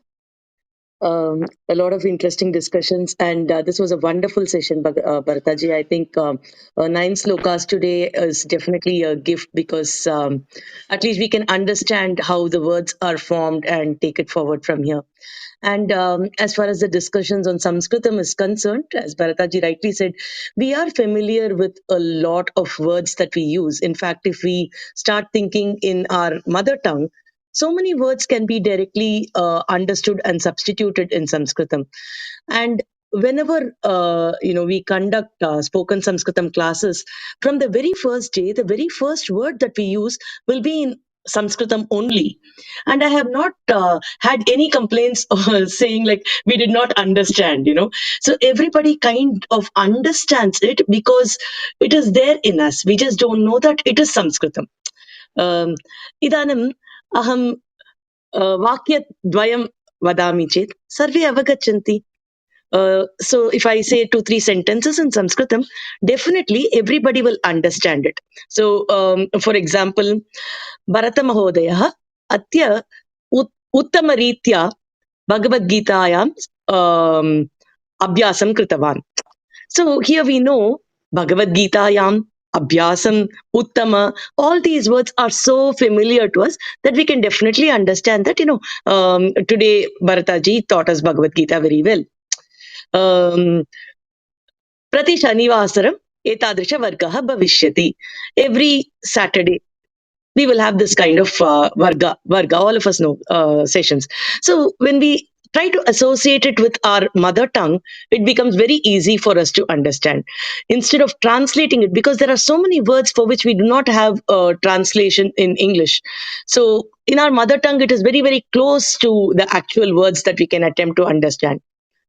A lot of interesting discussions, and this was a wonderful session, Bharataji. I think 9 slokas today is definitely a gift because at least we can understand how the words are formed and take it forward from here. And as far as the discussions on Sanskritam is concerned, as Bharataji rightly said, we are familiar with a lot of words that we use. In fact, if we start thinking in our mother tongue, so many words can be directly understood and substituted in Sanskritam. And whenever we conduct spoken Sanskritam classes, from the very first day, the very first word that we use will be in Sanskritam only. And I have not had any complaints saying like we did not understand. So everybody kind of understands it because it is there in us. We just don't know that it is Sanskritam. Idanim aham वाक्यद्वयं vadami chet sarve avagachanti. So if I say 2-3 sentences in Sanskritam, definitely everybody will understand it. So for example, Bharata Mahodayah Atya Uttamaritya Bhagavad-Gitayam Abhyasam Kritavan. So here we know Bhagavad-Gitayam, Abhyasam, Uttama, all these words are so familiar to us that we can definitely understand that, today Bharataji taught us Bhagavad-Gita very well. Prati Shanivasaram etadrisha vargaha bhavishyati. Every Saturday we will have this kind of varga. All of us know sessions. So when we try to associate it with our mother tongue, it becomes very easy for us to understand. Instead of translating it, because there are so many words for which we do not have a translation in English. So in our mother tongue, it is very, very close to the actual words that we can attempt to understand,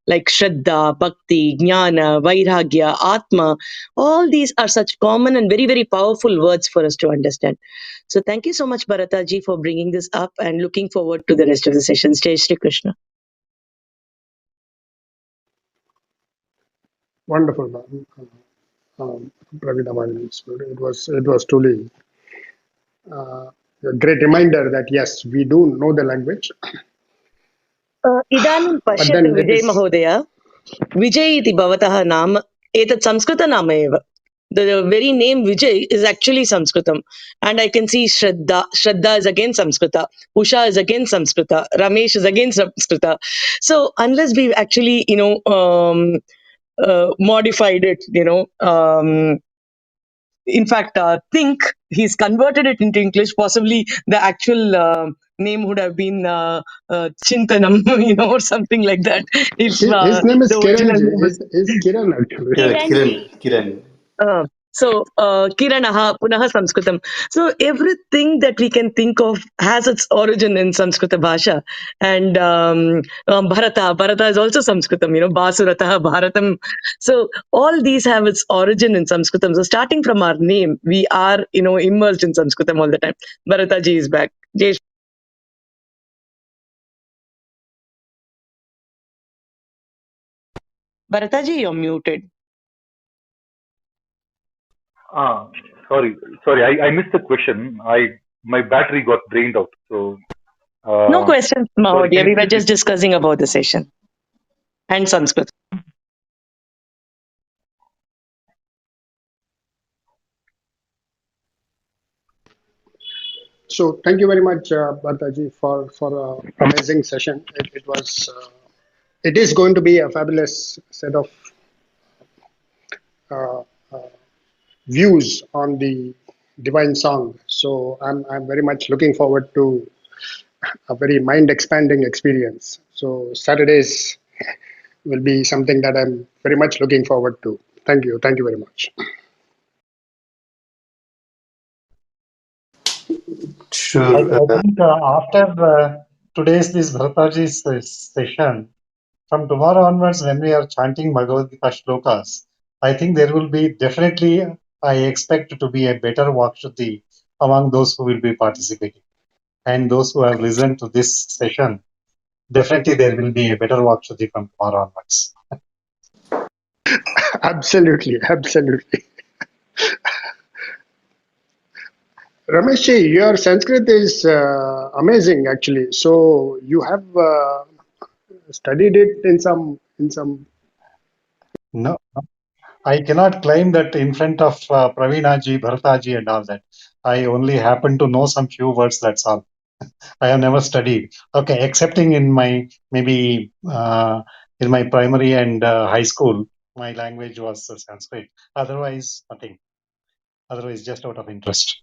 like Shraddha, Bhakti, Jnana, Vairagya, Atma. All these are such common and very, very powerful words for us to understand. So thank you so much, Bharataji, for bringing this up and looking forward to the rest of the sessions. Jai Shri Krishna. Wonderful, Pravina Mani. It was truly a great reminder that yes, we do know the language, Idanim but pashyatu then it Vijay is Mahodaya. Vijay iti bhavatah naam etat Samskrita nama eva. The very name Vijay is actually Sanskritam. And I can see Shraddha. Shraddha is again Samskrita. Usha is again Samskrita. Ramesh is again Samskrita. So unless we've actually, modified it, in fact, think he's converted it into English. Possibly the actual name would have been Chintanam, or something like that. If his name is the original Kiranji. name was Is Kiran actually. Kiran. Kiran. Kiranaha, Punaha Sanskritam. So everything that we can think of has its origin in Sanskrita Bhasha. And Bharata is also Sanskritam, Basurataha, Bharatam. So all these have its origin in Sanskritam. So starting from our name, we are, immersed in Sanskritam all the time. Bharataji is back. Jai Bharataji, you're muted. Ah, sorry, I missed the question. My battery got drained out. So, No uh, questions, sorry, can Mahodaya. you We were please just repeat? discussing about the session and Sanskrit. So thank you very much, Bhartaji, for amazing session. It was. It is going to be a fabulous set of uh, uh, views on the divine song. So I'm very much looking forward to a very mind expanding experience. So Saturdays will be something that I'm very much looking forward to. Thank you very much. Sure. I think after today's this Bharataji's session, from tomorrow onwards, when we are chanting Bhagavad-Gita shlokas, I think there will be definitely, I expect to be a better Vakshuddhi among those who will be participating. And those who have listened to this session, definitely there will be a better Vakshuddhi from tomorrow onwards. Absolutely, absolutely. Ramesh, your Sanskrit is amazing, actually. So you have studied it in some. No, I cannot claim that in front of Pravinaji, Bharataji and all that. I only happen to know some few words, that's all. I have never studied. Okay, excepting in my maybe in my primary and high school, my language was Sanskrit. Otherwise, nothing. Otherwise, just out of interest.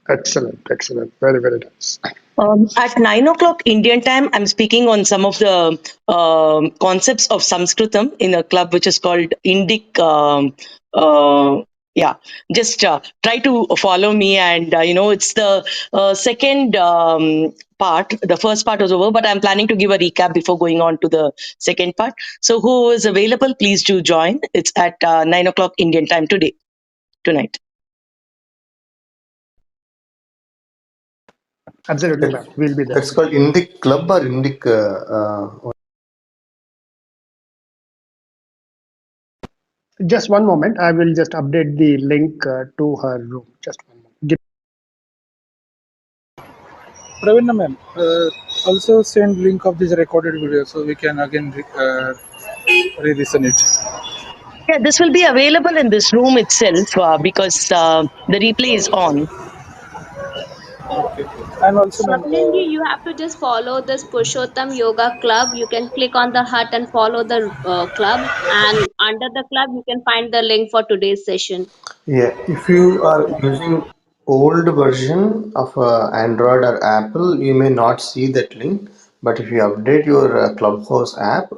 Excellent, excellent. Very, very nice. At 9 o'clock Indian time, I'm speaking on some of the concepts of Sanskritam in a club which is called Indic. Yeah, just try to follow me, and it's the second part. The first part was over, but I'm planning to give a recap before going on to the second part. So, who is available, please do join. It's at 9 o'clock Indian time tonight. Absolutely, ma'am. We'll be there. That's called Indic Club or Indic. Just one moment. I will just update the link to her room. Just one moment. Pravina ma'am, also send link of this recorded video so we can again re-listen it. Yeah, this will be available in this room itself because the replay is on. Okay. And also ma'am, Swaminji, you have to just follow this Purushottam Yoga Club. You can click on the hut and follow the club. And under the club, you can find the link for today's session. Yeah, if you are using old version of Android or Apple, you may not see that link. But if you update your Clubhouse app,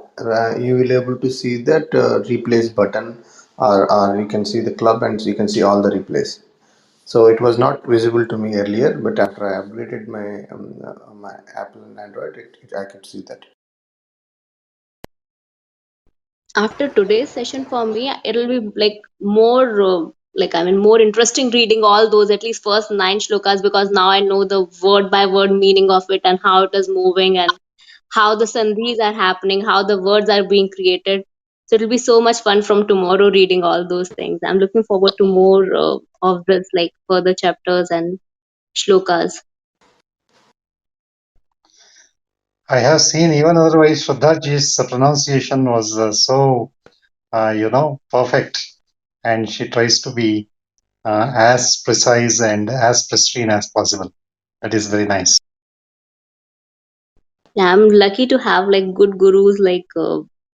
you will able to see that replays button, or you can see the club and you can see all the replays. So it was not visible to me earlier, but after I updated my Apple and Android, I could see that. After today's session for me, it'll be like more, more interesting reading all those, at least first 9 shlokas, because now I know the word by word meaning of it and how it is moving and how the sandhis are happening, how the words are being created. So it'll be so much fun from tomorrow reading all those things. I'm looking forward to more of this, like further chapters and shlokas. I have seen even otherwise Shraddhaji's pronunciation was so, perfect. And she tries to be as precise and as pristine as possible. That is very nice. Yeah, I'm lucky to have like good gurus like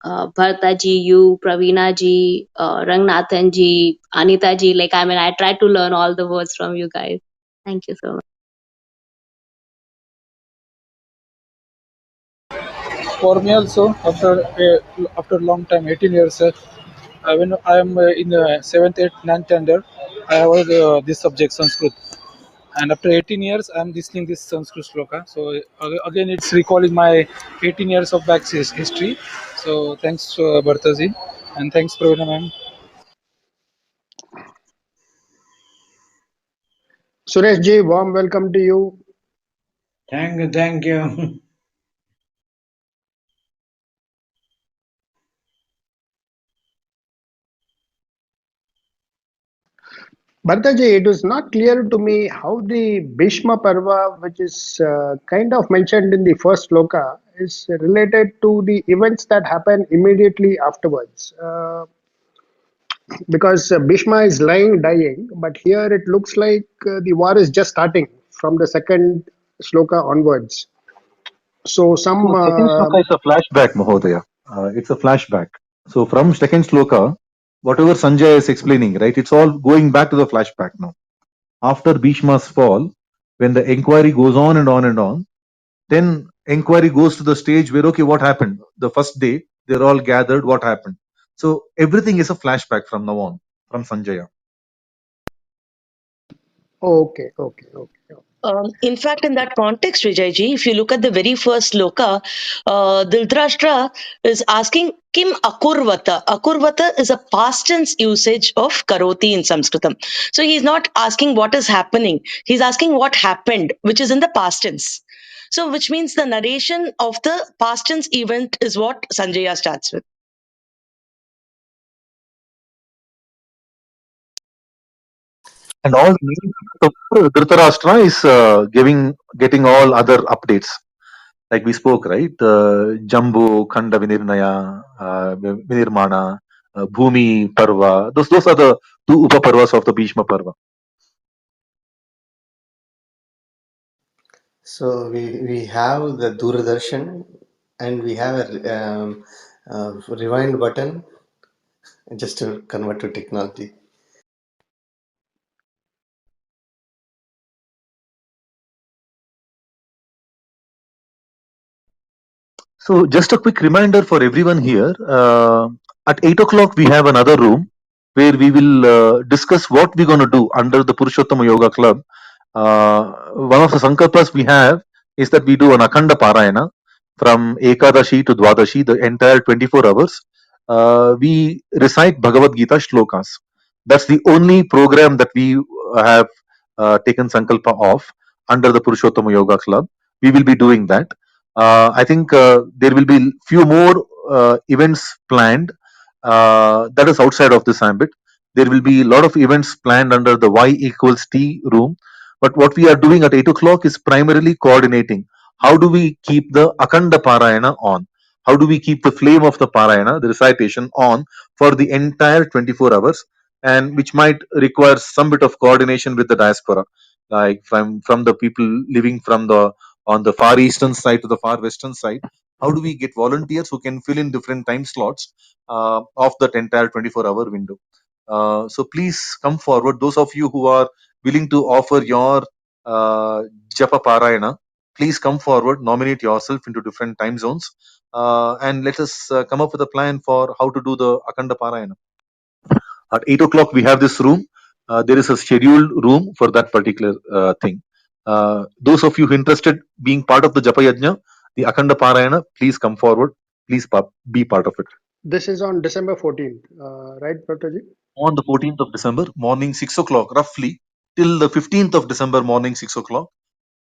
Bharta ji, you, Praveena ji, Rangnathan ji, Anita ji. I try to learn all the words from you guys. Thank you so much. for me also, after a long time, 18 years, when I am in 7th, 8th, 9th standard, I have this subject Sanskrit. And after 18 years, I am listening this Sanskrit shloka. So again, it's recalling my 18 years of back history. So thanks, Bhartaji, and thanks, Pravina ma'am. Suresh ji, warm welcome to you. Thank you. Bhartaji, it was not clear to me how the Bhishma Parva, which is kind of mentioned in the first sloka, is related to the events that happen immediately afterwards. Because Bhishma is lying, dying, but here it looks like the war is just starting from the second sloka onwards. So some So second shloka is a flashback, Mahodaya. It's a flashback. So from second shloka, whatever Sanjay is explaining, right? It's all going back to the flashback now. After Bhishma's fall, when the inquiry goes on and on and on, then inquiry goes to the stage where, okay, what happened? The first day, they're all gathered, what happened? So everything is a flashback from now on, from Sanjaya. okay, okay, okay. In fact, in that context, Vijayji, if you look at the very first sloka, Dhritarashtra is asking Kim Akurvata. Akurvata is a past tense usage of karoti in Sanskritam. So he's not asking what is happening. He's asking what happened, which is in the past tense. So which means the narration of the past tense event is what Sanjaya starts with. And all Dhritarashtra is getting all other updates. Like we spoke, right? Jambu, Khanda Vinirnaya, Vinirmana, Bhumi Parva. Those are the two Upa Parvas of the Bhishma Parva. So we have the Doordarshan and we have a rewind button just to convert to technology. So just a quick reminder for everyone here. At 8 o'clock, we have another room where we will discuss what we're going to do under the Purushottama Yoga Club. One of the sankalpas we have is that we do an Akhanda Parayana from Ekadashi to Dwadashi, the entire 24 hours. We recite Bhagavad-Gita shlokas. That's the only program that we have taken sankalpa of. under the Purushottama Yoga Club. We will be doing that. I think there will be few more events planned. That is outside of this ambit. There will be a lot of events planned under the Y equals T room. But what we are doing at 8 o'clock is primarily coordinating. How do we keep the Akanda Parayana on? How do we keep the flame of the Parayana, the recitation, on for the entire 24 hours? And which might require some bit of coordination with the diaspora, like from the people living from the on the far eastern side to the far western side. How do we get volunteers who can fill in different time slots of that entire 24-hour window? So please come forward. Those of you who are willing to offer your Japa Parayana, please come forward, nominate yourself into different time zones, and let us come up with a plan for how to do the Akanda Parayana. At 8 o'clock, we have this room. There is a scheduled room for that particular thing. Those of you who interested being part of the Japa Yajna, the Akanda Parayana, please come forward. Please be part of it. This is on December 14th, right, Bhaktaji? On the 14th of December, morning 6 o'clock, roughly, till the 15th of December, morning 6 o'clock.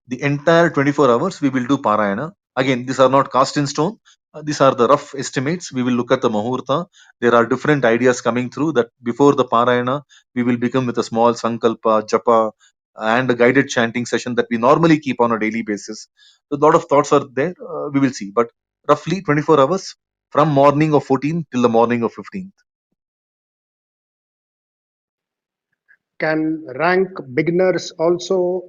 The entire 24 hours we will do Parayana. Again, these are not cast in stone. These are the rough estimates. We will look at the Muhurta. There are different ideas coming through that before the Parayana, we will begin with a small Sankalpa, Japa, and a guided chanting session that we normally keep on a daily basis. So a lot of thoughts are there. We will see. But roughly 24 hours from morning of 14th till the morning of 15th. Can rank beginners also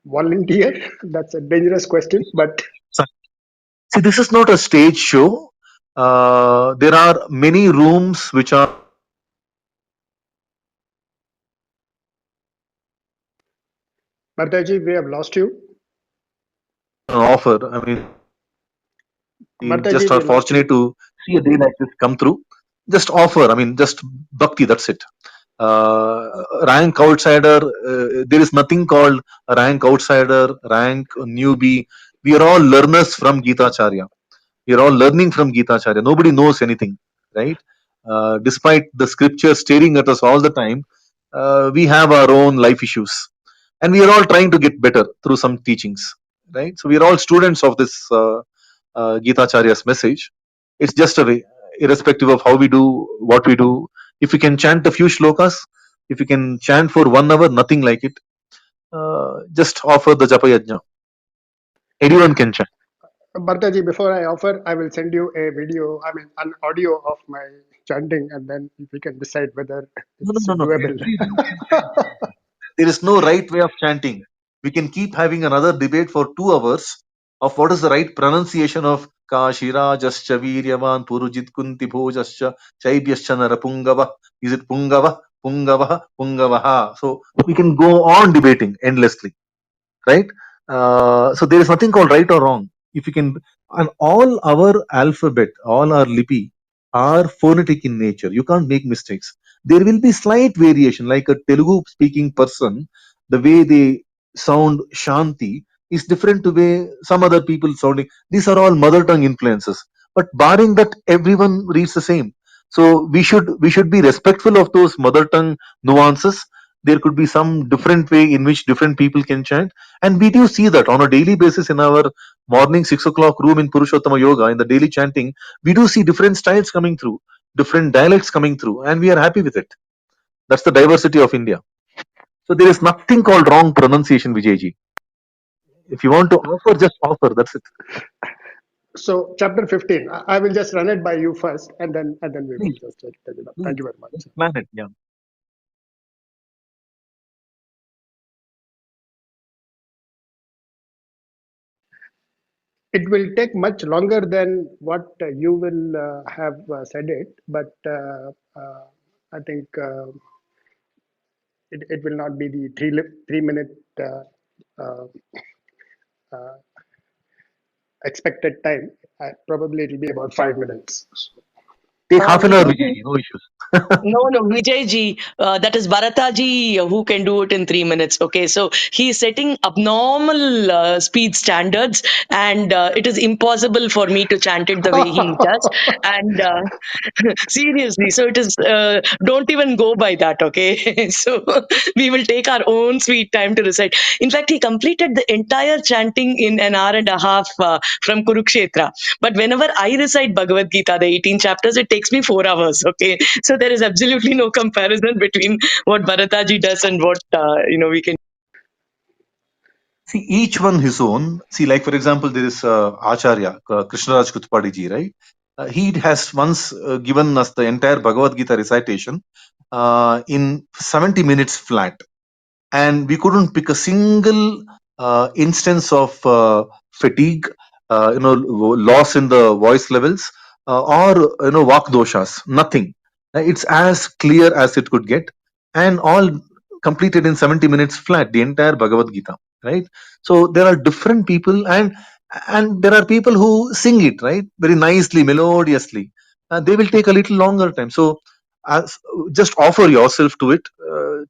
volunteer? That's a dangerous question, but See, this is not a stage show. There are many rooms which are Bhartaji, we have lost you. offer. I mean, we just Bhartaji, are we lost you. fortunate to see a day like this come through. Just offer. I mean, just bhakti. That's it. Rank outsider. There is nothing called rank outsider, rank newbie. We are all learners from Gita Charya. We are all learning from Gita Charya. Nobody knows anything, right? Despite the scripture staring at us all the time, we have our own life issues, and we are all trying to get better through some teachings, right? So we are all students of this Gita Charya's message. It's just a way, irrespective of how we do what we do. If we can chant a few shlokas, if we can chant for 1 hour, nothing like it. Just offer the Japa Yajna. Anyone can chant. Bhartaji, before I offer, I will send you a video, I mean, an audio of my chanting, and then we can decide whether No, no, it's no, no. doable. Everyone can chant. There is no right way of chanting. We can keep having another debate for 2 hours of what is the right pronunciation of Kashirajascha Viryavan Purujit Kunti Bhojascha Chaibyascha Narapungava. Is it Pungava? Pungava? Pungavaha. So we can go on debating endlessly, right? So there is nothing called right or wrong. If you can, and all our alphabet, all our lipi are phonetic in nature. You can't make mistakes. There will be slight variation, like a Telugu speaking person, the way they sound Shanti is different to way some other people sounding. These are all mother tongue influences. But barring that, everyone reads the same. So we should be respectful of those mother tongue nuances. There could be some different way in which different people can chant, and we do see that on a daily basis in our morning 6 o'clock room in Purushottama Yoga, in the daily chanting. We do see different styles coming through, different dialects coming through, and we are happy with it. That's the diversity of India. So there is nothing called wrong pronunciation, Vijayji. If you want to offer, just offer. That's it. So, chapter 15, I will just run it by you first, and then we will Please, just take it up. please, Thank you very much. just plan it. Yeah. It will take much longer than what you will have said it, but I think it will not be the 3 minute uh, uh, expected time. Probably it will be about 5 minutes. Take half an hour, Vijay, Vijayji. No issues. No, Vijayji, that is Bharataji who can do it in 3 minutes. Okay, so he's setting abnormal speed standards, and it is impossible for me to chant it the way he does. And seriously, so it is. Don't even go by that. Okay, so we will take our own sweet time to recite. In fact, he completed the entire chanting in an hour and a half from Kurukshetra. But whenever I recite Bhagavad Gita, the 18 chapters, it takes me 4 hours. Okay, so there is absolutely no comparison between what Bharataji does and what we can. See, each one his own. See, like for example, there is Acharya, Krishnaraj Kutpadi ji, right? He has once given us the entire Bhagavad Gita recitation in 70 minutes flat. And we couldn't pick a single instance of fatigue, loss in the voice levels, or vak doshas. Nothing. It's as clear as it could get, and all completed in 70 minutes flat. The entire Bhagavad Gita, right? So there are different people, and there are people who sing it right very nicely, melodiously. They will take a little longer time. So just offer yourself to it.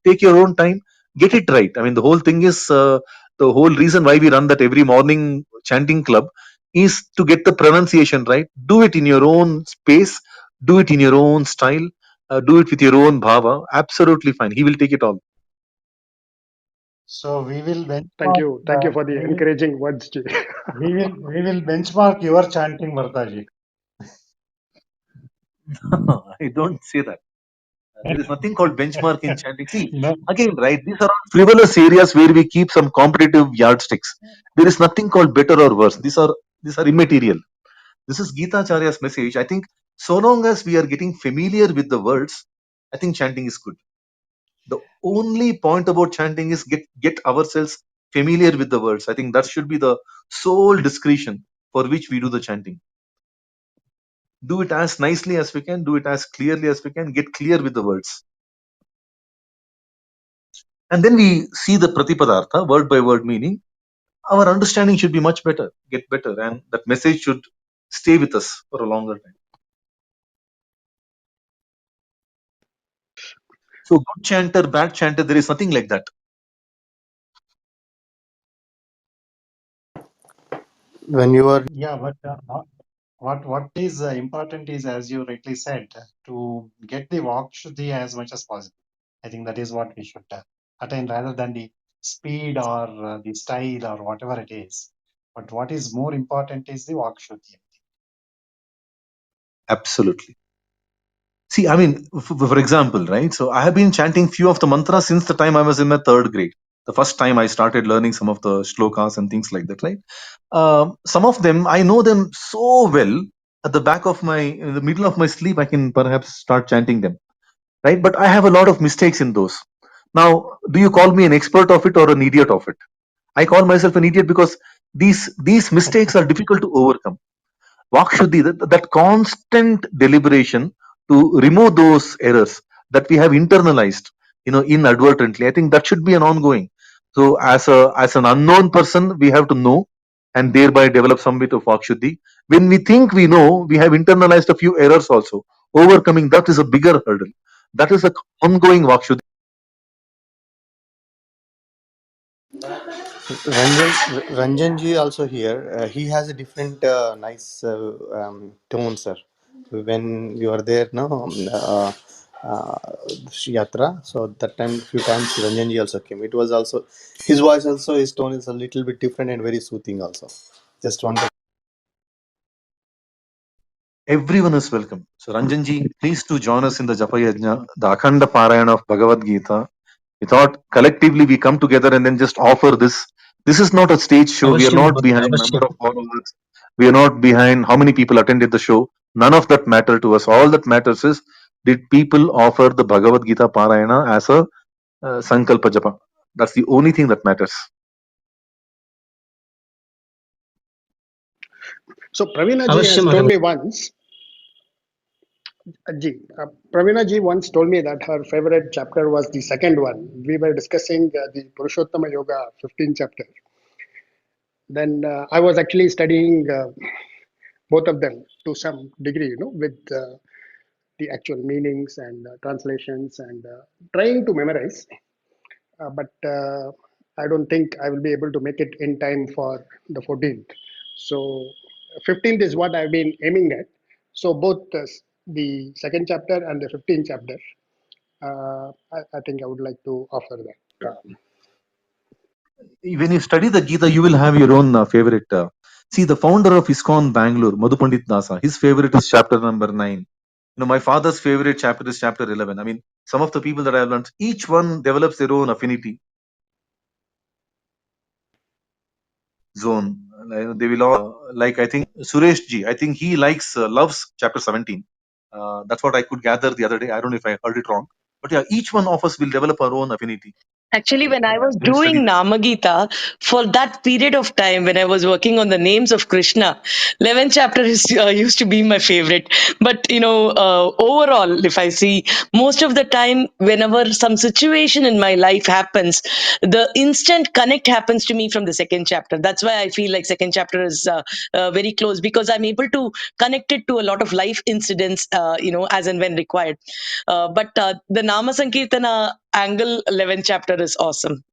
Take your own time, get it right. I mean, the whole thing is the whole reason why we run that every morning chanting club is to get the pronunciation right. Do it in your own space, do it in your own style, do it with your own bhava. Absolutely fine. He will take it all. So we will Thank benchmark. you. Thank you for the encouraging words, Ji. We will benchmark your chanting, Bharataji. I don't say that. There is nothing called benchmark in chanting. See, No. again, right, these are all frivolous areas where we keep some competitive yardsticks. There is nothing called better or worse. These are immaterial. This is Gita Acharya's message. I think so long as we are getting familiar with the words, I think chanting is good. The only point about chanting is get ourselves familiar with the words. I think that should be the sole discretion for which we do the chanting. Do it as nicely as we can, do it as clearly as we can, get clear with the words. And then we see the pratipadartha, word by word meaning. Our understanding should be much better, get better, and that message should stay with us for a longer time. So good chanter, bad chanter, there is nothing like that. When you are Yeah, but what is important is, as you rightly said, to get the walk shuddhi as much as possible. I think that is what we should attain, rather than the speed or the style or whatever it is. But what is more important is the walk shuddhi. Absolutely. See, I mean, for example, right? So I have been chanting few of the mantras since the time I was in my third grade. The first time I started learning some of the shlokas and things like that, right? Some of them, I know them so well. At the back of in the middle of my sleep, I can perhaps start chanting them, right? But I have a lot of mistakes in those. Now, do you call me an expert of it or an idiot of it? I call myself an idiot because these mistakes are difficult to overcome. Vakshuddhi, that constant deliberation to remove those errors that we have internalized, inadvertently. I think that should be an ongoing. So as an unknown person, we have to know and thereby develop some bit of Vakshuddhi. When we think we know, we have internalized a few errors also. Overcoming that is a bigger hurdle. That is an ongoing Vakshuddhi. Ranjanji also here. He has a different nice tone, sir. When you are there, no, uh, yatra. So that time, few times Ranjanji also came. It was also his voice, also his tone is a little bit different and very soothing. Also, just want to. Everyone is welcome. So Ranjanji, please to join us in the Japa Yajna, the Akhanda Parayana of Bhagavad-Gita. We thought collectively we come together and then just offer this. This is not a stage show. We are अवश्यं not महोदय, behind number अवश्यं. of followers. We are not behind how many people attended the show. None of that matter to us. All that matters is, did people offer the Bhagavad Gita Parayana as a Sankalpa Japa? That's the only thing that matters. So Pravina ji अवश्यं has told महोदय. me once, Pravina ji once told me that her favorite chapter was the second one. We were discussing the Purushottama Yoga 15th chapter. Then I was actually studying both of them to some degree, with the actual meanings and translations and trying to memorize. But I don't think I will be able to make it in time for the 14th. So 15th is what I've been aiming at. So both the second chapter and the 15th chapter, I think I would like to offer that. When you study the Gita, you will have your own favorite. See, the founder of ISKCON Bangalore, Madhu Pandit Dasa, his favorite is chapter number 9. My father's favorite chapter is chapter 11. I mean, some of the people that I have learned, each one develops their own affinity zone. They will all, like, I think Suresh ji, I think he loves chapter 17. That's what I could gather the other day. I don't know if I heard it wrong. But yeah, each one of us will develop our own affinity Actually, when I was when you study doing this. Namagita, for that period of time when I was working on the names of Krishna, 11th chapter used to be my favorite. But, overall, if I see, most of the time, whenever some situation in my life happens, the instant connect happens to me from the second chapter. That's why I feel like second chapter is very close, because I'm able to connect it to a lot of life incidents, as and when required. But the Nama Sankirtana angle 11th chapter is awesome.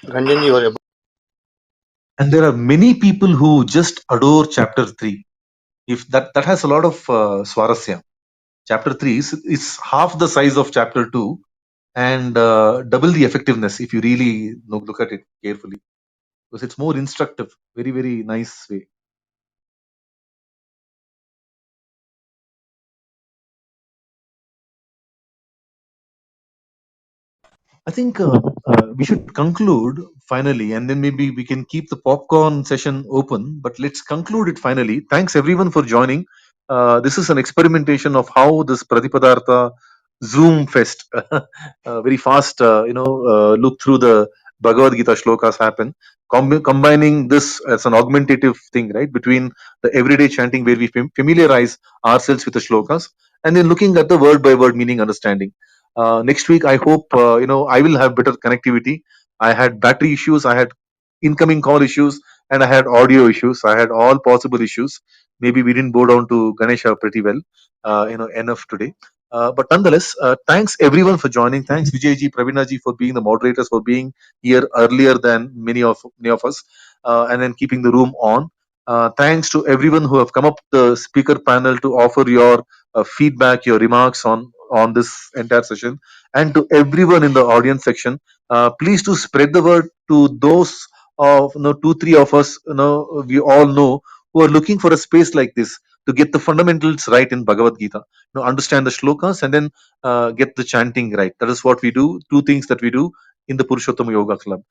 Ranjan, you are about. And there are many people who just adore chapter 3. If that has a lot of swarasya. Chapter 3 is half the size of chapter 2 and double the effectiveness if you really look at it carefully, because it's more instructive. Very, very nice way. I think we should conclude finally, and then maybe we can keep the popcorn session open. But let's conclude it finally. Thanks everyone for joining. This is an experimentation of how this Pratipadartha Zoom Fest, very fast, look through the Bhagavad-Gita shlokas happen. Combining this as an augmentative thing, right, between the everyday chanting where we familiarize ourselves with the shlokas, and then looking at the word by word meaning understanding. Next week, I hope I will have better connectivity. I had battery issues, I had incoming call issues, and I had audio issues. I had all possible issues. Maybe we didn't bow down to Ganesha pretty well, enough today. But nonetheless, thanks everyone for joining. Thanks Vijayji, Pravinaji for being the moderators, for being here earlier than many of us, and then keeping the room on. Thanks to everyone who have come up the speaker panel to offer your feedback, your remarks on this entire session, and to everyone in the audience section. Please do spread the word to those of 2-3 of us. We all know, who are looking for a space like this to get the fundamentals right in Bhagavad-Gita. Understand the shlokas and then get the chanting right. That is what we do. Two things that we do in the Purushottama Yoga Club.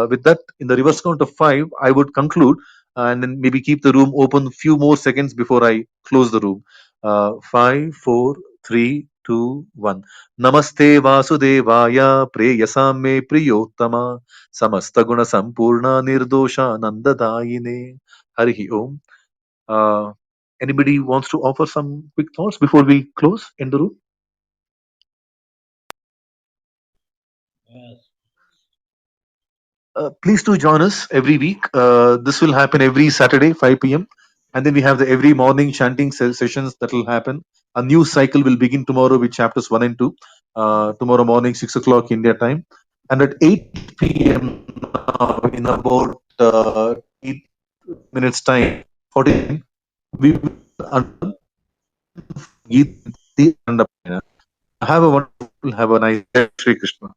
With that, in the reverse count of 5, I would conclude and then maybe keep the room open few more seconds before I close the room. 5, 4, 3, 2, 1. Namaste Vasudevaya Preyasam me Priyottama Samasta Guna Sampurna Nirdosha Nandadayine. Harihi Om. Anybody wants to offer some quick thoughts before we close in the room? Yes. Please do join us every week. This will happen every Saturday, 5 p.m. And then we have the every morning chanting sessions that will happen. A new cycle will begin tomorrow with chapters 1 and 2. Tomorrow morning, 6 o'clock India time. And at 8 p.m. In about 8 minutes time, 14, we will Geeta. Have a wonderful, have a nice day. Shri Krishna.